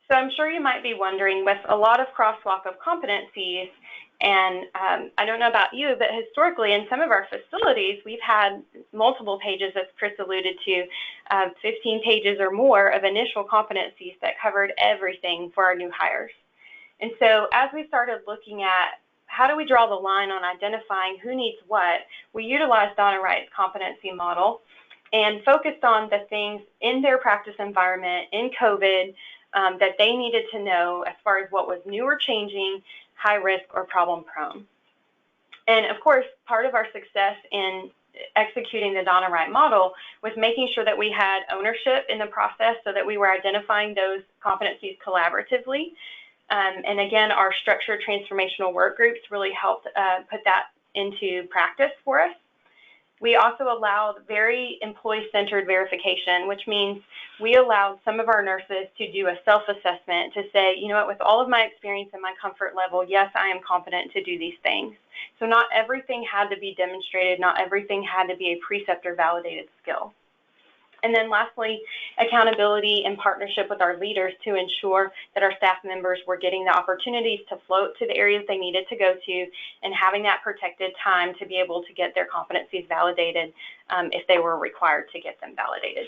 So I'm sure you might be wondering, with a lot of crosswalk of competencies, and I don't know about you, but historically in some of our facilities, we've had multiple pages, as Chris alluded to, 15 pages or more of initial competencies that covered everything for our new hires. And so as we started looking at how do we draw the line on identifying who needs what, we utilized Donna Wright's competency model and focused on the things in their practice environment in COVID that they needed to know as far as what was new or changing, high risk, or problem prone. And of course, part of our success in executing the Donna Wright model was making sure that we had ownership in the process so that we were identifying those competencies collaboratively. And again, our structured transformational work groups really helped put that into practice for us. We also allowed very employee-centered verification, which means we allowed some of our nurses to do a self-assessment to say, you know what, with all of my experience and my comfort level, yes, I am competent to do these things. So not everything had to be demonstrated, not everything had to be a preceptor-validated skill. And then lastly, accountability and partnership with our leaders to ensure that our staff members were getting the opportunities to float to the areas they needed to go to and having that protected time to be able to get their competencies validated if they were required to get them validated.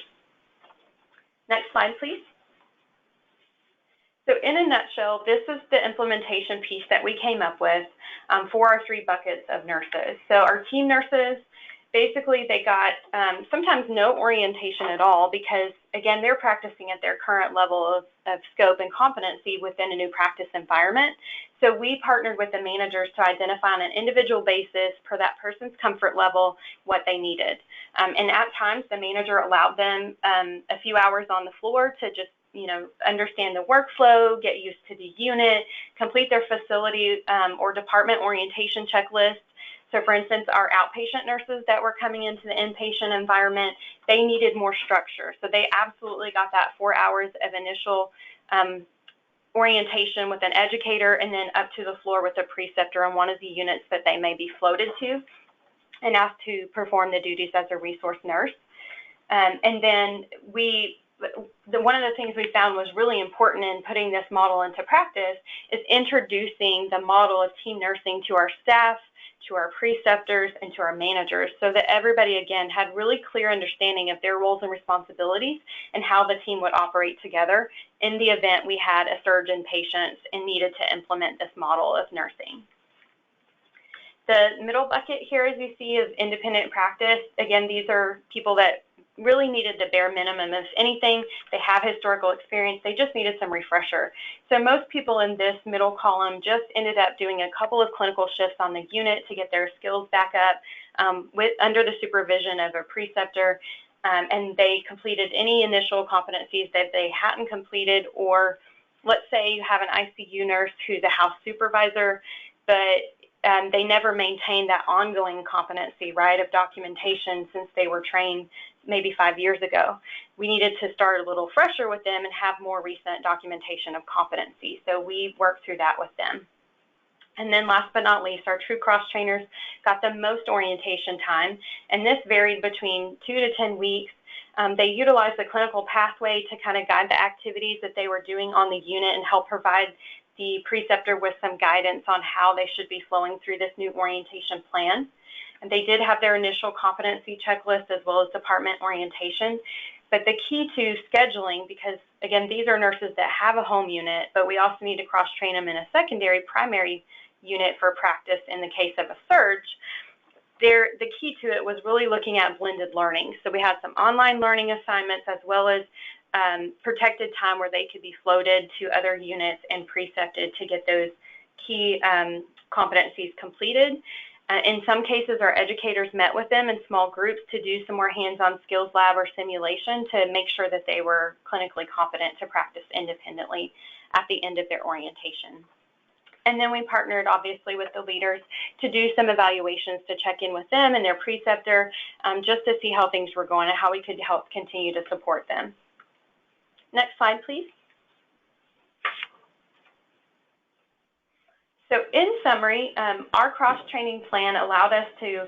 Next slide, please. So in a nutshell, this is the implementation piece that we came up with for our 3 buckets of nurses. So our team nurses, basically, they got sometimes no orientation at all because again, they're practicing at their current level of scope and competency within a new practice environment. So we partnered with the managers to identify on an individual basis per that person's comfort level what they needed. And at times, the manager allowed them a few hours on the floor to just understand the workflow, get used to the unit, complete their facility or department orientation checklist. So for instance, our outpatient nurses that were coming into the inpatient environment, they needed more structure. So they absolutely got that 4 hours of initial orientation with an educator and then up to the floor with a preceptor on one of the units that they may be floated to and asked to perform the duties as a resource nurse. And then one of the things we found was really important in putting this model into practice is introducing the model of team nursing to our staff, to our preceptors, and to our managers so that everybody, again, had really clear understanding of their roles and responsibilities and how the team would operate together in the event we had a surge in patients and needed to implement this model of nursing. The middle bucket here, as you see, is independent practice. Again, these are people that really needed the bare minimum. If anything, they have historical experience. They just needed some refresher. So most people in this middle column just ended up doing a couple of clinical shifts on the unit to get their skills back up under the supervision of a preceptor, and they completed any initial competencies that they hadn't completed. Or let's say you have an ICU nurse who's a house supervisor, but they never maintained that ongoing competency, right, of documentation since they were trained maybe 5 years ago. We needed to start a little fresher with them and have more recent documentation of competency. So we worked through that with them. And then last but not least, our true cross trainers got the most orientation time, and this varied between 2 to 10 weeks. They utilized the clinical pathway to kind of guide the activities that they were doing on the unit and help provide the preceptor with some guidance on how they should be flowing through this new orientation plan. And they did have their initial competency checklist as well as department orientation. But the key to scheduling, because again, these are nurses that have a home unit, but we also need to cross-train them in a secondary primary unit for practice in the case of a surge. The key to it was really looking at blended learning. So we had some online learning assignments as well as protected time where they could be floated to other units and precepted to get those key competencies completed. In some cases, our educators met with them in small groups to do some more hands-on skills lab or simulation to make sure that they were clinically competent to practice independently at the end of their orientation. And then we partnered, obviously, with the leaders to do some evaluations to check in with them and their preceptor just to see how things were going and how we could help continue to support them. Next slide, please. So in summary, our cross-training plan allowed us to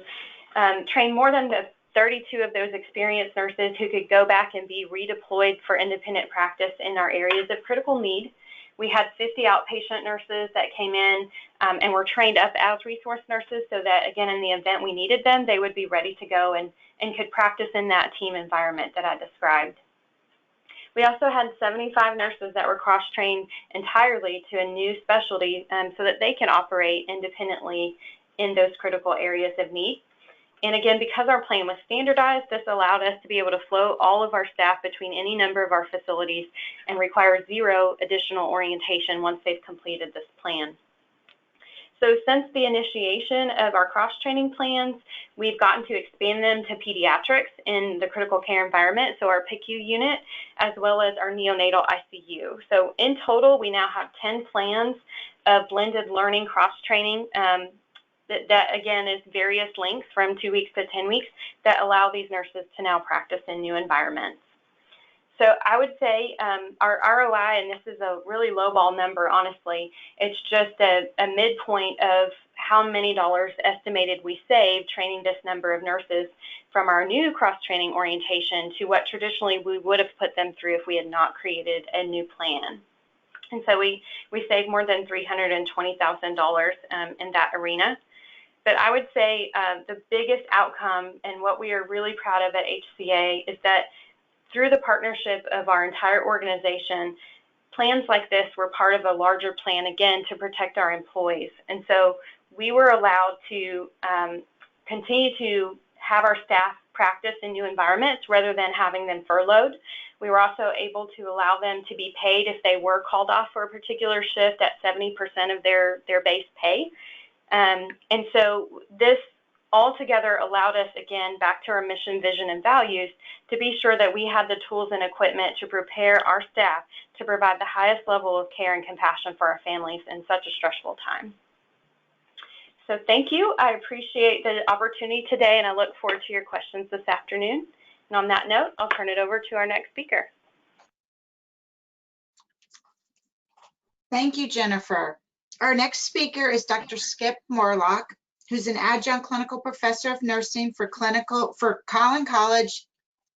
train more than 32 of those experienced nurses who could go back and be redeployed for independent practice in our areas of critical need. We had 50 outpatient nurses that came in and were trained up as resource nurses so that, again, in the event we needed them, they would be ready to go and could practice in that team environment that I described. We also had 75 nurses that were cross-trained entirely to a new specialty so that they can operate independently in those critical areas of need. And again, because our plan was standardized, this allowed us to be able to flow all of our staff between any number of our facilities and require 0 additional orientation once they've completed this plan. So since the initiation of our cross-training plans, we've gotten to expand them to pediatrics in the critical care environment, so our PICU unit, as well as our neonatal ICU. So in total, we now have 10 plans of blended learning cross-training that again is various lengths from 2 weeks to 10 weeks that allow these nurses to now practice in new environments. So I would say our ROI, and this is a really lowball number, honestly, it's just a midpoint of how many dollars estimated we saved training this number of nurses from our new cross-training orientation to what traditionally we would have put them through if we had not created a new plan. And so we saved more than $320,000 in that arena. But I would say the biggest outcome and what we are really proud of at HCA is that through the partnership of our entire organization, plans like this were part of a larger plan, again, to protect our employees. And so we were allowed to continue to have our staff practice in new environments rather than having them furloughed. We were also able to allow them to be paid if they were called off for a particular shift at 70% of their base pay. And so this altogether allowed us, again, back to our mission, vision, and values, to be sure that we had the tools and equipment to prepare our staff to provide the highest level of care and compassion for our families in such a stressful time. So thank you. I appreciate the opportunity today, and I look forward to your questions this afternoon. And on that note, I'll turn it over to our next speaker. Thank you, Jennifer. Our next speaker is Dr. Skip Morlock, who's an adjunct clinical professor of nursing for Collin College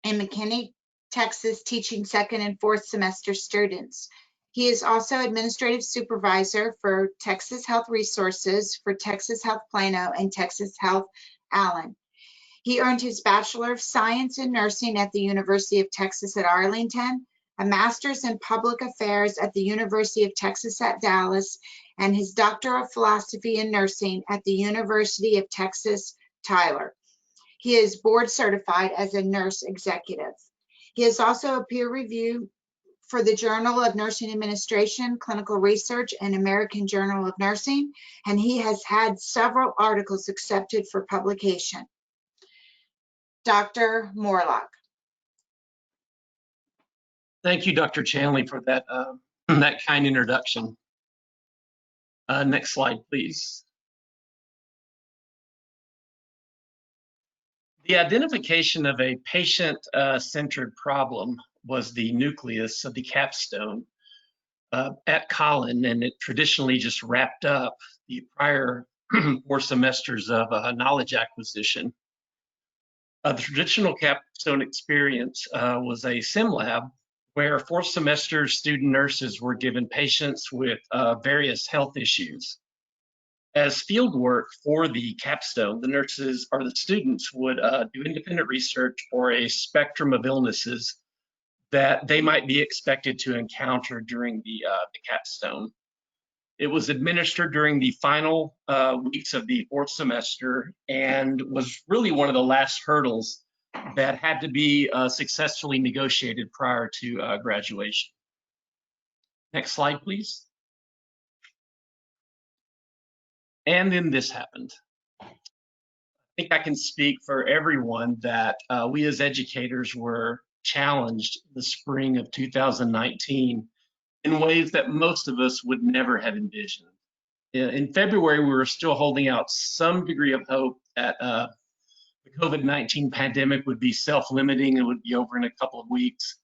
in McKinney, Texas, teaching second and fourth semester students. He is also administrative supervisor for Texas Health Resources, for Texas Health Plano, and Texas Health Allen. He earned his Bachelor of Science in Nursing at the University of Texas at Arlington, a Master's in Public Affairs at the University of Texas at Dallas, and his Doctor of Philosophy in Nursing at the University of Texas, Tyler. He is board certified as a nurse executive. He is also a peer review for the Journal of Nursing Administration, Clinical Research, and American Journal of Nursing, and he has had several articles accepted for publication. Dr. Morlock. Thank you, Dr. Chanley, for that, that kind introduction. Next slide, please. The identification of a patient-centered problem was the nucleus of the capstone at Collin, and it traditionally just wrapped up the prior 4 semesters of knowledge acquisition. The traditional capstone experience was a sim lab where 4th semester student nurses were given patients with various health issues. As field work for the capstone, the nurses or the students would do independent research for a spectrum of illnesses that they might be expected to encounter during the capstone. It was administered during the final weeks of the 4th semester and was really one of the last hurdles that had to be successfully negotiated prior to graduation. Next slide, please. And then this happened. I think I can speak for everyone that we as educators were challenged the spring of 2019 in ways that most of us would never have envisioned. In February, we were still holding out some degree of hope that the COVID-19 pandemic would be self-limiting and would be over in a couple of weeks,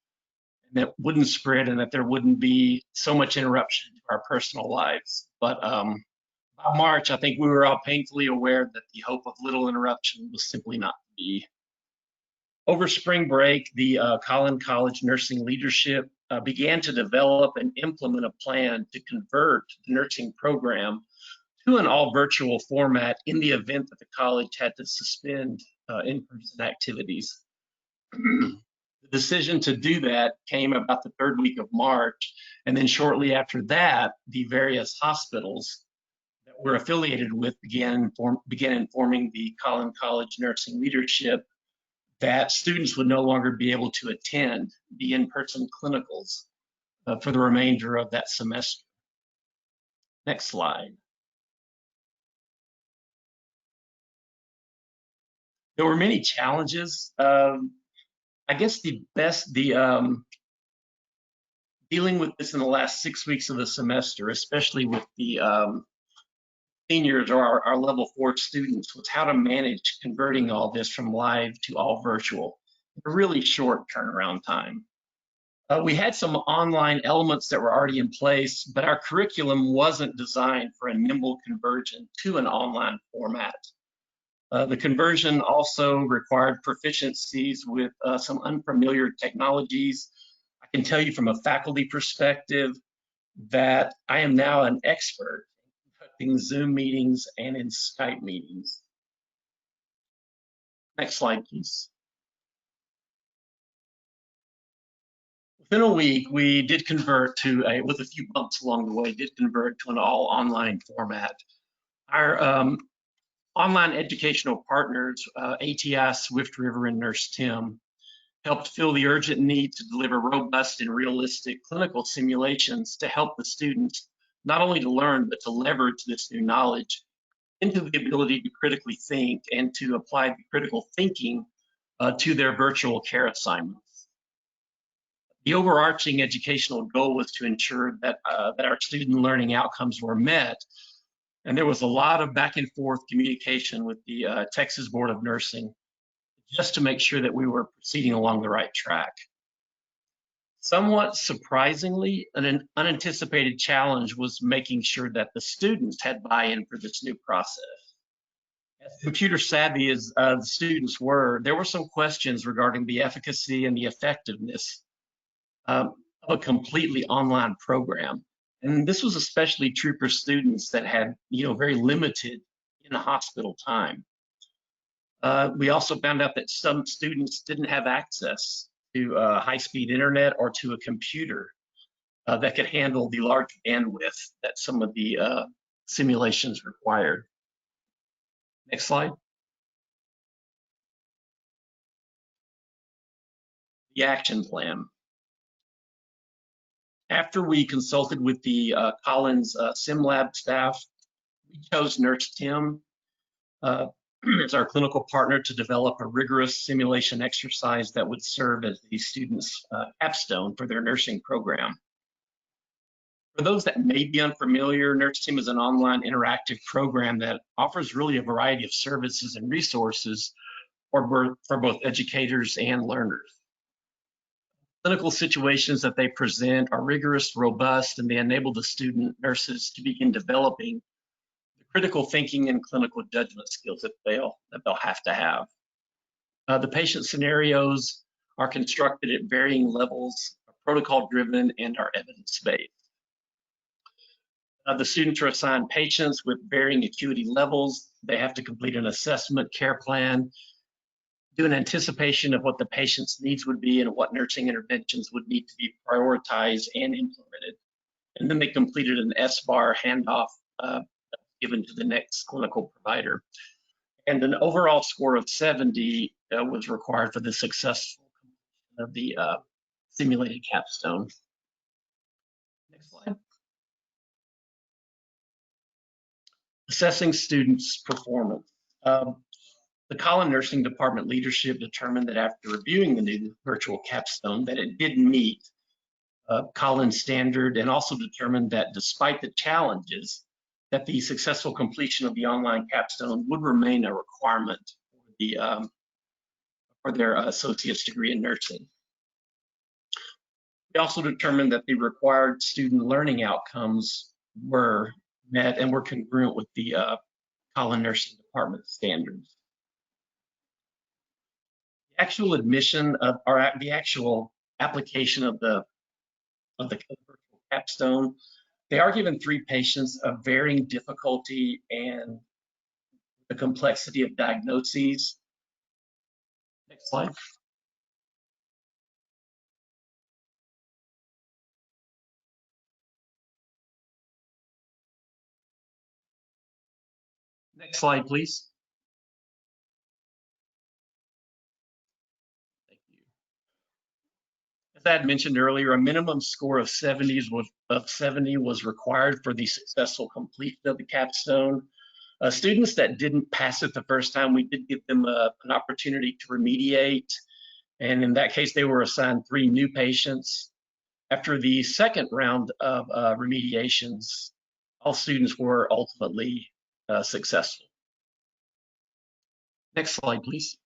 and that wouldn't spread and that there wouldn't be so much interruption to our personal lives. But by March, I think we were all painfully aware that the hope of little interruption was simply not to be. Over spring break, the Collin College nursing leadership began to develop and implement a plan to convert the nursing program to an all virtual format in the event that the college had to suspend in-person activities. The decision to do that came about the 3rd week of March, and then shortly after that, the various hospitals that we're affiliated with began informing the Collin College nursing leadership that students would no longer be able to attend the in-person clinicals for the remainder of that semester. Next slide. There were many challenges. I guess dealing with this in the last 6 weeks of the semester, especially with the seniors or our level 4 students, was how to manage converting all this from live to all virtual. A really short turnaround time. We had some online elements that were already in place, but our curriculum wasn't designed for a nimble conversion to an online format. The conversion also required proficiencies with some unfamiliar technologies. I can tell you from a faculty perspective that I am now an expert in conducting Zoom meetings and in Skype meetings. Next slide, please. Within a week, we did convert to with a few bumps along the way, did convert to an all online format. Our online educational partners, ATI, Swift River, and Nurse Tim, helped fill the urgent need to deliver robust and realistic clinical simulations to help the students not only to learn, but to leverage this new knowledge into the ability to critically think and to apply the critical thinking to their virtual care assignments. The overarching educational goal was to ensure that, that our student learning outcomes were met. And there was a lot of back and forth communication with the Texas Board of Nursing just to make sure that we were proceeding along the right track. Somewhat surprisingly, an unanticipated challenge was making sure that the students had buy-in for this new process. As computer savvy as the students were, there were some questions regarding the efficacy and the effectiveness of a completely online program. And this was especially true for students that had, very limited in-hospital time. We also found out that some students didn't have access to high-speed internet or to a computer that could handle the large bandwidth that some of the simulations required. Next slide. The action plan. After we consulted with the Collins SimLab staff, we chose Nurse Tim as our clinical partner to develop a rigorous simulation exercise that would serve as the students' capstone for their nursing program. For those that may be unfamiliar, Nurse Tim is an online interactive program that offers really a variety of services and resources for both educators and learners. Clinical situations that they present are rigorous, robust, and they enable the student nurses to begin developing the critical thinking and clinical judgment skills that they'll have to have. The patient scenarios are constructed at varying levels, are protocol-driven, and are evidence-based. The students are assigned patients with varying acuity levels. They have to complete an assessment care plan, do an anticipation of what the patient's needs would be and what nursing interventions would need to be prioritized and implemented. And then they completed an SBAR handoff given to the next clinical provider. And an overall score of 70 was required for the successful completion of the simulated capstone. Next slide. Assessing students' performance. The Collins Nursing Department leadership determined that after reviewing the new virtual capstone that it did meet Collins standard, and also determined that despite the challenges, that the successful completion of the online capstone would remain a requirement for their associate's degree in nursing. We also determined that the required student learning outcomes were met and were congruent with the Collins Nursing Department standards. The actual admission of, or the actual application of the virtual capstone, they are given 3 patients of varying difficulty and the complexity of diagnoses. Next slide. Next slide, please. Thank you. As I had mentioned earlier, a minimum score of 70 was required for the successful completion of the capstone. Students that didn't pass it the first time, we did give them an opportunity to remediate. And in that case, they were assigned 3 new patients. After the second round of remediations, all students were ultimately successful. Next slide, please.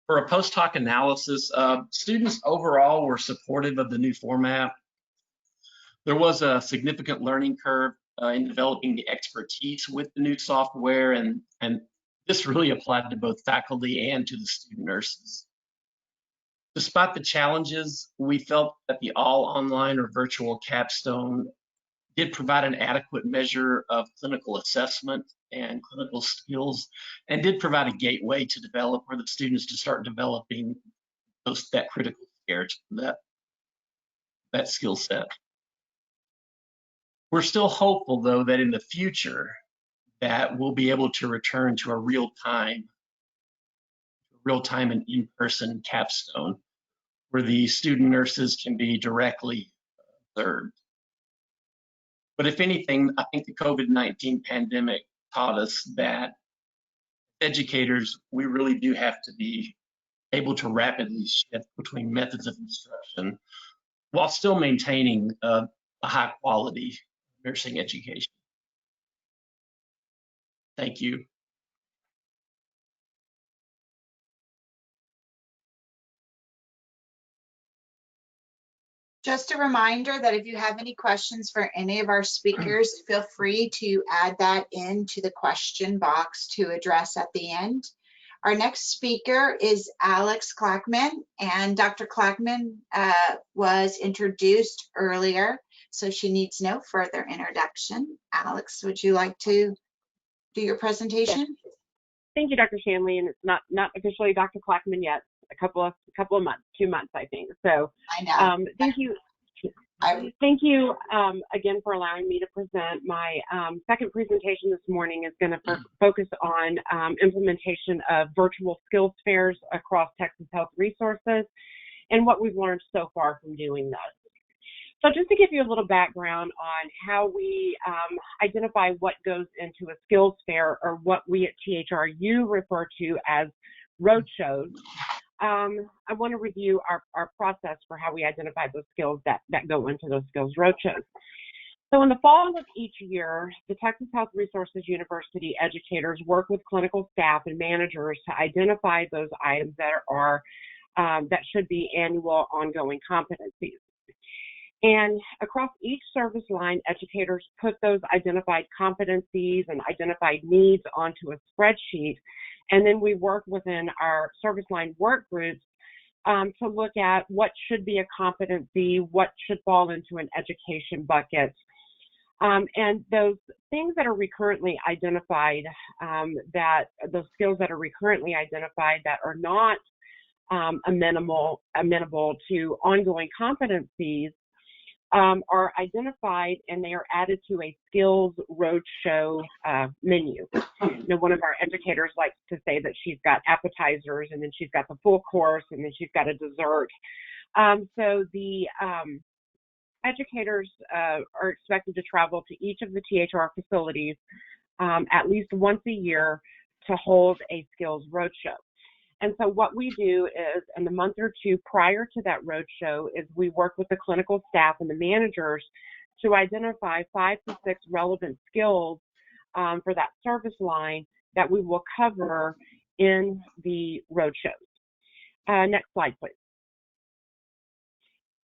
For a post hoc analysis, students overall were supportive of the new format. There was a significant learning curve in developing the expertise with the new software, and this really applied to both faculty and to the student nurses. Despite the challenges, we felt that the all online or virtual capstone did provide an adequate measure of clinical assessment and clinical skills, and did provide a gateway to develop for the students to start developing that critical that skill set. We're still hopeful, though, that in the future that we'll be able to return to a real-time real-time and in-person capstone, where the student nurses can be directly observed. But if anything, I think the COVID-19 pandemic taught us that educators, we really do have to be able to rapidly shift between methods of instruction while still maintaining a high quality nursing education. Thank you. Just a reminder that if you have any questions for any of our speakers, feel free to add that into the question box to address at the end. Our next speaker is Alex Clackman, and Dr. Clackman was introduced earlier, so she needs no further introduction. Alex, would you like to do your presentation? Yes. Thank you, Dr. Shanley, and it's not officially Dr. Clackman yet. A couple of months, 2 months, I think. So I know. Thank you. Thank you again for allowing me to present. My second presentation this morning is going to focus on implementation of virtual skills fairs across Texas Health Resources and what we've learned so far from doing this. So just to give you a little background on how we identify what goes into a skills fair, or what we at THRU refer to as roadshows, I want to review our process for how we identify those skills that go into those skills roadshows. So in the fall of each year, the Texas Health Resources University educators work with clinical staff and managers to identify those items that should be annual ongoing competencies. And across each service line, educators put those identified competencies and identified needs onto a spreadsheet. And then we work within our service line work groups to look at what should be a competency, what should fall into an education bucket. And those things that are recurrently identified, those skills that are recurrently identified that are not amenable to ongoing competencies, are identified, and they are added to a skills roadshow menu. You know, one of our educators likes to say that she's got appetizers, and then she's got the full course, and then she's got a dessert. So the educators are expected to travel to each of the THR facilities at least once a year to hold a skills roadshow. And so what we do is, in the month or two prior to that roadshow, is we work with the clinical staff and the managers to identify 5 to 6 relevant skills for that service line that we will cover in the roadshows. Next slide, please.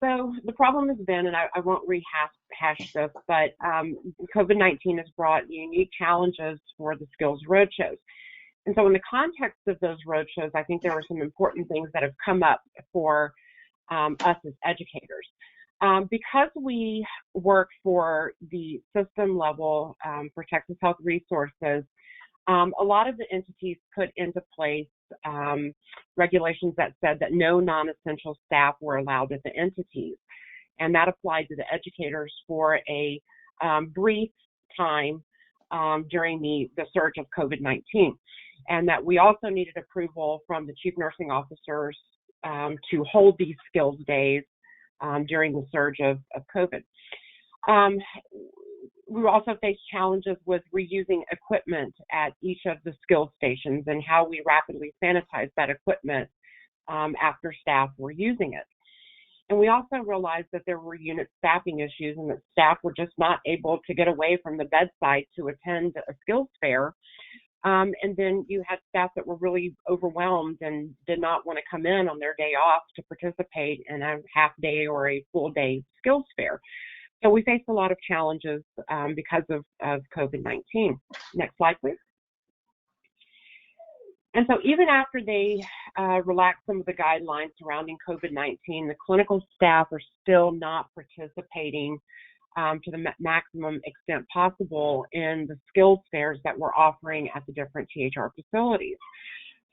So the problem has been, and I won't rehash this, but COVID-19 has brought unique challenges for the skills roadshows. And so in the context of those roadshows, I think there are some important things that have come up for us as educators. Because we work for the system level for Texas Health Resources, a lot of the entities put into place regulations that said that no non-essential staff were allowed at the entities. And that applied to the educators for a brief time during the surge of COVID-19. And that we also needed approval from the chief nursing officers to hold these skills days during the surge of COVID. We also faced challenges with reusing equipment at each of the skills stations and how we rapidly sanitized that equipment after staff were using it. And we also realized that there were unit staffing issues, and that staff were just not able to get away from the bedside to attend a skills fair. And then you had staff that were really overwhelmed and did not want to come in on their day off to participate in a half day or a full day skills fair. So we faced a lot of challenges because of COVID-19. Next slide, please. And so even after they relaxed some of the guidelines surrounding COVID-19, the clinical staff are still not participating to the maximum extent possible in the skills fairs that we're offering at the different THR facilities.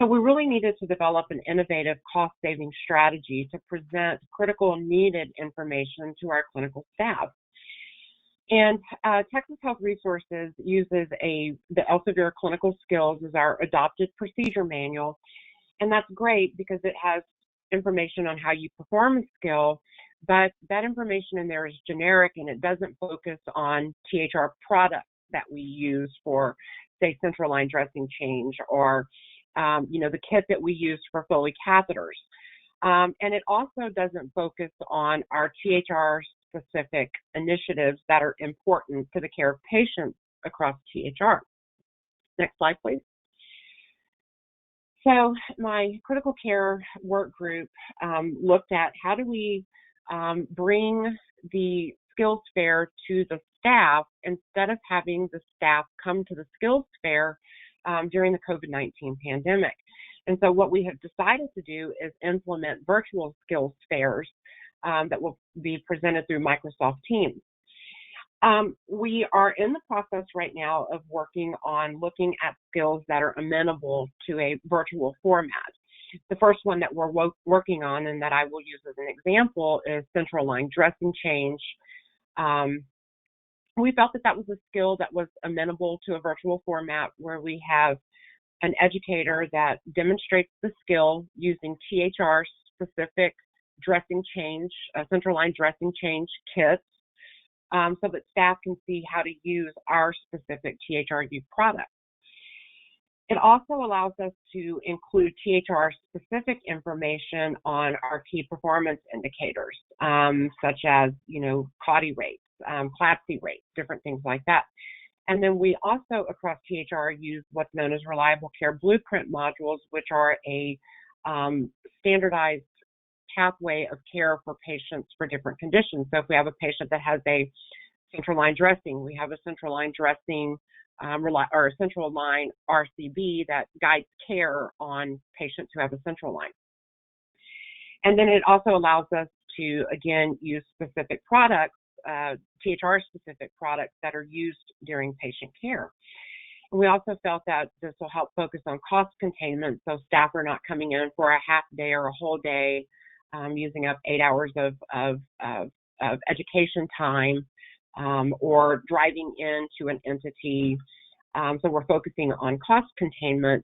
So we really needed to develop an innovative cost-saving strategy to present critical and needed information to our clinical staff. And Texas Health Resources uses the Elsevier Clinical Skills as our adopted procedure manual. And that's great because it has information on how you perform a skill, but that information in there is generic and it doesn't focus on THR products that we use for, say, central line dressing change or, the kit that we use for Foley catheters. And it also doesn't focus on our THR-specific initiatives that are important to the care of patients across THR. Next slide, please. So my critical care work group looked at how do we bring the skills fair to the staff instead of having the staff come to the skills fair during the COVID-19 pandemic. And so what we have decided to do is implement virtual skills fairs that will be presented through Microsoft Teams. We are in the process right now of working on looking at skills that are amenable to a virtual format. The first one that we're working on and that I will use as an example is central line dressing change. We felt that that was a skill that was amenable to a virtual format where we have an educator that demonstrates the skill using THR-specific dressing change, central line dressing change kits, so that staff can see how to use our specific THRU products. It also allows us to include THR-specific information on our key performance indicators, such as, CAUTI rates, CLABSI rates, different things like that. And then we also, across THR, use what's known as Reliable Care Blueprint modules, which are a standardized pathway of care for patients for different conditions. So if we have a patient that has a central line dressing, we have a central line dressing or a central line RCB that guides care on patients who have a central line. And then it also allows us to, again, use specific products, THR-specific products that are used during patient care. And we also felt that this will help focus on cost containment, so staff are not coming in for a half day or a whole day, using up 8 hours of education time, or driving into an entity. So we're focusing on cost containment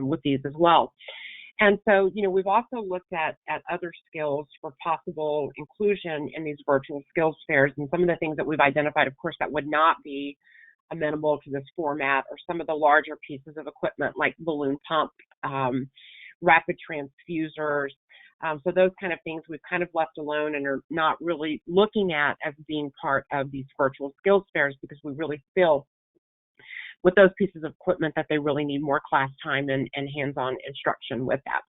with these as well. And so, we've also looked at other skills for possible inclusion in these virtual skills fairs. And some of the things that we've identified, of course, that would not be amenable to this format are some of the larger pieces of equipment like balloon pump, rapid transfusers. So those kind of things we've kind of left alone and are not really looking at as being part of these virtual skills fairs because we really feel with those pieces of equipment that they really need more class time and hands-on instruction with that.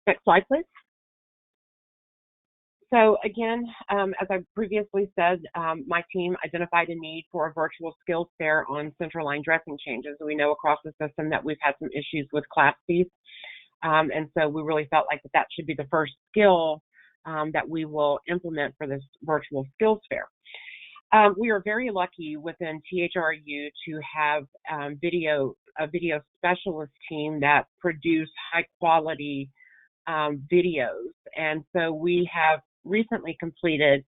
Next slide, please. So again, as I previously said, my team identified a need for a virtual skills fair on central line dressing changes. We know across the system that we've had some issues with CLABSI. And so we really felt like that should be the first skill that we will implement for this virtual skills fair. We are very lucky within THRU to have a video specialist team that produce high quality videos. And so we have recently completed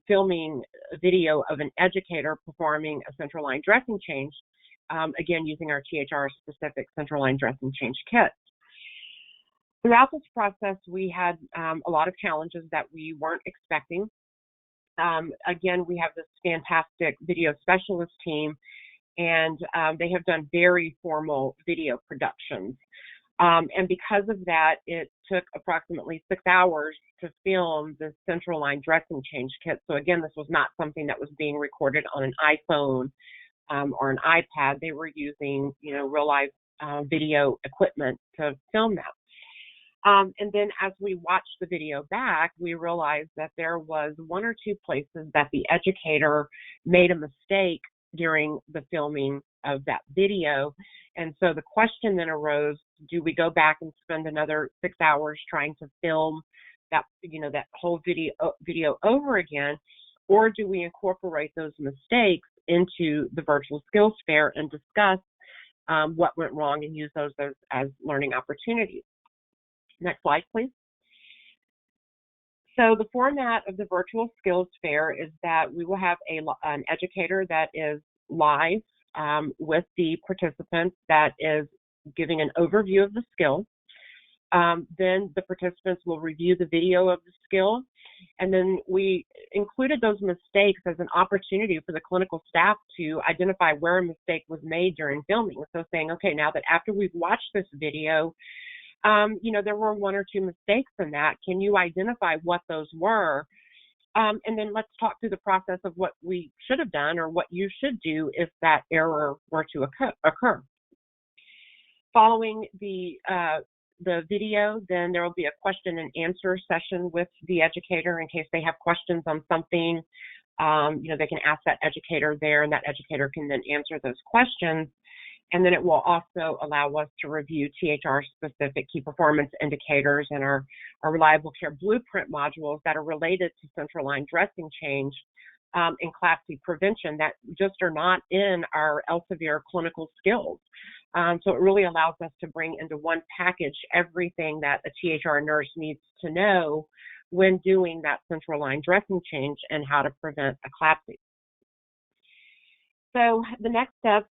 filming a video of an educator performing a central line dressing change, again, using our THR specific central line dressing change kit. Throughout this process, we had a lot of challenges that we weren't expecting. Again, we have this fantastic video specialist team, and they have done very formal video productions. And because of that, it took approximately 6 hours to film the central line dressing change kit. So again, this was not something that was being recorded on an iPhone or an iPad. They were using, real life video equipment to film that. And then as we watched the video back, we realized that there was 1 or 2 places that the educator made a mistake during the filming of that video. And so the question then arose, do we go back and spend another 6 hours trying to film that, that whole video over again, or do we incorporate those mistakes into the virtual skills fair and discuss what went wrong and use those as learning opportunities? Next slide, please. So the format of the virtual skills fair is that we will have an educator that is live with the participants that is giving an overview of the skill. Then the participants will review the video of the skill. And then we included those mistakes as an opportunity for the clinical staff to identify where a mistake was made during filming. So saying, okay, now that after we've watched this video, you know, there were 1 or 2 mistakes in that. Can you identify what those were? And then let's talk through the process of what we should have done or what you should do if that error were to occur. Following the video, then there will be a question and answer session with the educator in case they have questions on something. You know, they can ask that educator there, and that educator can then answer those questions. And then it will also allow us to review THR-specific key performance indicators and our reliable care blueprint modules that are related to central line dressing change and CLABSI prevention that just are not in our Elsevier clinical skills. So it really allows us to bring into one package everything that a THR nurse needs to know when doing that central line dressing change and how to prevent a CLABSI. So the next steps,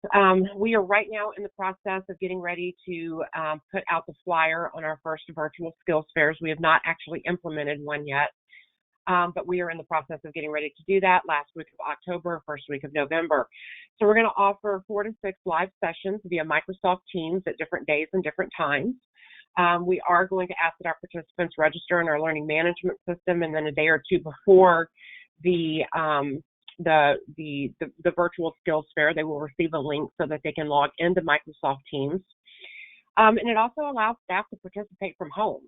we are right now in the process of getting ready to put out the flyer on our first virtual skills fairs. We have not actually implemented one yet, but we are in the process of getting ready to do that last week of October, first week of November. So we're going to offer 4 to 6 live sessions via Microsoft Teams at different days and different times. We are going to ask that our participants register in our learning management system, and then a day or two before the virtual skills fair, they will receive a link so that they can log into Microsoft Teams. And it also allows staff to participate from home.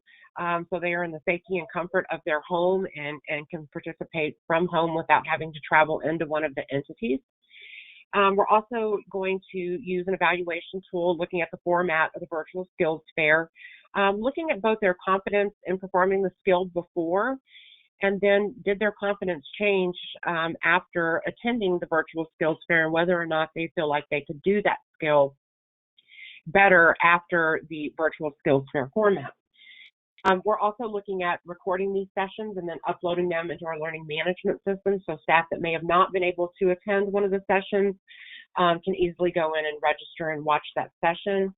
So they are in the safety and comfort of their home and can participate from home without having to travel into one of the entities. We're also going to use an evaluation tool looking at the format of the virtual skills fair, looking at both their confidence in performing the skill before, and then did their confidence change after attending the virtual skills fair, and whether or not they feel like they could do that skill better after the virtual skills fair format. We're also looking at recording these sessions and then uploading them into our learning management system, so staff that may have not been able to attend one of the sessions can easily go in and register and watch that session.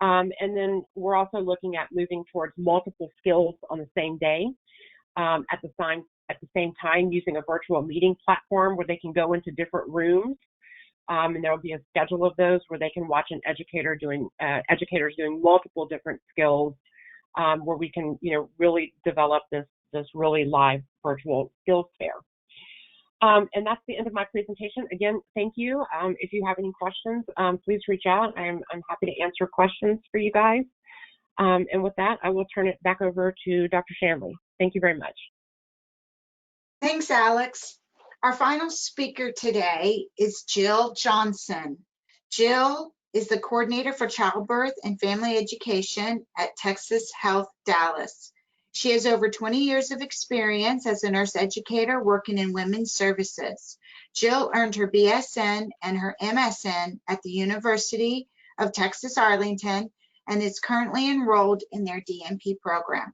And then we're also looking at moving towards multiple skills on the same day. At the same time, using a virtual meeting platform where they can go into different rooms, and there will be a schedule of those where they can watch an educator doing educators doing multiple different skills, where we can, you know, really develop this really live virtual skills fair. And that's the end of my presentation. Again, thank you. If you have any questions, please reach out. I'm happy to answer questions for you guys. And with that, I will turn it back over to Dr. Shanley. Thank you very much. Thanks, Alex. Our final speaker today is Jill Johnson. Jill is the coordinator for childbirth and family education at Texas Health Dallas. She has over 20 years of experience as a nurse educator working in women's services. Jill earned her BSN and her MSN at the University of Texas Arlington and is currently enrolled in their DNP program.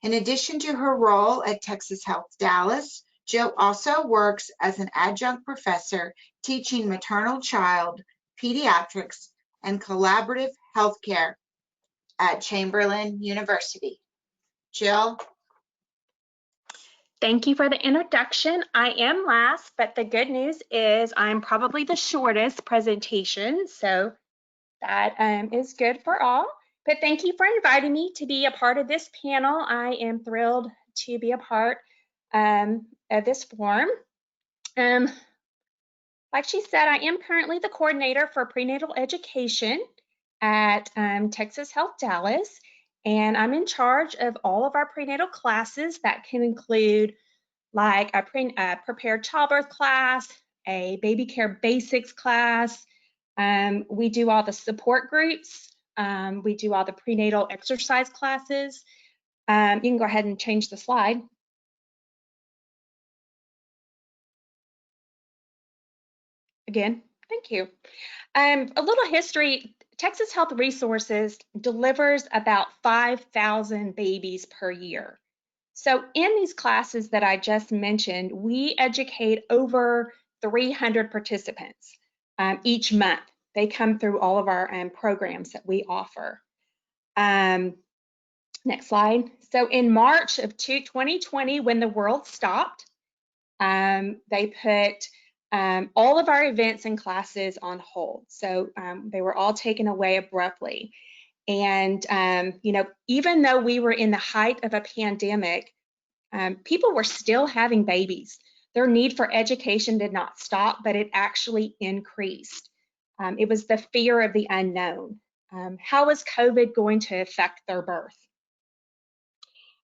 In addition to her role at Texas Health Dallas, Jill also works as an adjunct professor teaching maternal child, pediatrics, and collaborative healthcare at Chamberlain University. Jill? Thank you for the introduction. I am last, but the good news is I'm probably the shortest presentation, so that is good for all. But thank you for inviting me to be a part of this panel. I am thrilled to be a part of this forum. Like she said, I am currently the coordinator for prenatal education at Texas Health Dallas, and I'm in charge of all of our prenatal classes that can include like a prepared childbirth class, a baby care basics class. We do all the support groups. We do all the prenatal exercise classes. You can go ahead and change the slide. Again, thank you. A little history. Texas Health Resources delivers about 5,000 babies per year. So in these classes that I just mentioned, we educate over 300 participants each month. they come through all of our programs that we offer. Next slide. So in March of 2020, when the world stopped, they put all of our events and classes on hold. So they were all taken away abruptly. And, you know, even though we were in the height of a pandemic, people were still having babies. Their need for education did not stop, but it actually increased. It was the fear of the unknown. How was COVID going to affect their birth?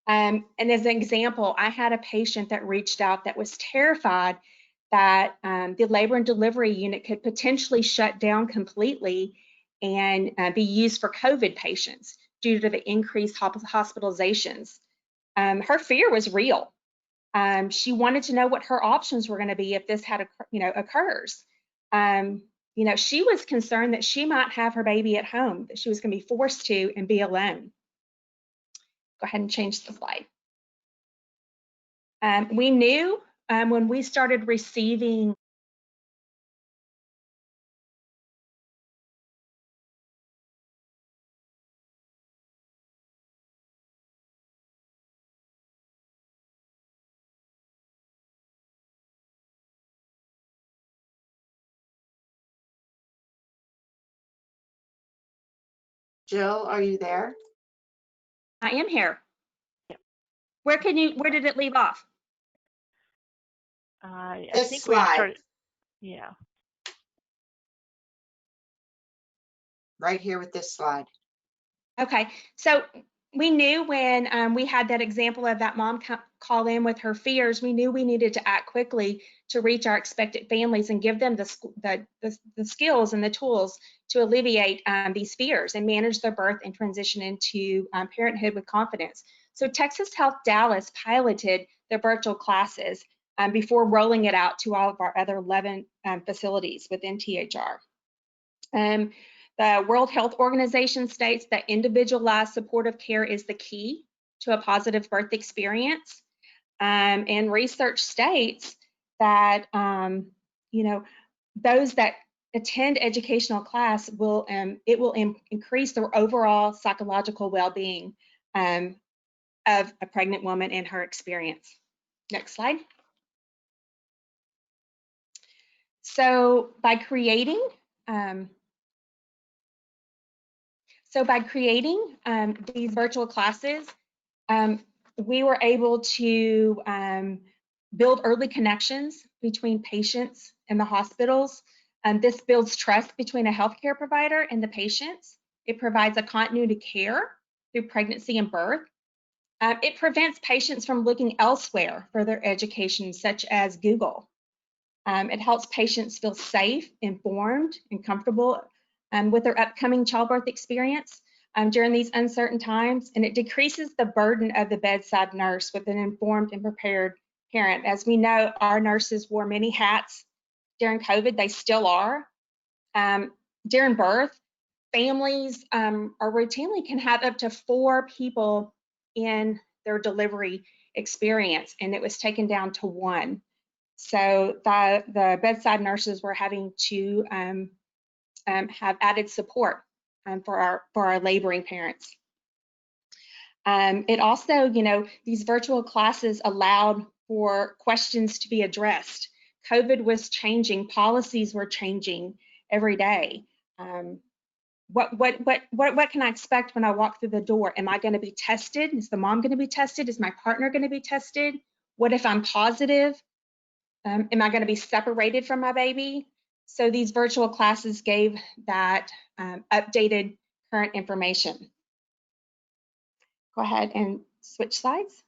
And as an example, I had a patient that reached out that was terrified that the labor and delivery unit could potentially shut down completely and be used for COVID patients due to the increased hospitalizations. Her fear was real. She wanted to know what her options were going to be if this had, occurs. You know, she was concerned that she might have her baby at home, that she was going to be forced to and be alone. Go ahead and change the slide. We knew when we started receiving Jill, are you there? I am here. Yep. Where did it leave off? I This think slide. we started, yeah. Right here with this slide. Okay, so we knew when we had that example of that mom call in with her fears, we knew we needed to act quickly to reach our expectant families and give them the skills and the tools to alleviate these fears and manage their birth and transition into parenthood with confidence. So Texas Health Dallas piloted the virtual classes before rolling it out to all of our other 11 facilities within THR. The World Health Organization states that individualized supportive care is the key to a positive birth experience. And research states that, you know, those that attend educational class will, increase their overall psychological well-being of a pregnant woman and her experience. Next slide. So by creating these virtual classes, we were able to build early connections between patients and the hospitals. This builds trust between a healthcare provider and the patients. It provides a continuity of care through pregnancy and birth. It prevents patients from looking elsewhere for their education, such as Google. It helps patients feel safe, informed, and comfortable with their upcoming childbirth experience during these uncertain times, and it decreases the burden of the bedside nurse with an informed and prepared parent. As we know, our nurses wore many hats during COVID. They still are. During birth, families routinely can have up to 4 people in their delivery experience, and it was taken down to 1. So the bedside nurses were having to have added support for our laboring parents. It also, you know, these virtual classes allowed for questions to be addressed. COVID was changing, policies were changing every day. What can I expect when I walk through the door? Am I going to be tested? Is the mom going to be tested? Is my partner going to be tested? What if I'm positive? Am I going to be separated from my baby? So these virtual classes gave that updated current information. Go ahead and switch slides.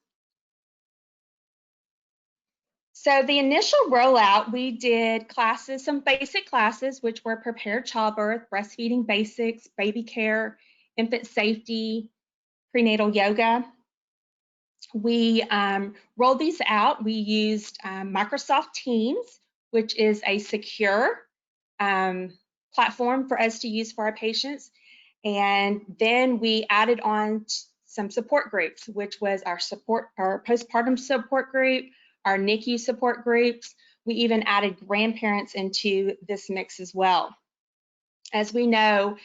So the initial rollout, we did classes, some basic classes, which were prepared childbirth, breastfeeding basics, baby care, infant safety, prenatal yoga. We rolled these out. We used Microsoft Teams, which is a secure platform for us to use for our patients. And then we added on some support groups, which was our postpartum support group, our NICU support groups. We even added grandparents into this mix as well. As we know,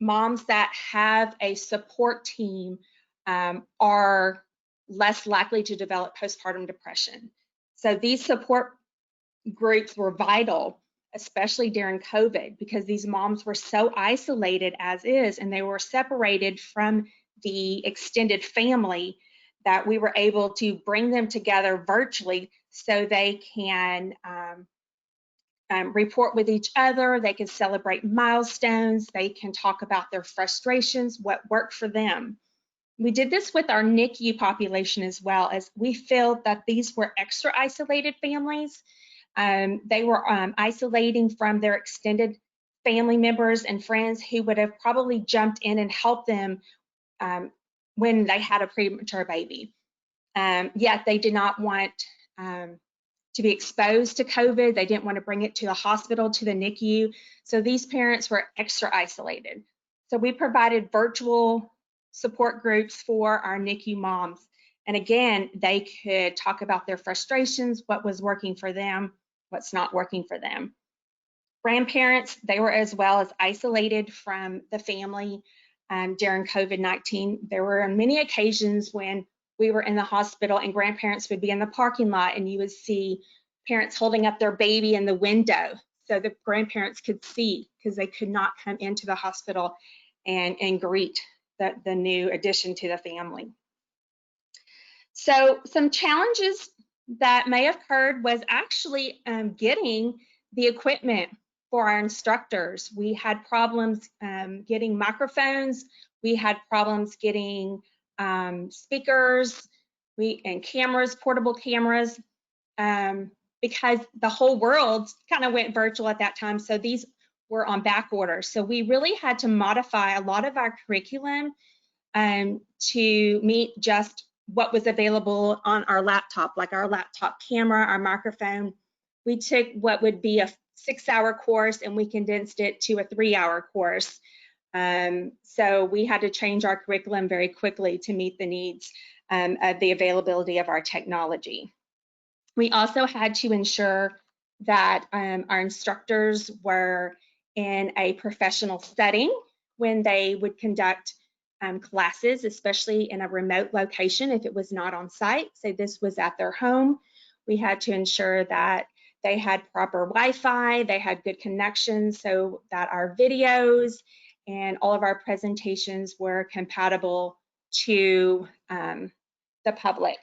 moms that have a support team are less likely to develop postpartum depression. So these support groups were vital, especially during COVID, because these moms were so isolated as is, and they were separated from the extended family, that we were able to bring them together virtually so they can report with each other, they can celebrate milestones, they can talk about their frustrations, what worked for them. We did this with our NICU population as well, as we felt that these were extra isolated families. They were isolating from their extended family members and friends who would have probably jumped in and helped them when they had a premature baby. Yet they did not want to be exposed to COVID. They didn't want to bring it to the hospital, to the NICU. So these parents were extra isolated. So we provided virtual support groups for our NICU moms. And again, they could talk about their frustrations, what was working for them, what's not working for them. Grandparents, they were as well as isolated from the family during COVID-19. There were many occasions when we were in the hospital and grandparents would be in the parking lot, and you would see parents holding up their baby in the window so the grandparents could see, because they could not come into the hospital and greet the new addition to the family. So some challenges that may have occurred was actually getting the equipment for our instructors. We had problems getting microphones. We had problems getting speakers and cameras, portable cameras, because the whole world kind of went virtual at that time. So these were on back order. So we really had to modify a lot of our curriculum to meet just what was available on our laptop, like our laptop camera, our microphone. We took what would be a 6-hour course and we condensed it to a 3-hour course. So we had to change our curriculum very quickly to meet the needs of the availability of our technology. We also had to ensure that our instructors were in a professional setting when they would conduct classes, especially in a remote location if it was not on site. So this was at their home. We had to ensure that they had proper Wi-Fi, they had good connections so that our videos and all of our presentations were compatible to the public.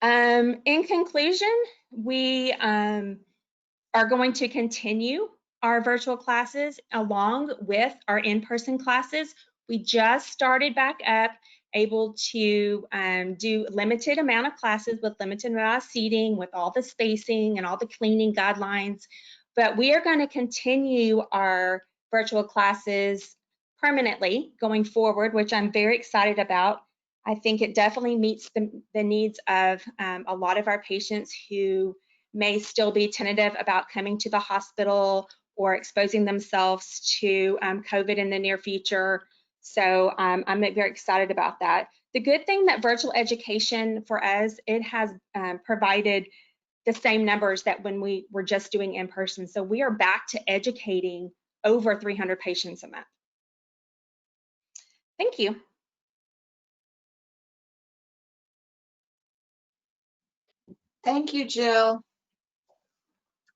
In conclusion, we are going to continue our virtual classes along with our in-person classes. We just started back up, able to do limited amount of classes with limited amount of seating, with all the spacing and all the cleaning guidelines. But we are going to continue our virtual classes permanently going forward, which I'm very excited about. I think it definitely meets the needs of a lot of our patients who may still be tentative about coming to the hospital or exposing themselves to COVID in the near future. So I'm very excited about that. The good thing that virtual education for us, it has provided the same numbers that when we were just doing in person. So we are back to educating over 300 patients a month. Thank you. Thank you, Jill.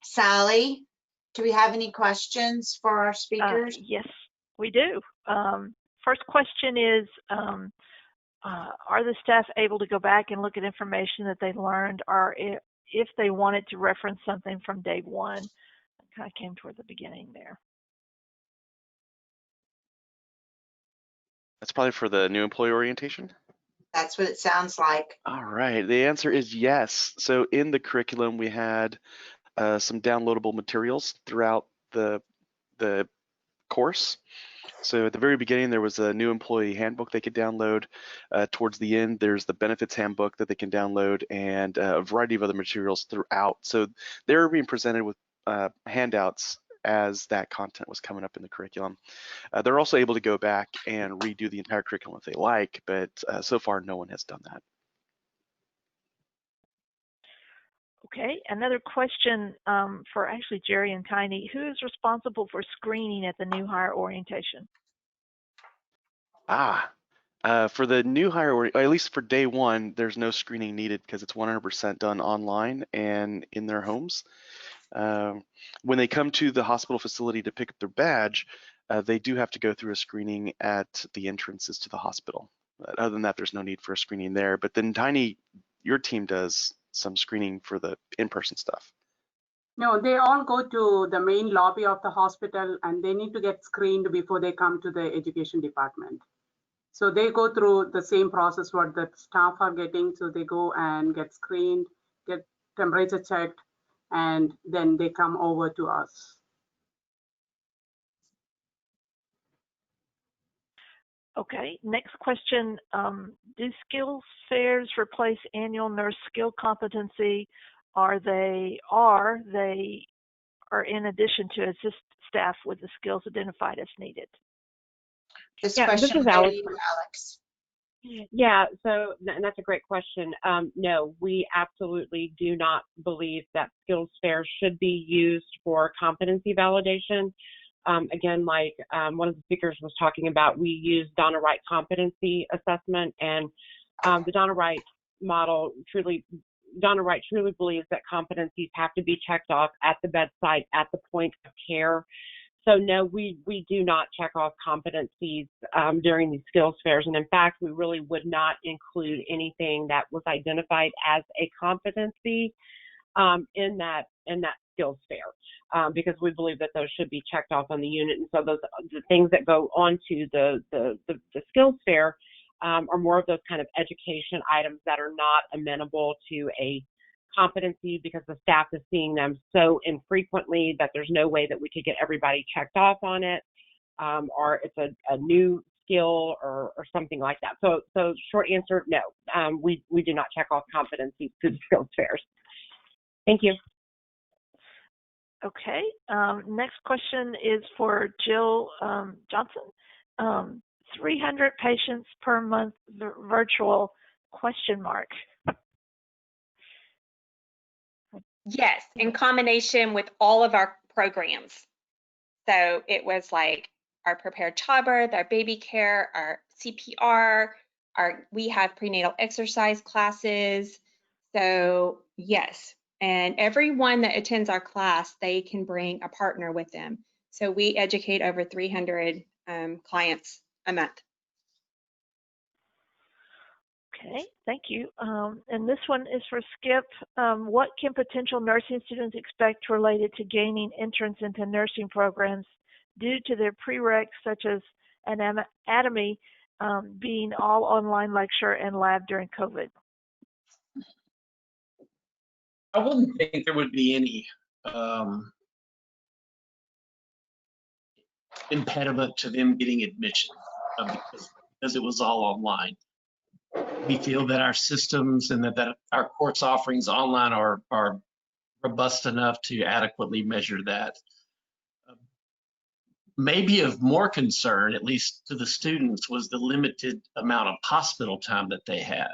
Sally, do we have any questions for our speakers? Yes, we do. First question is, are the staff able to go back and look at information that they learned, or if they wanted to reference something from day one? I kind of came toward the beginning there. That's probably for the new employee orientation. That's what it sounds like. All right, the answer is yes. So in the curriculum, we had some downloadable materials throughout the course. So at the very beginning, there was a new employee handbook they could download. Towards the end, there's the benefits handbook that they can download, and a variety of other materials throughout. So they're being presented with handouts as that content was coming up in the curriculum. They're also able to go back and redo the entire curriculum if they like, but so far no one has done that. Okay, another question for actually Jerry and Tiny. Who is responsible for screening at the new hire orientation? For the new hire, or at least for day one, there's no screening needed because it's 100% done online and in their homes. When they come to the hospital facility to pick up their badge, they do have to go through a screening at the entrances to the hospital. Other than that, there's no need for a screening there. But then Tiny, your team does some screening for the in-person stuff. No, they all go to the main lobby of the hospital and they need to get screened before they come to the education department. So they go through the same process what the staff are getting. So they go and get screened, get temperature checked, and then they come over to us. Okay, next question. Do skills fairs replace annual nurse skill competency? Are they in addition to assist staff with the skills identified as needed? This Yeah, this question is for Alex. you, Alex. Yeah, so and that's a great question. No, we absolutely do not believe that skills fairs should be used for competency validation. Again, like one of the speakers was talking about, we use Donna Wright competency assessment, and the Donna Wright model Donna Wright truly believes that competencies have to be checked off at the bedside, at the point of care. So no, we do not check off competencies during these skills fairs, and in fact, we really would not include anything that was identified as a competency in that skills fair, because we believe that those should be checked off on the unit. And so those the things that go onto the skills fair are more of those kind of education items that are not amenable to a competency, because the staff is seeing them so infrequently that there's no way that we could get everybody checked off on it, or it's a new skill or something like that. So short answer, no, we do not check off competencies through the skills fairs. Thank you. Okay, next question is for Jill Johnson. 300 patients per month virtual ? Yes, in combination with all of our programs. So it was like our prepared childbirth, our baby care, our CPR, we have prenatal exercise classes. So yes, and everyone that attends our class, they can bring a partner with them. So we educate over 300 clients a month. Okay, thank you. And this one is for Skip. What can potential nursing students expect related to gaining entrance into nursing programs due to their prereqs such as anatomy being all online lecture and lab during COVID? I wouldn't think there would be any impediment to them getting admission because it was all online. We feel that our systems and that our course offerings online are robust enough to adequately measure that. Maybe of more concern, at least to the students, was the limited amount of hospital time that they had.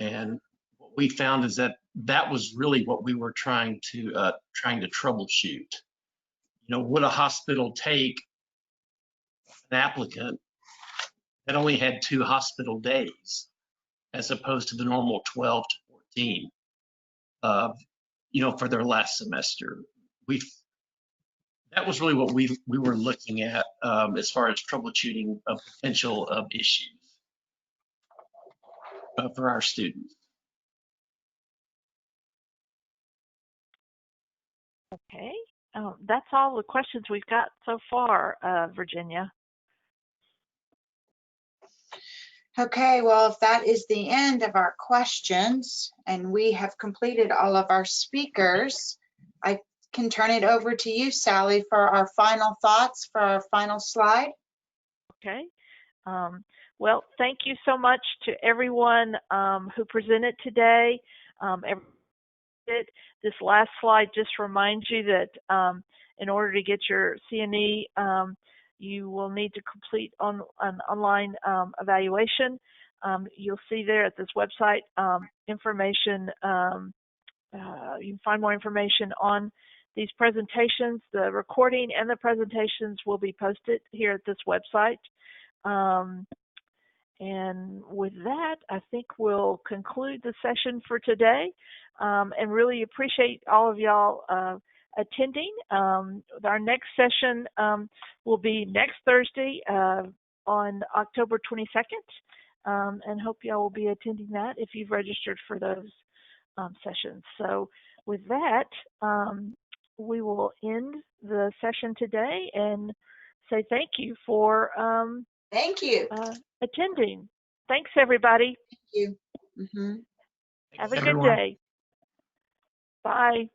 And what we found is that was really what we were trying to troubleshoot. You know, would a hospital take an applicant that only had 2 hospital days, as opposed to the normal 12 to 14, you know, for their last semester? That was really what we were looking at as far as troubleshooting of potential issues for our students. Okay, that's all the questions we've got so far, Virginia. Okay, well, if that is the end of our questions and we have completed all of our speakers, I can turn it over to you, Sally, for our final thoughts for our final slide. Okay. Well, thank you so much to everyone who presented today. This last slide just reminds you that in order to get your CNE, you will need to complete an online evaluation. You'll see there at this website information you can find more information on these presentations. The recording and the presentations will be posted here at this website. And with that, I think we'll conclude the session for today, and really appreciate all of y'all attending. Our next session will be next Thursday on October 22nd, and hope y'all will be attending that if you've registered for those sessions. So with that, we will end the session today and say thank you for Thank you. attending. Thanks, everybody. Thank you. Have a good everyone. day. Bye.